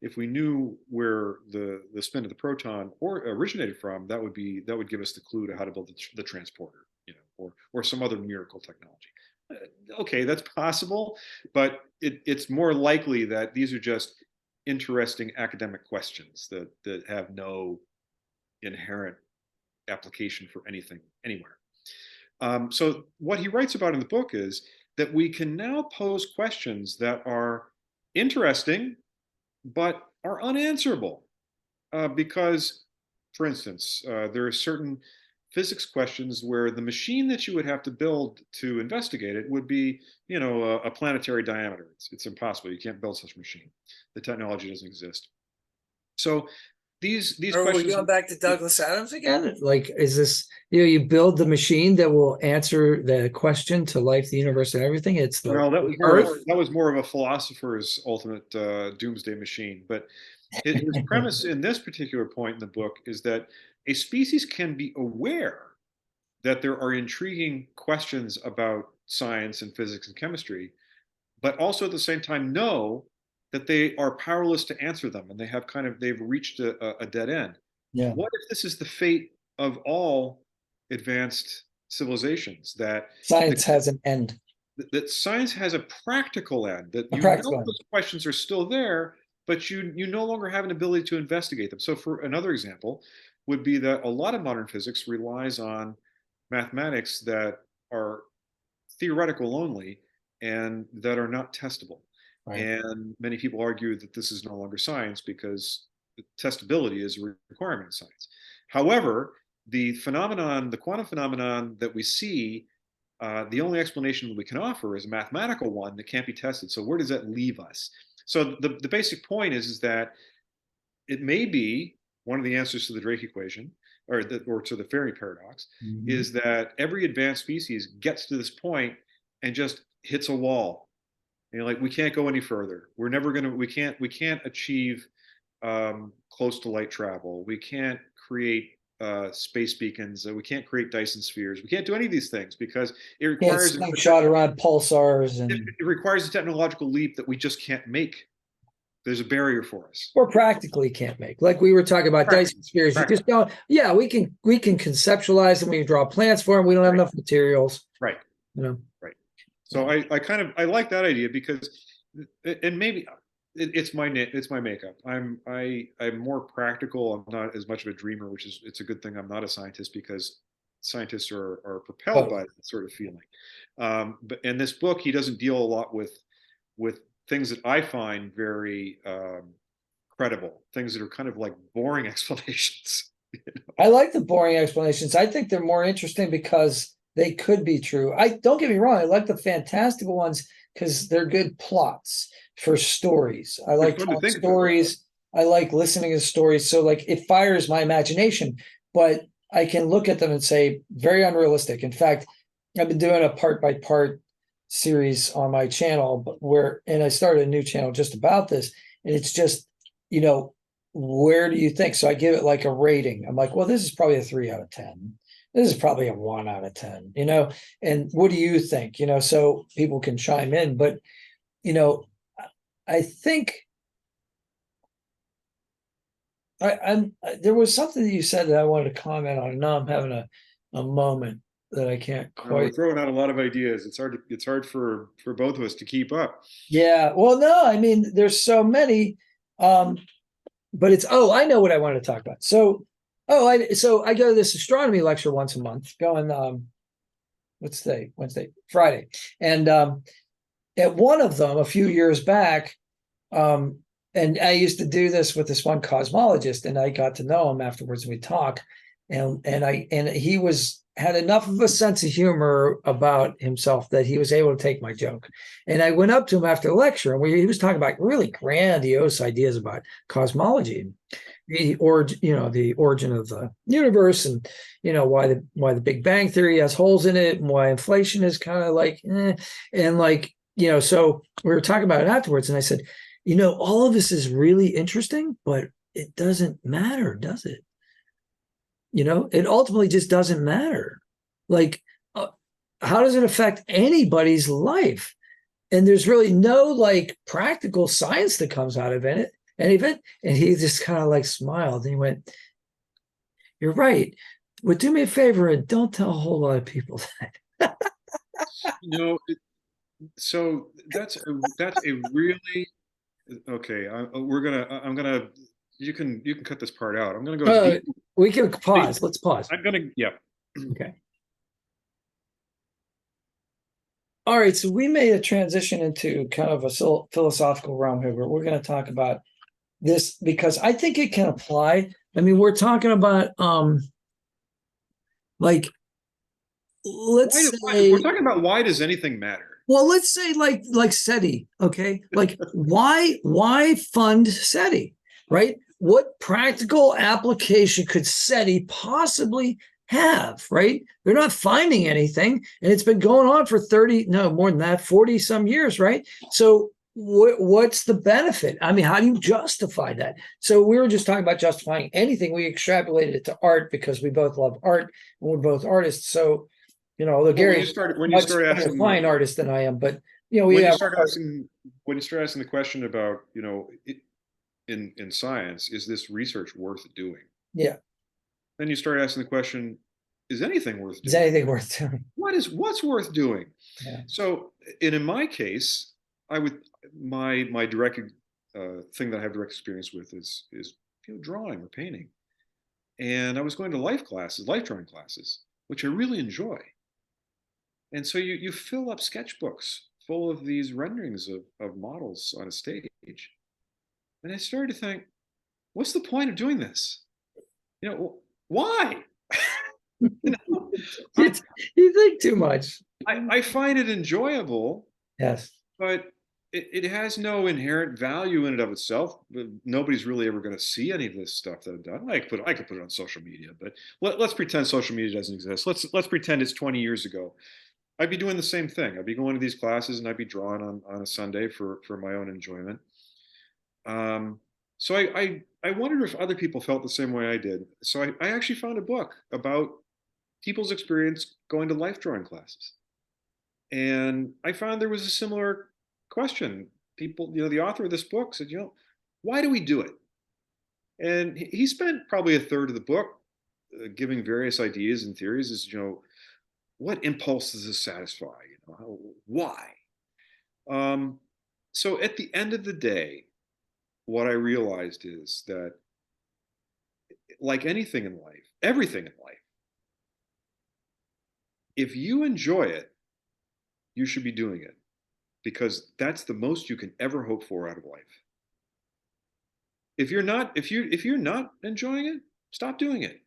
if we knew where the spin of the proton or originated from, that would give us the clue to how to build the transporter, or some other miracle technology. Okay, that's possible, but it's more likely that these are just interesting academic questions that have no inherent application for anything anywhere. So what he writes about in the book is that we can now pose questions that are interesting, but are unanswerable. Because, for instance, there are certain physics questions where the machine that you would have to build to investigate it would be, a planetary diameter. It's impossible. You can't build such a machine. The technology doesn't exist. So these Are we questions. going back to Douglas Adams again? Like, is this, you build the machine that will answer the question to life, the universe, and everything? It's the Well, Earth. that was more of a philosopher's ultimate doomsday machine. But his premise in this particular point in the book is that a species can be aware that there are intriguing questions about science and physics and chemistry, but also at the same time know that they are powerless to answer them, and they've reached a dead end. Yeah. What if this is the fate of all advanced civilizations, Science has an end, that science has a practical end, that a practical end. those questions are still there, but you no longer have an ability to investigate them. So for another example would be that a lot of modern physics relies on mathematics that are theoretical only and that are not testable. Right. And many people argue that this is no longer science because testability is a requirement of science. However, the quantum phenomenon that we see, the only explanation that we can offer is a mathematical one that can't be tested. So where does that leave us? So the basic point is that it may be one of the answers to the Drake equation. or to the Fermi paradox, Mhm. is that every advanced species gets to this point and just hits a wall. You know, like we can't go any further. We're never gonna. We can't achieve close to light travel. We can't create space beacons. We can't create Dyson spheres. We can't do any of these things because it Yeah, requires slingshot around pulsars and it requires a technological leap that we just can't make. There's a barrier for us. or practically can't make. Like we were talking about Dyson spheres. You just don't, yeah, we can conceptualize them, we can draw plans for them. We don't have enough materials. Right. You know. Right. So I kind of I like that idea because and maybe it's my makeup. I'm more practical. I'm not as much of a dreamer, which is it's a good thing I'm not a scientist because scientists are propelled by that sort of feeling. But in this book, he doesn't deal a lot with things that I find very credible, things that are kind of like boring explanations. I like the boring explanations. I think they're more interesting because they could be true. I don't get me wrong, I like the fantastical ones because they're good plots for stories. I like fun to think about. stories. I like listening to stories. So like it fires my imagination, but I can look at them and say very unrealistic. In fact, I've been doing a part by part series on my channel, but and I started a new channel just about this, and it's just, where do you think? So I give it like a rating. I'm like, well, this is probably a 3 out of 10. This is probably a 1 out of 10, and what do you think? So people can chime in, but I think I'm there was something that you said that I wanted to comment on, and now I'm having a moment that I can't We're quite. throwing out a lot of ideas. It's hard for both of us to keep up. Yeah, well, no, I mean, there's so many, but I know what I wanted to talk about. So I go to this astronomy lecture once a month, going what's today? Wednesday, Friday, and at one of them a few years back, and I used to do this with this one cosmologist, and I got to know him afterwards. And we talk, and he had enough of a sense of humor about himself that he was able to take my joke. And I went up to him after the lecture, and he was talking about really grandiose ideas about cosmology, the origin of the universe, and why the Big Bang Theory has holes in it, and why inflation is kind of like, and like so we were talking about it afterwards, and I said, all of this is really interesting, but it doesn't matter, does it? It ultimately just doesn't matter. Like, how does it affect anybody's life? And there's really no like practical science that comes out of it. And he just kind of like smiled and he went, "You're right. But do me a favor and don't tell a whole lot of people that." So that's a really okay. I'm gonna. You can cut this part out. I'm gonna go deep. We can pause. Let's pause. Yeah. Okay. All right. So we made a transition into kind of a philosophical realm here, but we're going to talk about this because I think it can apply. I mean, we're talking about like we're talking about why does anything matter? Well, let's say like SETI, okay? Like why fund SETI, right? What practical application could SETI possibly have, right? They're not finding anything, and it's been going on for 40 some years, right? So what's the benefit? I mean, how do you justify that? So we were just talking about justifying anything. We extrapolated it to art because we both love art and we're both artists. So Gary is much better fine artist than I am, but when you start asking the question about in science, is this research worth doing? Yeah. Then you start asking the question, is anything worth doing? Is anything worth doing? What's worth doing? Yeah. So, in my case, I would my direct thing that I have direct experience with is drawing or painting, and I was going to life drawing classes, which I really enjoy. And so you fill up sketchbooks full of these renderings of models on a stage. And I started to think, what's the point of doing this? Why? You think too much. I find it enjoyable. Yes. But it has no inherent value in and of itself. Nobody's really ever going to see any of this stuff that I've done. I could put it on social media, but let's pretend social media doesn't exist. Let's pretend it's 20 years ago. I'd be doing the same thing. I'd be going to these classes and I'd be drawing on a Sunday for my own enjoyment. So I wondered if other people felt the same way I did. So I actually found a book about people's experience going to life drawing classes. And I found there was a similar question. People, the author of this book said, why do we do it? And he spent probably a third of the book giving various ideas and theories as, what impulse does this satisfy? Why? So at the end of the day, what I realized is that, like anything in life, everything in life, if you enjoy it, you should be doing it, because that's the most you can ever hope for out of life. If you're not enjoying it, stop doing it.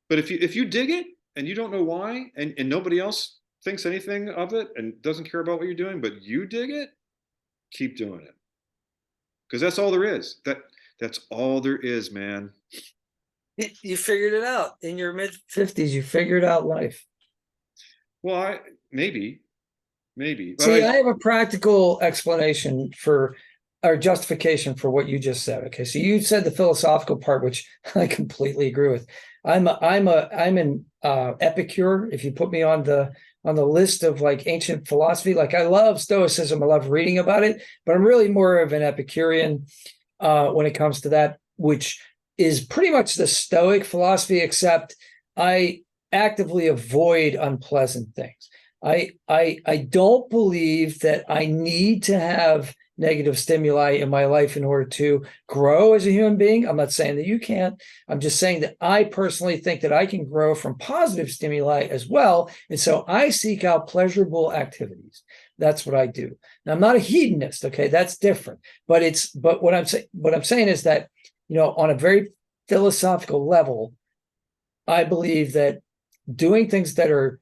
But if you dig it and you don't know why, and nobody else thinks anything of it and doesn't care about what you're doing, but you dig it, keep doing it. Because that's all there is. That's all there is, man. You figured it out in your mid-50s. You figured out life. Well, maybe. But See, I have a practical explanation for, or justification for what you just said. Okay, so you said the philosophical part, which I completely agree with. I'm an epicure. If you put me on the list of like ancient philosophy, like I love Stoicism, I love reading about it, but I'm really more of an Epicurean when it comes to that, which is pretty much the Stoic philosophy, except I actively avoid unpleasant things. I don't believe that I need to have negative stimuli in my life in order to grow as a human being. I'm not saying that you can't. I'm just saying that I personally think that I can grow from positive stimuli as well. And so I seek out pleasurable activities. That's what I do. Now, I'm not a hedonist. Okay, that's different. But what I'm saying is that, on a very philosophical level, I believe that doing things that are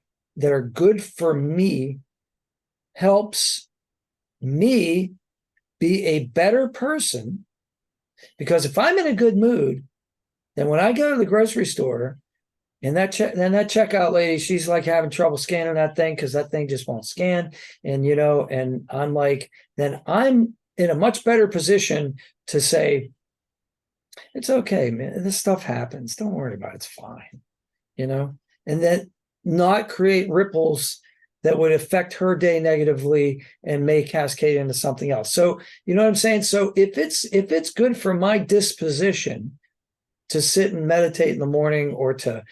good for me helps me be a better person, because if I'm in a good mood, then when I go to the grocery store and that checkout lady, she's like having trouble scanning that thing because that thing just won't scan, and and I'm like, then I'm in a much better position to say, it's okay, man, this stuff happens, don't worry about it, it's fine, and then not create ripples that would affect her day negatively and may cascade into something else. So, you know what I'm saying? So if it's good for my disposition to sit and meditate in the morning, or to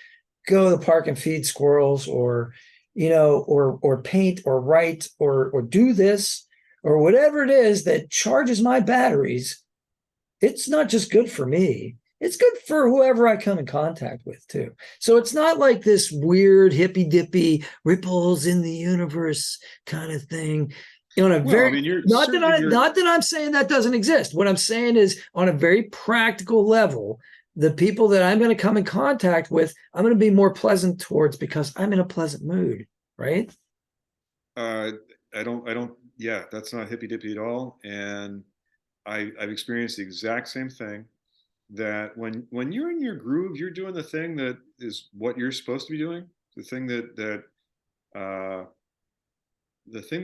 go to the park and feed squirrels, or, or paint or write or do this or whatever it is that charges my batteries, it's not just good for me. It's good for whoever I come in contact with too. So it's not like this weird hippy dippy ripples in the universe kind of thing. Not that I'm saying that doesn't exist. What I'm saying is, on a very practical level, the people that I'm going to come in contact with, I'm going to be more pleasant towards, because I'm in a pleasant mood, right? Yeah, that's not hippy dippy at all. And I've experienced the exact same thing. That when you're in your groove, you're doing the thing that is what you're supposed to be doing, the thing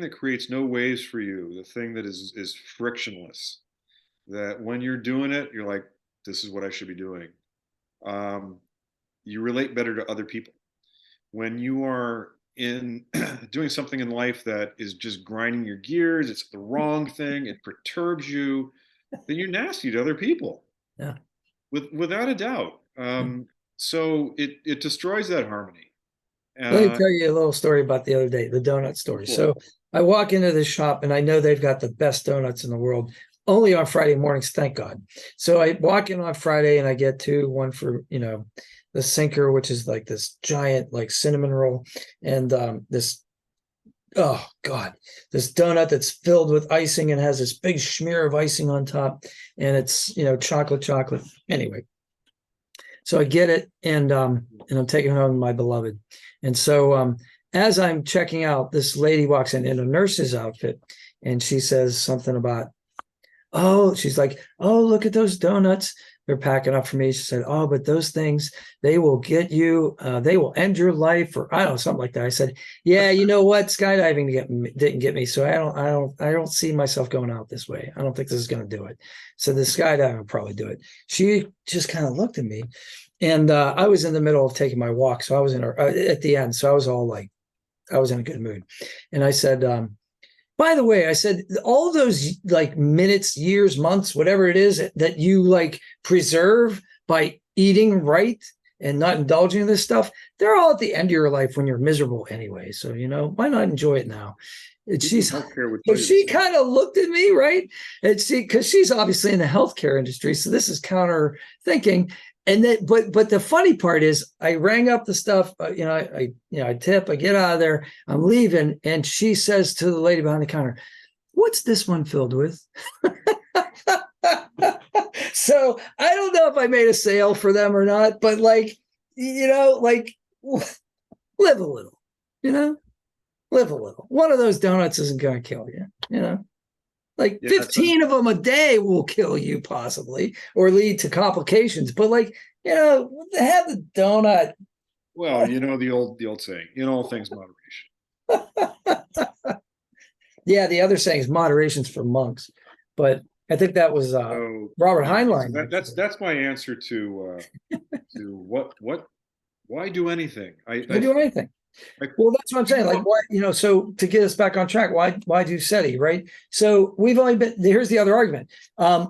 that creates no waves for you, the thing that is frictionless, that when you're doing it, you're like, this is what I should be doing. You relate better to other people. When you are in doing something in life that is just grinding your gears, it's the wrong thing, it perturbs you, then you're nasty to other people. Yeah. Without a doubt. So it destroys that harmony. Let me tell you a little story about the other day, the donut story. Cool. So I walk into the shop and I know they've got the best donuts in the world, only on Friday mornings, thank God. So I walk in on Friday and I get one for, the sinker, which is like this giant, like cinnamon roll, and this, oh God, this donut that's filled with icing and has this big smear of icing on top. And it's, chocolate. Anyway, so I get it, and I'm taking home my beloved. And so as I'm checking out, this lady walks in a nurse's outfit, and she says something about, oh, she's like, oh, look at those donuts. They're packing up for me. She said, oh, but those things, they will get you, they will end your life, or I don't know, something like that. I said, yeah, you know what? Skydiving didn't get me. So I don't see myself going out this way. I don't think this is going to do it. So the skydiving will probably do it. She just kind of looked at me, and I was in the middle of taking my walk. So I was at the end. So I was all like, I was in a good mood. And I said, by the way, I said, all those like minutes, years, months, whatever it is that you like preserve by eating right and not indulging in this stuff, they're all at the end of your life when you're miserable anyway. So, why not enjoy it now? And she kind of looked at me, right? And because she's obviously in the healthcare industry, so this is counter thinking. And then, but the funny part is, I rang up the stuff. I tip. I get out of there. I'm leaving, and she says to the lady behind the counter, "What's this one filled with?" So I don't know if I made a sale for them or not, but live a little, live a little. One of those donuts isn't going to kill you, Like 15 of them a day will kill you possibly, or lead to complications. But have the donut. Well, the old saying, in all things moderation. Yeah, the other saying is moderation's for monks, but I think that was Robert Heinlein. So that's my answer to why do anything? I do anything. Well, that's what I'm saying. Like, why, so to get us back on track, why do SETI, right? So here's the other argument.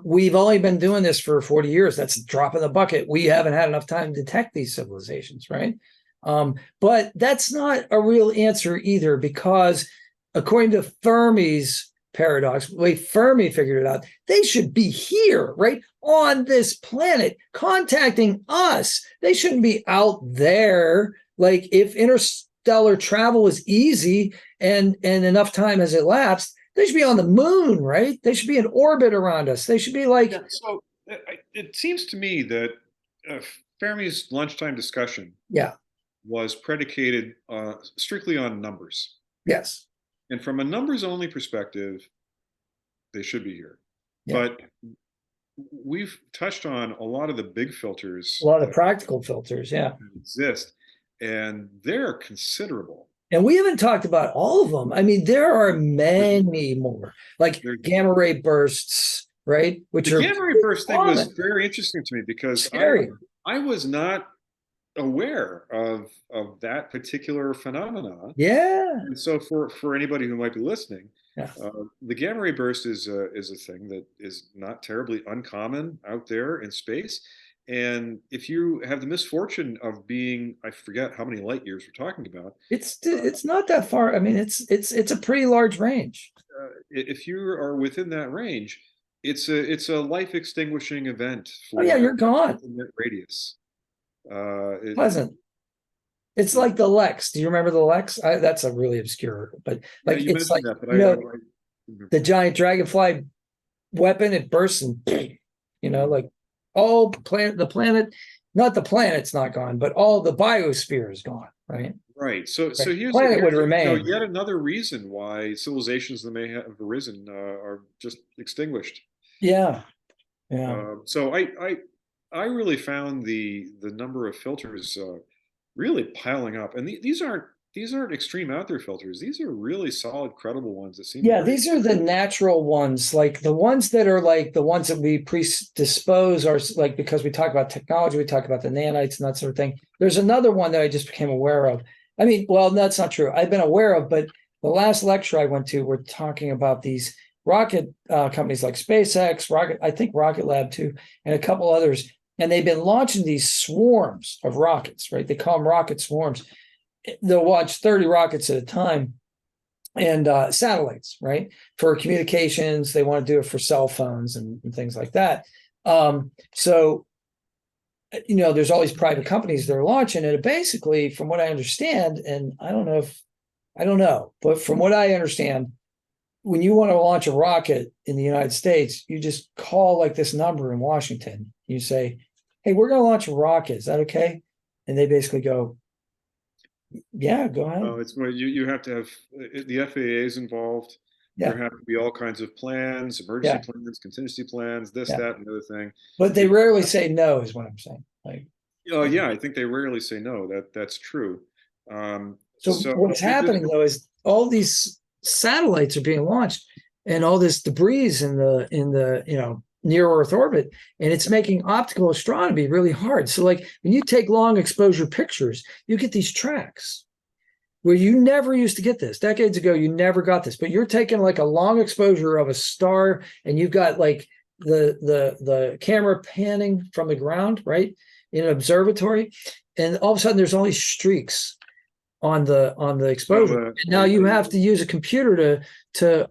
We've only been doing this for 40 years. That's a drop in the bucket. We haven't had enough time to detect these civilizations, right? But that's not a real answer either, because according to Fermi's paradox, the way Fermi figured it out, they should be here, right? On this planet, contacting us. They shouldn't be out there. Like, if interstellar travel is easy and enough time has elapsed, they should be on the moon, right? They should be in orbit around us. They should be like. Yeah, so it seems to me that Fermi's lunchtime discussion was predicated strictly on numbers. Yes. And from a numbers only perspective, they should be here. Yeah. But we've touched on a lot of the big filters. A lot of practical filters, yeah. Exist. And they're considerable. And we haven't talked about all of them. I mean, there are many more, like gamma ray bursts, right? The gamma ray burst thing was very interesting to me, because I was not aware of that particular phenomena. Yeah. And so for anybody who might be listening, the gamma ray burst is a thing that is not terribly uncommon out there in space. And if you have the misfortune of being, I forget how many light years we're talking about. It's not that far. I mean, it's a pretty large range. If you are within that range, it's a life extinguishing event. You're gone. Radius. Pleasant. It's like the Lex. Do you remember the Lex? That's a really obscure, but it's like the giant dragonfly weapon. It bursts and the planet, not the planet's not gone, but all the biosphere is gone, right? Right. So here's planet would remain. Yet another reason why civilizations that may have arisen are just extinguished. Yeah. Yeah. So I really found the number of filters really piling up, and these aren't extreme out there filters. These are really solid, credible ones that seem. Yeah, these are the natural ones, like the ones that are like the ones that we predispose are like, because we talk about technology, we talk about the nanites and that sort of thing. There's another one that I just became aware of. I mean, well, that's not true. I've been aware of, but the last lecture I went to, we're talking about these rocket companies like SpaceX, Rocket Lab too, and a couple others. And they've been launching these swarms of rockets, right? They call them rocket swarms. They'll launch 30 rockets at a time, and satellites, right? For communications. They want to do it for cell phones and things like that. So, there's all these private companies that are launching it. Basically, from what I understand, and I don't know, but from what I understand, when you want to launch a rocket in the United States, you just call like this number in Washington. You say, hey, we're going to launch a rocket. Is that okay? And they basically go, Yeah, go ahead. It's where you have to have the FAA is involved. There Yeah, have to be all kinds of plans, emergency yeah, plans, contingency plans, this, yeah. that, and the other thing. But they It, rarely say no, is what I'm saying. Like, oh yeah, I think they rarely say no. That's true. so So what's happening though is all these satellites are being launched, and all this debris in the near Earth orbit, and it's making optical astronomy really hard. So like when you take long exposure pictures, you get these tracks where you never used to get this. Decades ago, you never got this, but you're taking like a long exposure of a star, and you've got like the camera panning from the ground, right, in an observatory, and all of a sudden there's only streaks on the exposure. so, And now you have to use a computer to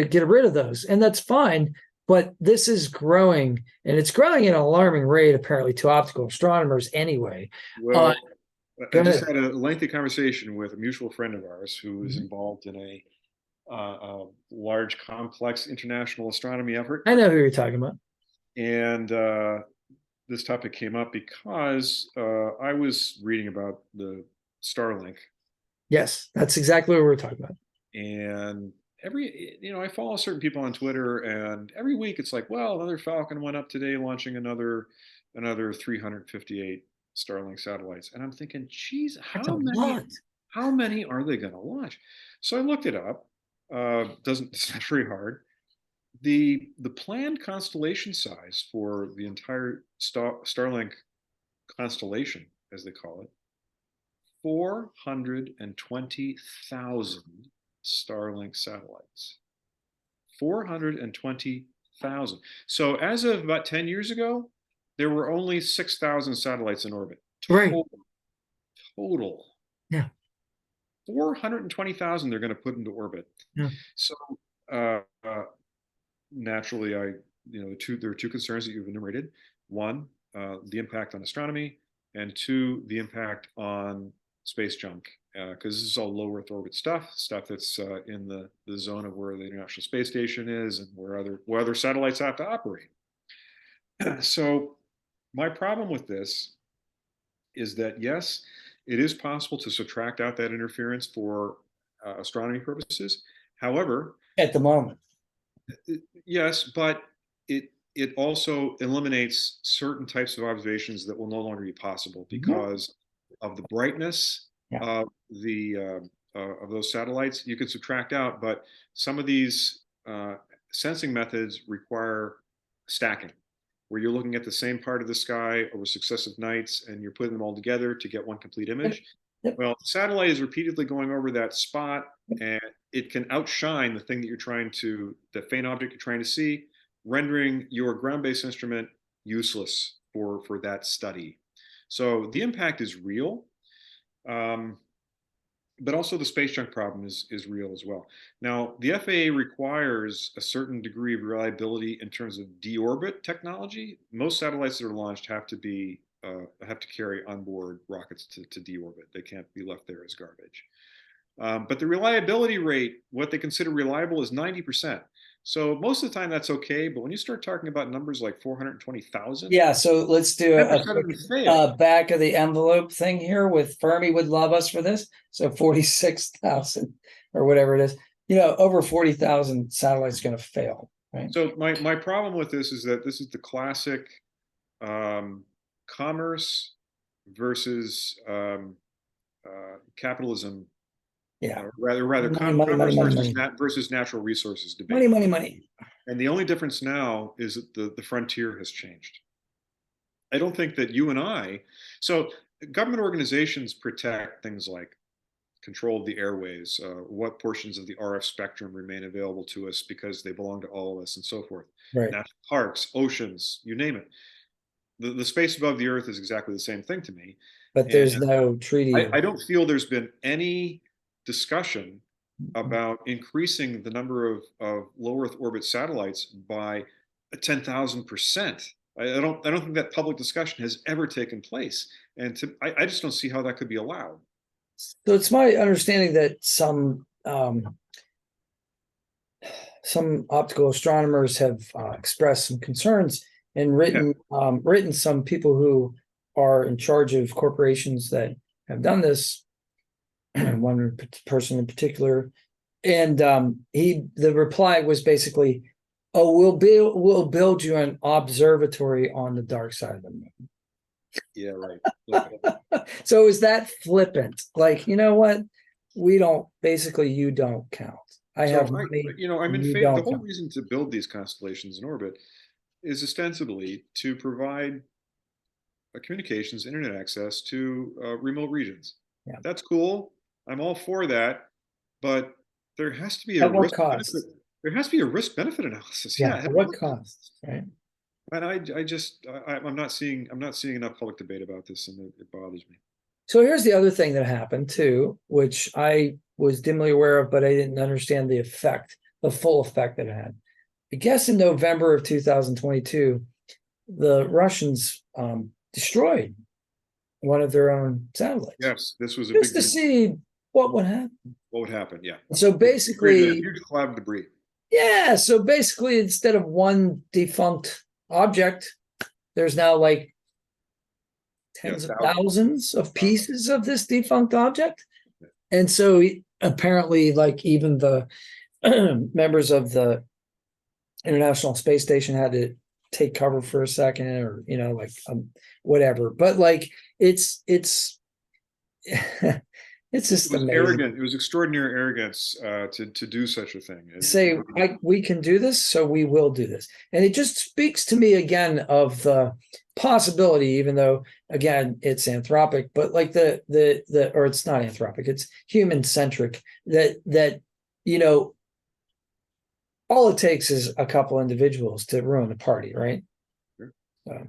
get rid of those, and that's fine. But this is growing, and it's growing at an alarming rate, apparently, to optical astronomers anyway. well, Go I just ahead. had a lengthy conversation with a mutual friend of ours who is Mhm. involved in a large, complex international astronomy effort, I know who you're talking about. and this topic came up because I was reading about the Starlink, Yes, that's exactly what we're talking about. and I follow certain people on Twitter, and every week it's like, well, another Falcon went up today, launching another 358 Starlink satellites, and I'm thinking, geez, That's a lot. how many are they going to launch? So I looked it up. Doesn't It's not very hard. The planned constellation size for the entire Starlink constellation, as they call it, 420,000 Starlink satellites. 420,000. So as of about 10 years ago, there were only 6,000 satellites in orbit. Right. Total. Yeah. 420,000 they're going to put into orbit. Yeah. So naturally, there are two concerns that you've enumerated. One, the impact on astronomy, and two, the impact on space junk, because this is all low Earth orbit stuff that's in the zone of where the International Space Station is and where other satellites have to operate. So my problem with this is that yes, it is possible to subtract out that interference for astronomy purposes. However, At the moment. yes, but it also eliminates certain types of observations that will no longer be possible Mhm. because of the brightness Yeah. of those satellites. You could subtract out, but some of these sensing methods require stacking, where you're looking at the same part of the sky over successive nights and you're putting them all together to get one complete Yep. image. Yep. Well, the satellite is repeatedly going over that spot, and it can outshine the thing the faint object you're trying to see, rendering your ground-based instrument useless for that study. So the impact is real, um, but also the space junk problem is real as well. Now, the FAA requires a certain degree of reliability in terms of deorbit technology. Most satellites that are launched have to carry onboard rockets to deorbit. They can't be left there as garbage. But the reliability rate, what they consider reliable, is 90%. So most of the time that's okay, but when you start talking about numbers like 420,000, Yeah, so let's do a 10% of quick them fail. back of the envelope thing here with Fermi would love us for this. So 46,000 or whatever it is, over 40,000 satellites going to fail, right? So my problem with this is that this is the classic commerce versus capitalism, Yeah. rather Money, money, money, commerce money, money, versus natural resources money, debate. money, money. And the only difference now is that the frontier has changed. I don't think that you and I, so government organizations protect things like control of the airways, what portions of the RF spectrum remain available to us because they belong to all of us, and so forth. Right. National parks, oceans, you name it. The space above the Earth is exactly the same thing to me. But And there's no treaty. I don't feel there's been any discussion about increasing the number of low Earth orbit satellites by 10,000%. I don't think that public discussion has ever taken place, and I just don't see how that could be allowed. So it's my understanding that some optical astronomers have expressed some concerns and Yeah. written some people who are in charge of corporations that have done this. One person in particular, and the reply was basically, "Oh, we'll build you an observatory on the dark side of the moon." Yeah, right. So is that flippant? Like, you know what? We don't. Basically, you don't count. I have money. I'm in You favor. The don't whole count. reason to build these constellations in orbit is ostensibly to provide communications, internet access to remote regions. Yeah. That's cool. I'm all for that, but there has to be a At what risk benefit. cost? There has to be a risk benefit analysis. Yeah. Yeah, At what cost? Right. and I'm not seeing enough public debate about this, and it bothers me. So here's the other thing that happened too, which I was dimly aware of, but I didn't understand the effect, the full effect that it had. I guess in November of 2022, the Russians destroyed one of their own satellites. Yes, this was a just big to see what would happen. What would happen? Yeah. So basically, a huge cloud of debris. yeah. So basically, instead of one defunct object, there's now like tens of thousands of pieces of this defunct object. And so apparently, like even the members of the International Space Station had to take cover for a second, or whatever. But like it's it's just amazing. Arrogant. It was extraordinary arrogance to do such a thing. Say, we can do this, so we will do this. And it just speaks to me again of the possibility, even though again it's anthropic, but like the or it's not anthropic, it's human centric, that all it takes is a couple individuals to ruin the party, right? Sure. So,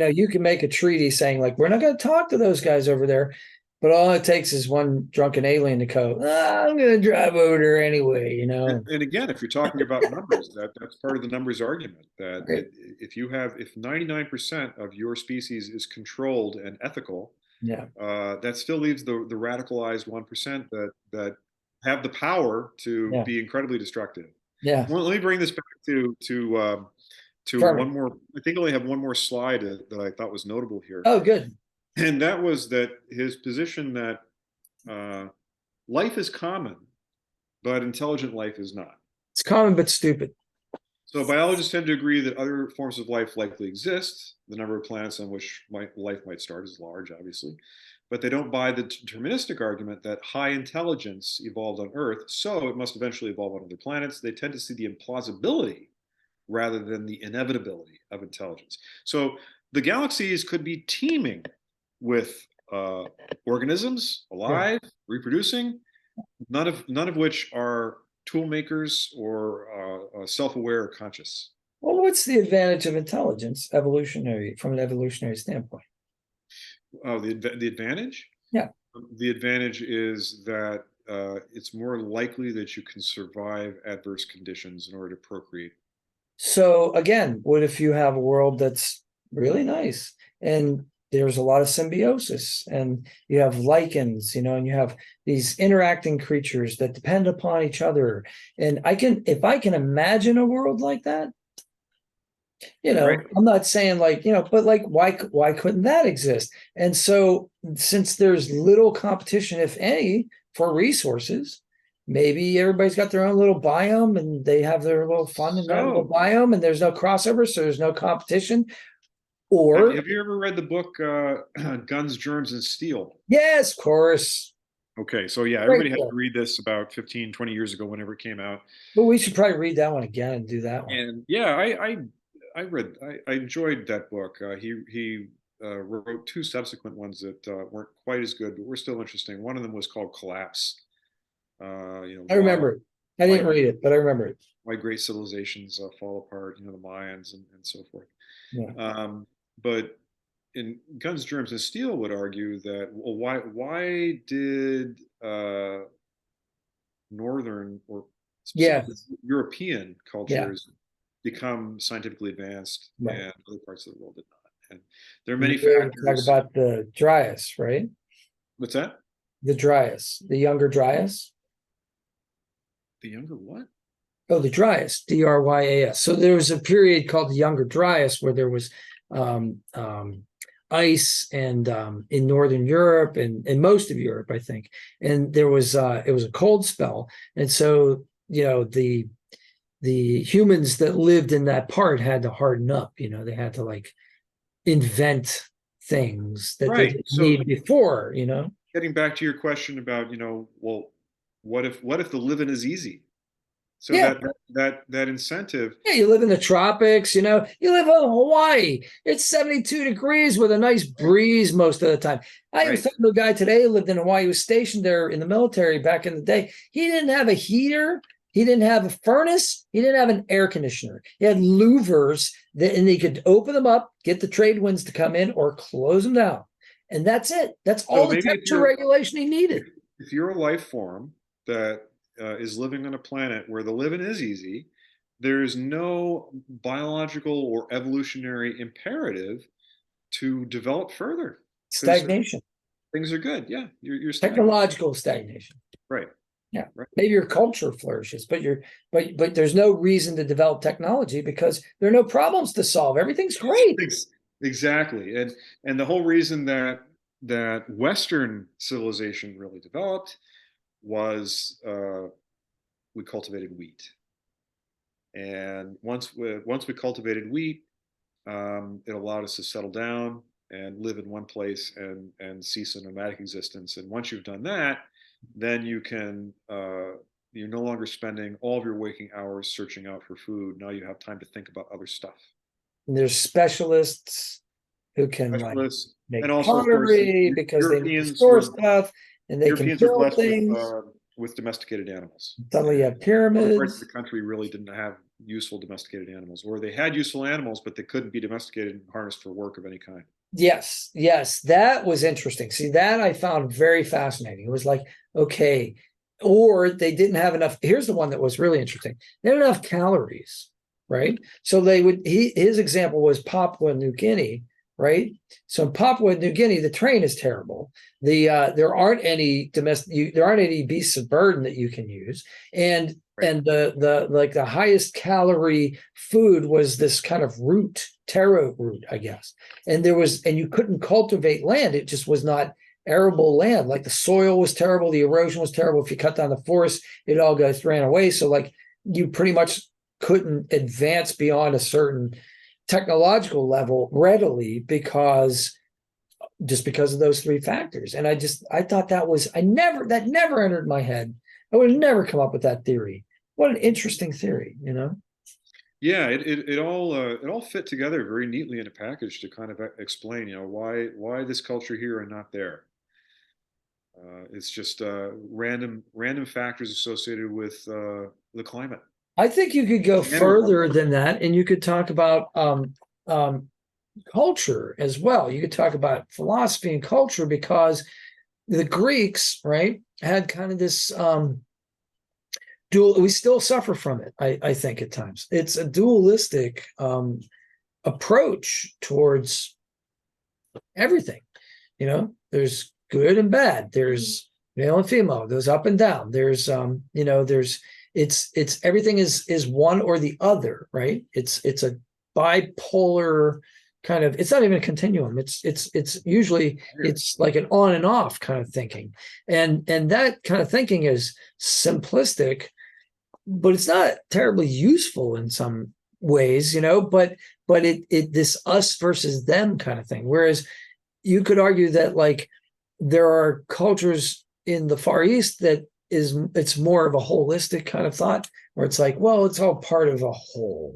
you can make a treaty saying like, we're not going to talk to those guys over there, but all it takes is one drunken alien to go, I'm going to drive over there anyway, And again, if you're talking about numbers, that's part of the numbers argument, that right. if 99% of your species is controlled and ethical, yeah, that still leaves the radicalized 1% that have the power to be incredibly destructive. Yeah. Well, let me bring this back to Fermi. one more. I think I only have one more slide that I thought was notable here. Oh, good. And that was that his position that life is common, but intelligent life is not. It's common but stupid. So biologists tend to agree that other forms of life likely exist. The number of planets on which life might start is large, obviously. But they don't buy the deterministic argument that high intelligence evolved on Earth, so it must eventually evolve on other planets. They tend to see the implausibility rather than the inevitability of intelligence. So the galaxies could be teeming with organisms, alive, reproducing, none of which are tool makers or self-aware or conscious. Well, what's the advantage of intelligence from an evolutionary standpoint? The advantage? Yeah. The advantage is that it's more likely that you can survive adverse conditions in order to procreate. So again, what if you have a world that's really nice and there's a lot of symbiosis, and you have lichens, and you have these interacting creatures that depend upon each other. And if I can imagine a world like that, right. I'm not saying but like, why couldn't that exist? And so since there's little competition, if any, for resources, maybe everybody's got their own little biome and they have their little fun in that little biome, and there's no crossover, so there's no competition. Or have you ever read the book Guns, Germs, and Steel? Yes, of course. Okay, so yeah, everybody had to read this about 15, 20 years ago, whenever it came out. But we should probably read that one again and do that one. And yeah, I enjoyed that book. He wrote two subsequent ones that weren't quite as good, but were still interesting. One of them was called Collapse. I remember it. I didn't read it, but I remember it. Why great civilizations fall apart, the Mayans and so forth. Yeah. But in Guns, Germs, and Steel would argue that, well, why did Northern or European cultures become scientifically advanced and other parts of the world did not? And there are many factors. Talk about the Dryas, right? What's that? The Dryas, the younger Dryas. The younger what? Oh, the Dryas, Dryas. So there was a period called the Younger Dryas where there was ice and in Northern Europe and in most of Europe, I think. And there was it was a cold spell. And so, the humans that lived in that part had to harden up, they had to like invent things that they Right. didn't So need before, getting back to your question about, well, what if the living is easy? So Yeah. that incentive, Yeah, you live in the tropics, you live in Hawaii. It's 72 degrees with a nice breeze most of the time. I was right? talking to a guy today who lived in Hawaii, he was stationed there in the military back in the day. He didn't have a heater, he didn't have a furnace, he didn't have an air conditioner. He had louvers and he could open them up, get the trade winds to come in or close them down. And that's it. That's So all the maybe temperature regulation he needed. if you're a life form that is living on a planet where the living is easy, there's no biological or evolutionary imperative to develop further because Stagnation, things are good. Yeah, you're stagnant. technological stagnation. Right. Yeah. Right. Maybe your culture flourishes, but there's no reason to develop technology because there are no problems to solve. Everything's great. Exactly. And the whole reason that Western civilization really developed was we cultivated wheat. And once we cultivated wheat, it allowed us to settle down and live in one place and cease a nomadic existence. And once you've done that, then you're no longer spending all of your waking hours searching out for food. Now you have time to think about other stuff. And there's specialists who can like Specialists, and make also, of course, pottery because they need to Europeans store were stuff and they can Europeans were build blessed things. with domesticated animals. Suddenly you And have other parts of the pyramids. country really didn't have useful domesticated animals, or they had useful animals, but they couldn't be domesticated and harnessed for work of any kind. Yes, yes, that was interesting. See, that I found very fascinating. It was like, okay, or they didn't have enough. Here's the one that was really interesting. They didn't have enough calories, right? So his example was Papua New Guinea, right? So in Papua New Guinea, the terrain is terrible. There aren't any there aren't any beasts of burden that you can use, and Right. the highest calorie food was this kind of root, taro root, I guess. And you couldn't cultivate land. It just was not arable land. Like the soil was terrible, the erosion was terrible. If you cut down the forest, it all goes ran away. So like you pretty much couldn't advance beyond a certain technological level readily because of those three factors. And I thought that never entered my head. I would have never come up with that theory. What an interesting theory, Yeah, it all fit together very neatly in a package to kind of explain, why this culture here and not there. It's just random factors associated with the climate. I think you could go And with further than that, and you could talk about culture as well. You could talk about philosophy and culture because the Greeks, right, had kind of this dual. We still suffer from it, I think, at times. It's a dualistic approach towards everything. There's good and bad. There's male and female. There's up and down. There's it's everything is one or the other, right? It's a bipolar kind of. It's not even a continuum. It's usually it's like an on and off kind of thinking, and that kind of thinking is simplistic, but it's not terribly useful in some ways, but it this us versus them kind of thing. Whereas you could argue that like there are cultures in the Far East that it's more of a holistic kind of thought where it's like, well, it's all part of a whole,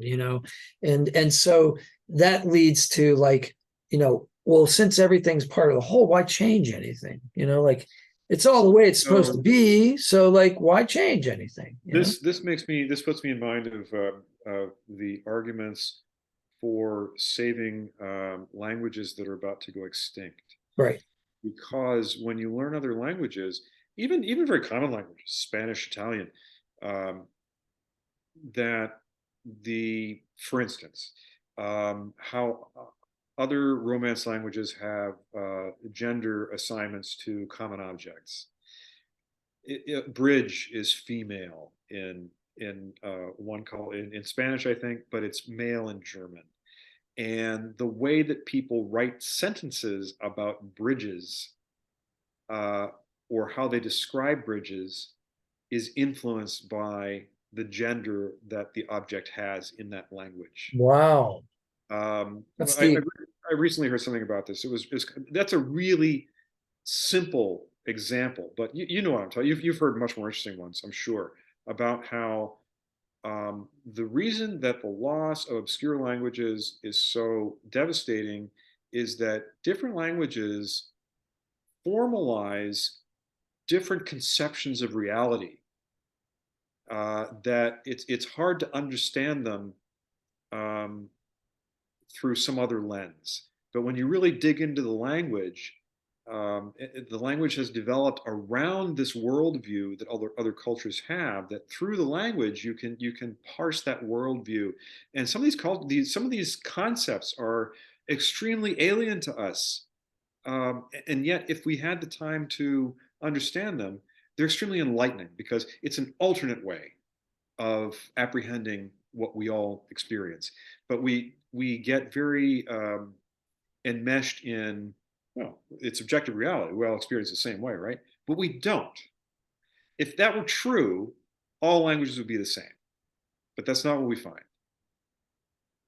and so that leads to like, well, since everything's part of the whole, why change anything? Like it's all the way it's supposed to be. So like, why change anything? This puts me in mind of the arguments for saving languages that are about to go extinct. Right. Because when you learn other languages, even very common languages, Spanish, Italian, um, that for instance, how other Romance languages have gender assignments to common objects. Bridge is female in one call in Spanish, I think, but it's male in German. and the way that people write sentences about bridges, uh, or how they describe bridges, is influenced by the gender that the object has in that language. Wow. That's Well, deep. I recently heard something about this. It was that's a really simple example, but you know what I'm talking. You've heard much more interesting ones, I'm sure, about how the reason that the loss of obscure languages is so devastating is that different languages formalize different conceptions of reality. That it's hard to understand them um, through some other lens. But when you really dig into the language, the language has developed around this worldview that other cultures have. That through the language you can parse that worldview, and some of these concepts are extremely alien to us, and yet if we had the time to understand them, they're extremely enlightening because it's an alternate way of apprehending what we all experience. But we get very enmeshed in, well, it's objective reality. We all experience the same way, right? But we don't. If that were true, all languages would be the same. But that's not what we find.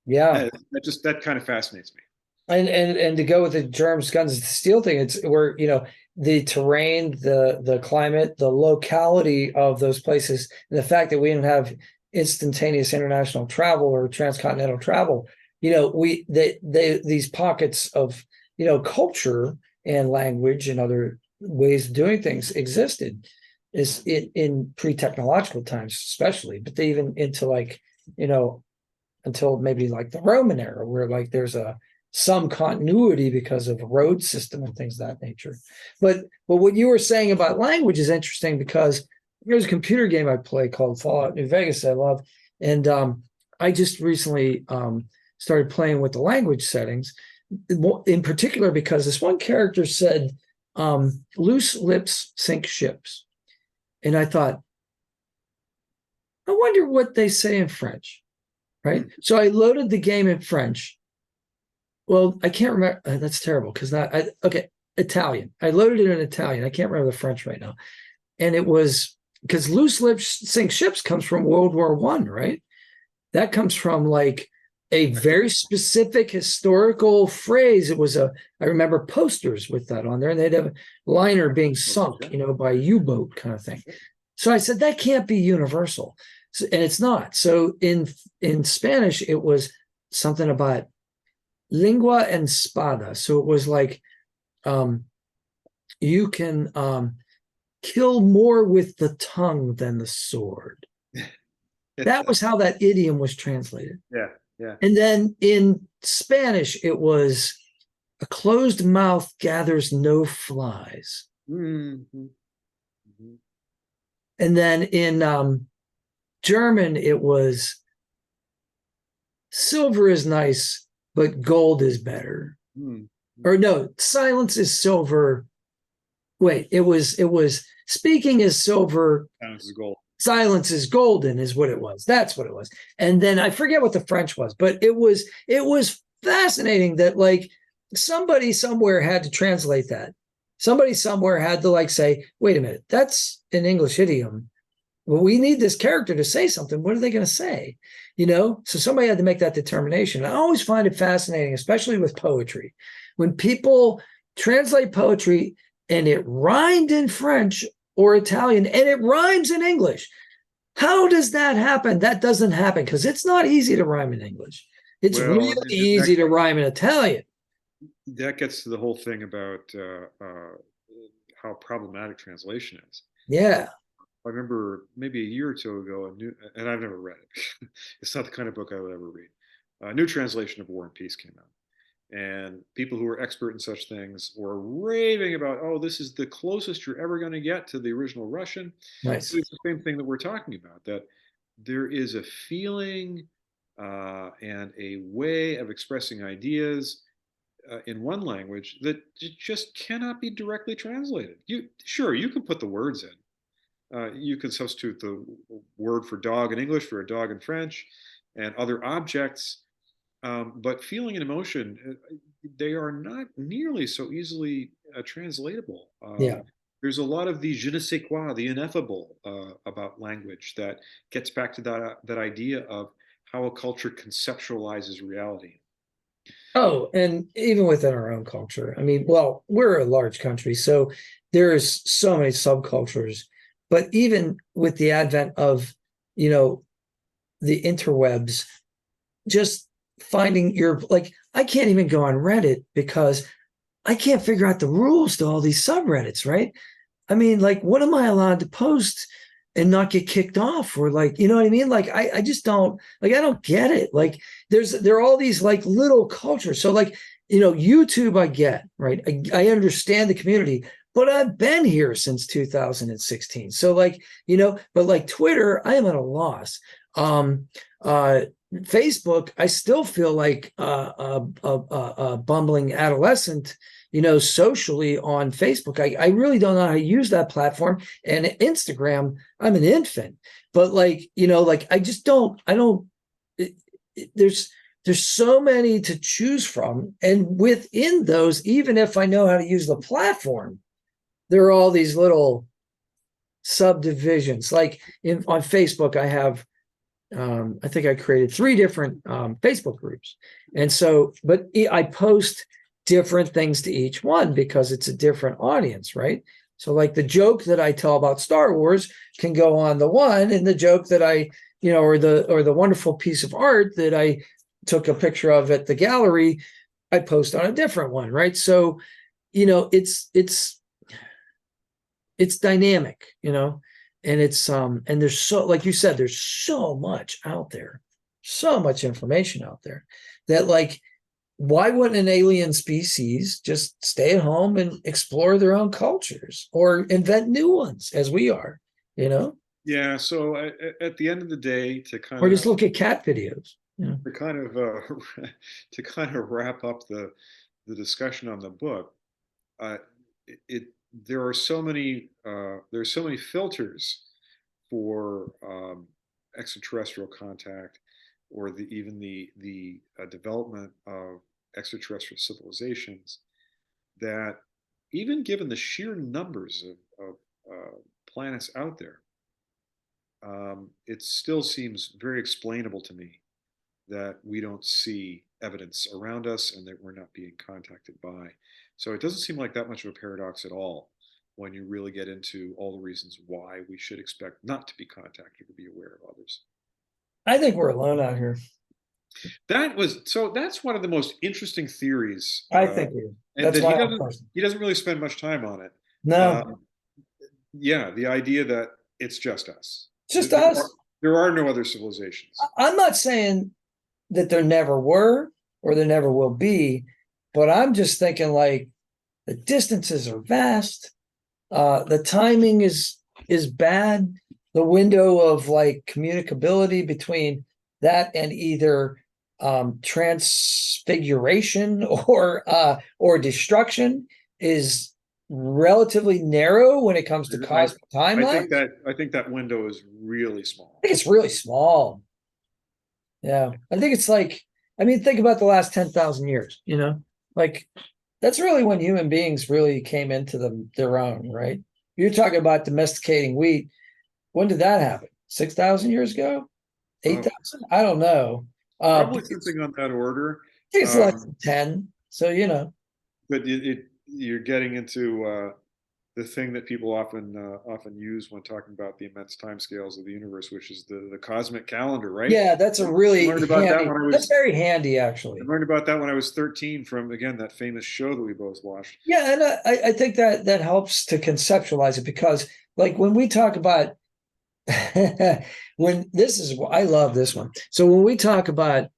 Yeah. That kind of fascinates me. And to go with the germs, guns, and steel thing, it's where, the terrain, the climate, the locality of those places, and the fact that we didn't have instantaneous international travel or transcontinental travel, these pockets of, culture and language and other ways of doing things existed is in pre-technological times, especially, but they even into like, until maybe like the Roman era, where like there's some continuity because of a road system and things of that nature. But what you were saying about language is interesting, because there's a computer game I play called Fallout New Vegas I love. And I just recently started playing with the language settings, in particular because this one character said, loose lips sink ships. And I thought, I wonder what they say in French, right? So I loaded the game in French. Well, I can't remember. That's terrible because okay, Italian. I loaded it in Italian. I can't remember the French right now. And it was because loose lips sink ships comes from World War I, right? That comes from like a very specific historical phrase. It was I remember posters with that on there, and they'd have a liner being sunk, by a U-boat kind of thing. So I said, that can't be universal. So, and it's not. So in Spanish, it was something about lingua and spada. So it was like you can kill more with the tongue than the sword. That was how that idiom was translated. Yeah, yeah. And then in Spanish, it was a closed mouth gathers no flies. Mm-hmm. Mm-hmm. And then in German, it was silver is nice, but gold is better. Mm-hmm. Or no, silence is silver. Wait, it was speaking is silver. Silence is gold. Silence is golden is what it was. That's what it was. And then I forget what the French was, but it was fascinating that like somebody somewhere had to translate that. Somebody somewhere had to like say, wait a minute, that's an English idiom. Well, we need this character to say something. What are they going to say? So somebody had to make that determination. I always find it fascinating, especially with poetry. When people translate poetry and it rhymed in French or Italian and it rhymes in English. How does that happen? That doesn't happen because it's not easy to rhyme in English. It's really easy to rhyme in Italian. That gets to the whole thing about how problematic translation is. Yeah. I remember maybe a year or two ago, and I've never read it. It's not the kind of book I would ever read. A new translation of War and Peace came out. And people who are expert in such things were raving about, oh, this is the closest you're ever going to get to the original Russian. Nice. It's the same thing that we're talking about, that there is a feeling and a way of expressing ideas in one language that just cannot be directly translated. You can put the words in. You can substitute the word for dog in English for a dog in French and other objects. But feeling and emotion, they are not nearly so easily translatable. Yeah. There's a lot of the je ne sais quoi, the ineffable about language that gets back to that idea of how a culture conceptualizes reality. Oh, and even within our own culture, I mean, well, we're a large country, so there's so many subcultures. But even with the advent of, you know, the interwebs, just finding your like, I can't even go on Reddit because I can't figure out the rules to all these subreddits, right? I mean, like, what am I allowed to post and not get kicked off? Or like, you know what I mean? Like, I just don't like, I don't get it. Like, there are all these like little cultures. So like, YouTube, I get, right? I understand the community, but I've been here since 2016. So like, but like Twitter, I am at a loss. Uh, Facebook, I still feel like a bumbling adolescent, socially on Facebook. I really don't know how to use that platform. And Instagram, I'm an infant. But like, like I just don't, I don't, there's so many to choose from. And within those, even if I know how to use the platform, there are all these little subdivisions. Like on Facebook, I have I think I created 3 different Facebook groups. And so, but I post different things to each one because it's a different audience, right? So like the joke that I tell about Star Wars can go on the one, and the joke that I, or the wonderful piece of art that I took a picture of at the gallery, I post on a different one, right? So, it's dynamic, and it's and there's so, like you said, there's so much out there, so much information out there that, like, why wouldn't an alien species just stay at home and explore their own cultures or invent new ones as we are, Yeah. So at the end of the day, or just look at cat videos, to kind of to kind of wrap up the discussion on the book, uh, it there are so many there's so many filters for extraterrestrial contact, or even the development of extraterrestrial civilizations, that even given the sheer numbers of planets out there, it still seems very explainable to me that we don't see evidence around us and that we're not being contacted by. So it doesn't seem like that much of a paradox at all when you really get into all the reasons why we should expect not to be contacted or be aware of others. I think we're alone out here. That's one of the most interesting theories, I think and that's that why I'm person. he doesn't really spend much time on it. No, Yeah, the idea that it's just us. just us. There are no other civilizations. I'm not saying that there never were or there never will be, but I'm just thinking like the distances are vast. The timing is bad. The window of like communicability between that and either transfiguration or destruction is relatively narrow when it comes to cosmic timelines. I think that window is really small. I think it's really small. Yeah, I think it's like, I mean, think about the last 10,000 years. Like that's really when human beings really came into their own, right? You're talking about domesticating wheat. When did that happen? 6,000 years ago? 8,000? I don't know. Probably something on that order. I think it's less than 10. So, But you're getting into the thing that people often use when talking about the immense timescales of the universe, which is the cosmic calendar, right? Yeah, that's a really handy. That's very handy, actually. I learned about that when I was 13 from, again, that famous show that we both watched. Yeah, and I think that helps to conceptualize it, because like when we talk about I love this one. So when we talk about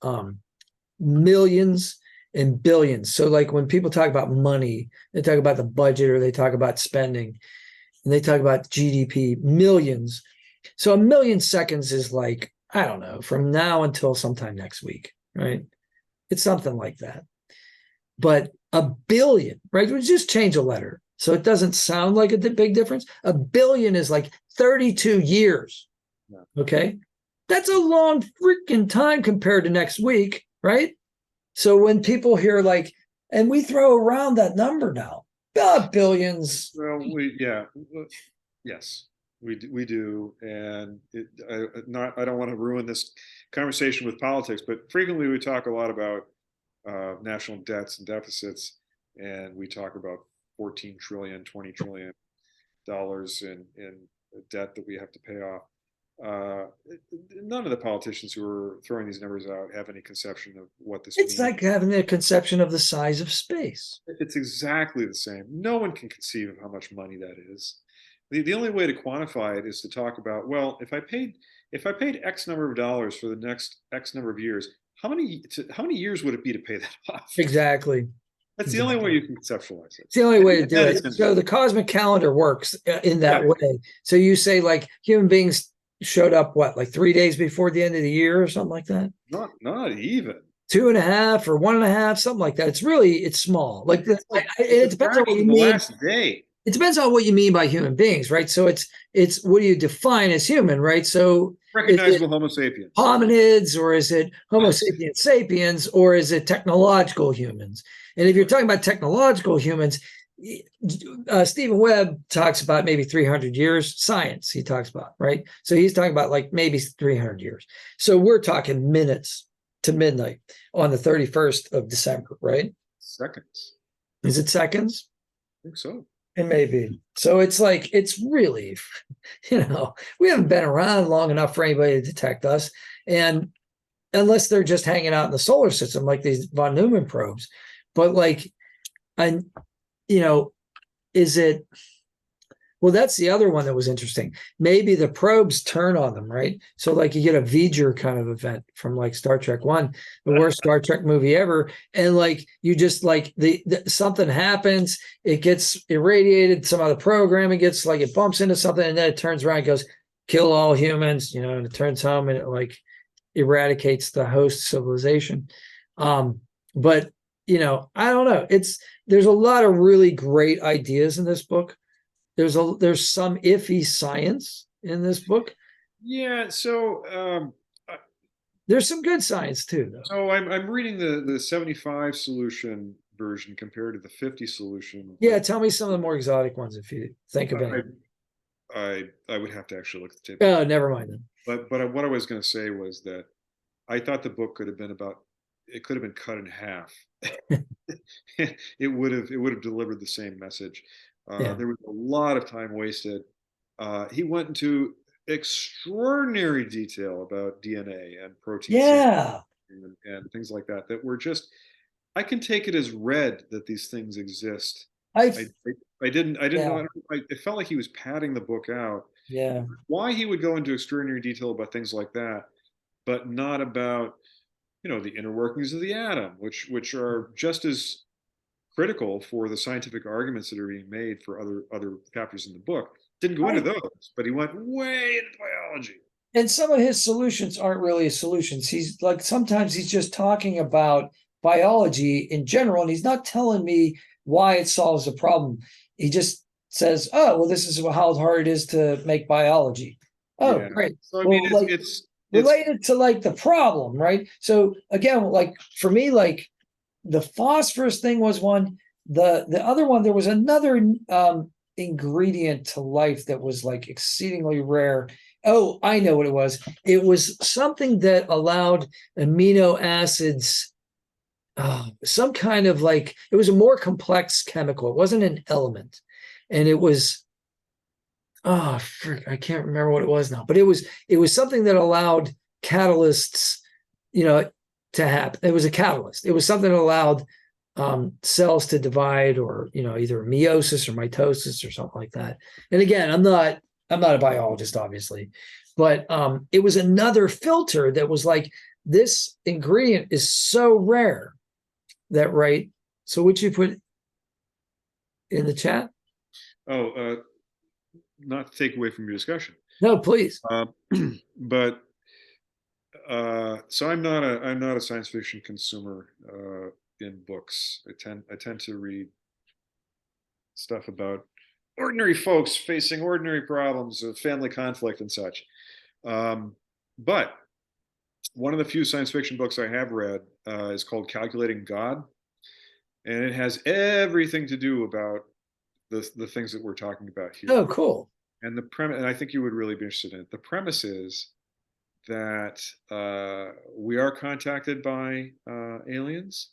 millions and billions, so like when people talk about money, they talk about the budget or they talk about spending, and they talk about GDP, millions. So a million seconds is like, I don't know, from now until sometime next week, right? It's something like that. But a billion, right? We just change a letter, so it doesn't sound like a big difference. A billion is like 32 years. Okay. That's a long freaking time compared to next week, right? So when people hear like, and we throw around that number now, billions. Well, yes, we do, and I don't want to ruin this conversation with politics, but frequently we talk a lot about national debts and deficits, and we talk about 14 trillion, 20 trillion dollars in debt that we have to pay off. Uh, None of the politicians who are throwing these numbers out have any conception of what this It's means. like having a conception of the size of space. It's exactly the same. No one can conceive of how much money that is. The only way to quantify it is to talk about, well, if I paid X number of dollars for the next X number of years, how many years would it be to pay that off? Exactly. That's the only way you can conceptualize it. It's the only way to do it. So the cosmic calendar works in that way. So you say like human beings showed up, what, like 3 days before the end of the year or something like that? Not even. 2.5 or 1.5, something like that. It's small. Like it depends on what you mean. Last day. It depends on what you mean by human beings, right? So it's what do you define as human, right? So recognizable Homo sapiens, hominids, or is it Homo sapiens sapiens, or is it technological humans? And if you're talking about technological humans, Stephen Webb talks about maybe 300 years. Science, he talks about, right? So he's talking about like maybe 300 years. So we're talking minutes to midnight on the 31st of December, right? Seconds. Is it seconds? I think so. It may be. So it's like, it's really, we haven't been around long enough for anybody to detect us. And unless they're just hanging out in the solar system, like these von Neumann probes. But like, is it, well, that's the other one that was interesting. Maybe the probes turn on them, right? So like you get a V'ger kind of event from like Star Trek 1, the worst Star Trek movie ever. And like, you just like something happens, it gets irradiated, some other programming gets like, it bumps into something and then it turns around and goes, kill all humans, and it turns home and it like eradicates the host civilization. But I don't know. There's a lot of really great ideas in this book. There's some iffy science in this book. Yeah, so there's some good science too, though. So I'm reading the 75 solution version compared to the 50 solution. Yeah, tell me some of the more exotic ones if you think of any. I would have to actually look at the table. Oh, never mind then. But what I was going to say was that I thought the book could have been cut in half. It would have delivered the same message. There was a lot of time wasted. He went into extraordinary detail about DNA and protein and things like that were just, I can take it as read that these things exist. I didn't know. It felt like he was padding the book out. Yeah. Why he would go into extraordinary detail about things like that, but not about the inner workings of the atom, which are just as critical for the scientific arguments that are being made for other chapters in the book. Didn't go into those, but he went way into biology. And some of his solutions aren't really solutions. He's like, sometimes he's just talking about biology in general, and he's not telling me why it solves the problem. He just says, oh, well, this is how hard it is to make biology. Oh, yeah. Great. So I mean, it's related to like the problem, right? So again, like for me, like the phosphorus thing was one. The other one, there was another ingredient to life that was like exceedingly rare. Oh, I know what it was. It was something that allowed amino acids, some kind of like, it was a more complex chemical. It wasn't an element. And it was, I can't remember what it was now, but it was something that allowed catalysts, to happen. It was a catalyst. It was something that allowed cells to divide, or either meiosis or mitosis or something like that. And again, I'm not a biologist, obviously, but it was another filter that was like, this ingredient is so rare that, right? So would you put in the chat? Oh, not to take away from your discussion. No, please. But so I'm not a science fiction consumer in books. I tend to read stuff about ordinary folks facing ordinary problems of family conflict and such. But one of the few science fiction books I have read is called Calculating God, and it has everything to do about the things that we're talking about here. Oh, cool. And the premise, and I think you would really be interested in it. The premise is that we are contacted by aliens,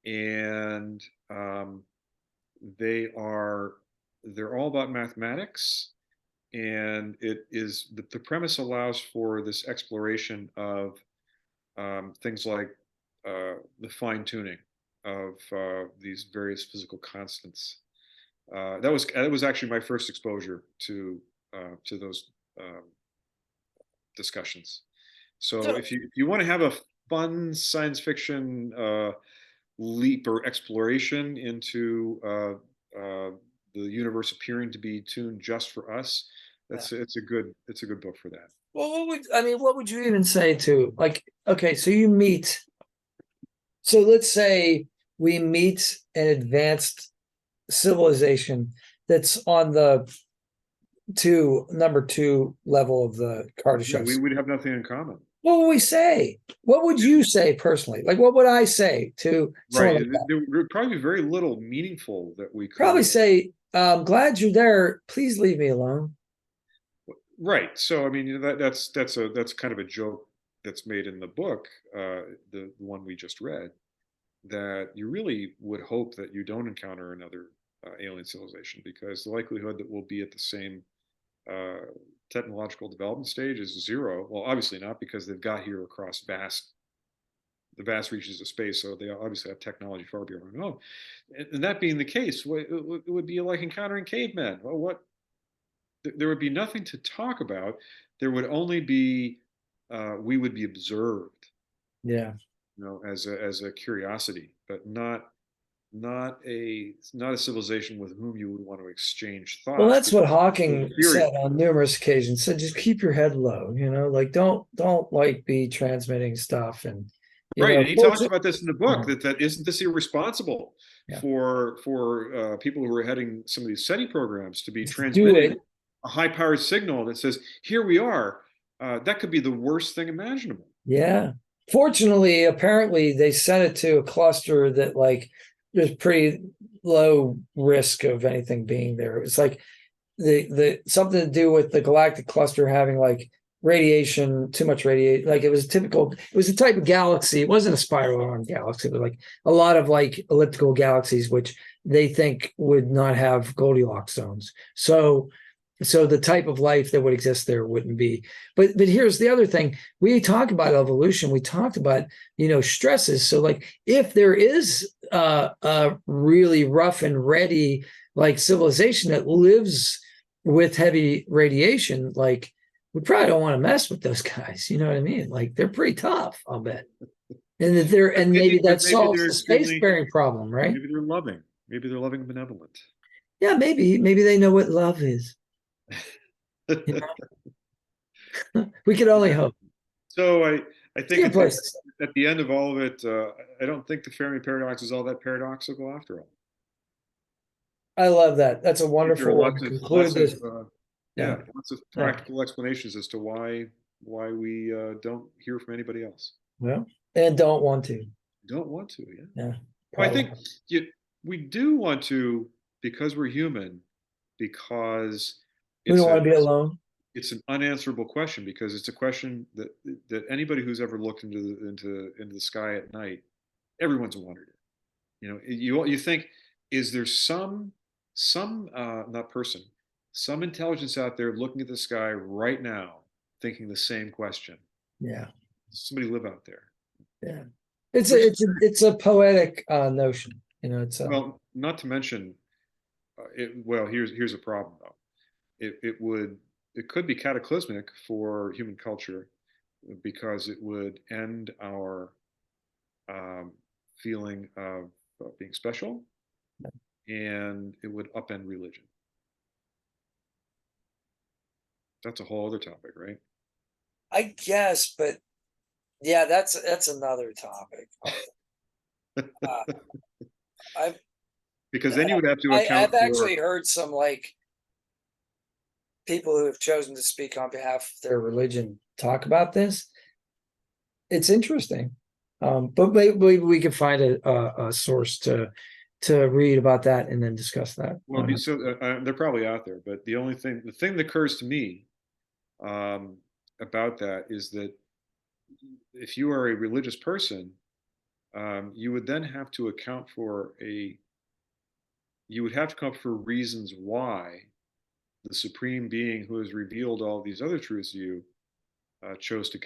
and they're all about mathematics, and it is the premise allows for this exploration of things like the fine tuning of these various physical constants. That was actually my first exposure to those discussions. So So, if you want to have a fun science fiction leap or exploration into the universe appearing to be tuned just for us, yeah. it's a good book for that. Well, what would you even say to, like, okay, so you meet, so let's say we meet an advanced civilization that's on the number two level of the Yeah, Kardashev. we would have nothing in common. What would we say? What would you say personally? Like, what would I say to someone Right. like that? There would probably be very little meaningful that we Probably could. say, glad you're there. Please leave me alone. Right. So I mean that's kind of a joke that's made in the book, the one we just read, that you really would hope that you don't encounter another alien civilization, because the likelihood that we'll be at the same uh, technological development stage is zero. Well, obviously not, because they've got here across the vast reaches of space, so they obviously have technology far beyond our own. And that being the case, it would be like encountering cavemen. Well, there would be nothing to talk about. There would only be we would be observed, Yeah. as a curiosity, but not a civilization with whom you would want to exchange Well, thoughts. that's what They're Hawking inferior. said on numerous occasions. Said just keep your head low, like don't like be transmitting stuff. And Right, and he talks fortunately, about this in the book, that isn't this irresponsible yeah, for people who are heading some of these SETI programs to be just do transmitting it. a high-powered signal that says, "Here we are." That could be the worst thing imaginable. Yeah. Fortunately, apparently they sent it to a cluster that like there's pretty low risk of anything being there. It's like the something to do with the galactic cluster having like radiation, too much radiation. Like it was a type of galaxy. It wasn't a spiral arm galaxy, but like a lot of like elliptical galaxies, which they think would not have Goldilocks zones. So the type of life that would exist there wouldn't be. But here's the other thing. We talk about evolution. We talked about, stresses. So like if there is a really rough and ready like civilization that lives with heavy radiation, like we probably don't want to mess with those guys. You know what I mean? Like they're pretty tough, I'll bet. And that they're and maybe that Maybe solves they're the extremely, spacefaring problem, right? maybe they're loving, maybe they're loving and benevolent. Yeah, maybe they know what love is. You know? We could only hope. So I It's a think good place. at the end of all of it, I don't think the Fermi paradox is all that paradoxical after all. I love that. That's a There are wonderful way to conclude lots of this. yeah, Yeah. lots of Yeah. practical explanations as to why we don't hear from anybody else. Well, and don't want to. Don't want to, yeah. Yeah. Well, I Probably. think we do want to, because we're human, because We don't it's want to be alone. it's an unanswerable question, because it's a question that anybody who's ever looked into the sky at night, everyone's wondered it. You think, is there some not person, some intelligence out there looking at the sky right now, thinking the same question? Yeah. Somebody live out there. Yeah. It's Which a is it's a it's a poetic notion. It's well, not to mention, well, here's a problem though. It could be cataclysmic for human culture, because it would end our um, feeling of being special, and it would upend religion. That's a whole other topic, right? I guess, but yeah, that's another topic. I've Because then you would have to account I've for. actually heard some like people who have chosen to speak on behalf of their religion talk about this. it's interesting. But maybe we can find a source to read about that and then discuss that. Well, they're probably out there, but the thing that occurs to me about that is that if you are a religious person, you would then have to account for you would have to come up for reasons why the supreme being who has revealed all these other truths to you chose to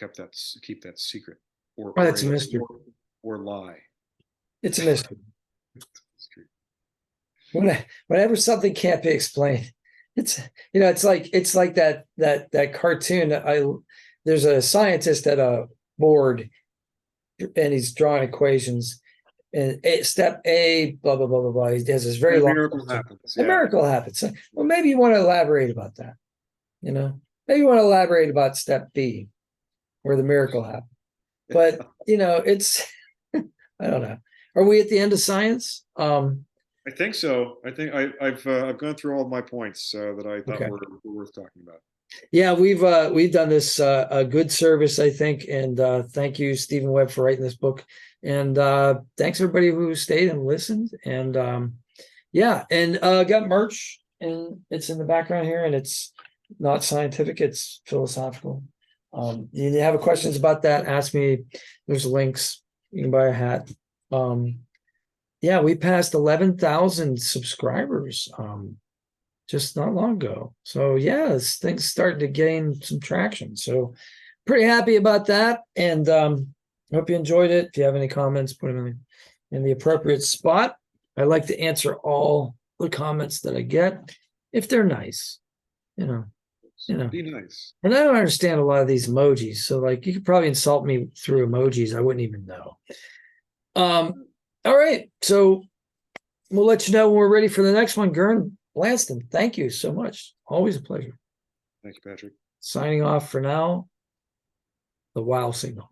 keep that secret, or Oh, that's a mystery. or lie. It's a mystery. Whenever something can't be explained, it's it's like that cartoon. There's a scientist at a board, and he's drawing equations. And step A, blah blah blah blah blah. He has this very long. Miracle happens. A miracle happens. Well, maybe you want to elaborate about that. Maybe you want to elaborate about step B, where the miracle happened. But it's I don't know. Are we at the end of science? I think so. I think I've gone through all of my points that I thought were worth talking about. Yeah, we've done this a good service, I think, and thank you, Stephen Webb, for writing this book, and thanks everybody who stayed and listened, and got merch, and it's in the background here, and it's not scientific, it's philosophical. You have questions about that, ask me. There's links. You can buy a hat. We passed 11,000 subscribers just not long ago. So this thing's starting to gain some traction. So pretty happy about that. And hope you enjoyed it. If you have any comments, put them in the appropriate spot. I like to answer all the comments that I get if they're nice. Be nice. And I don't understand a lot of these emojis. So like you could probably insult me through emojis. I wouldn't even know. All right. So we'll let you know when we're ready for the next one. Gern Blanston, thank you so much. Always a pleasure. Thank you, Patrick. Signing off for now. The WOW signal.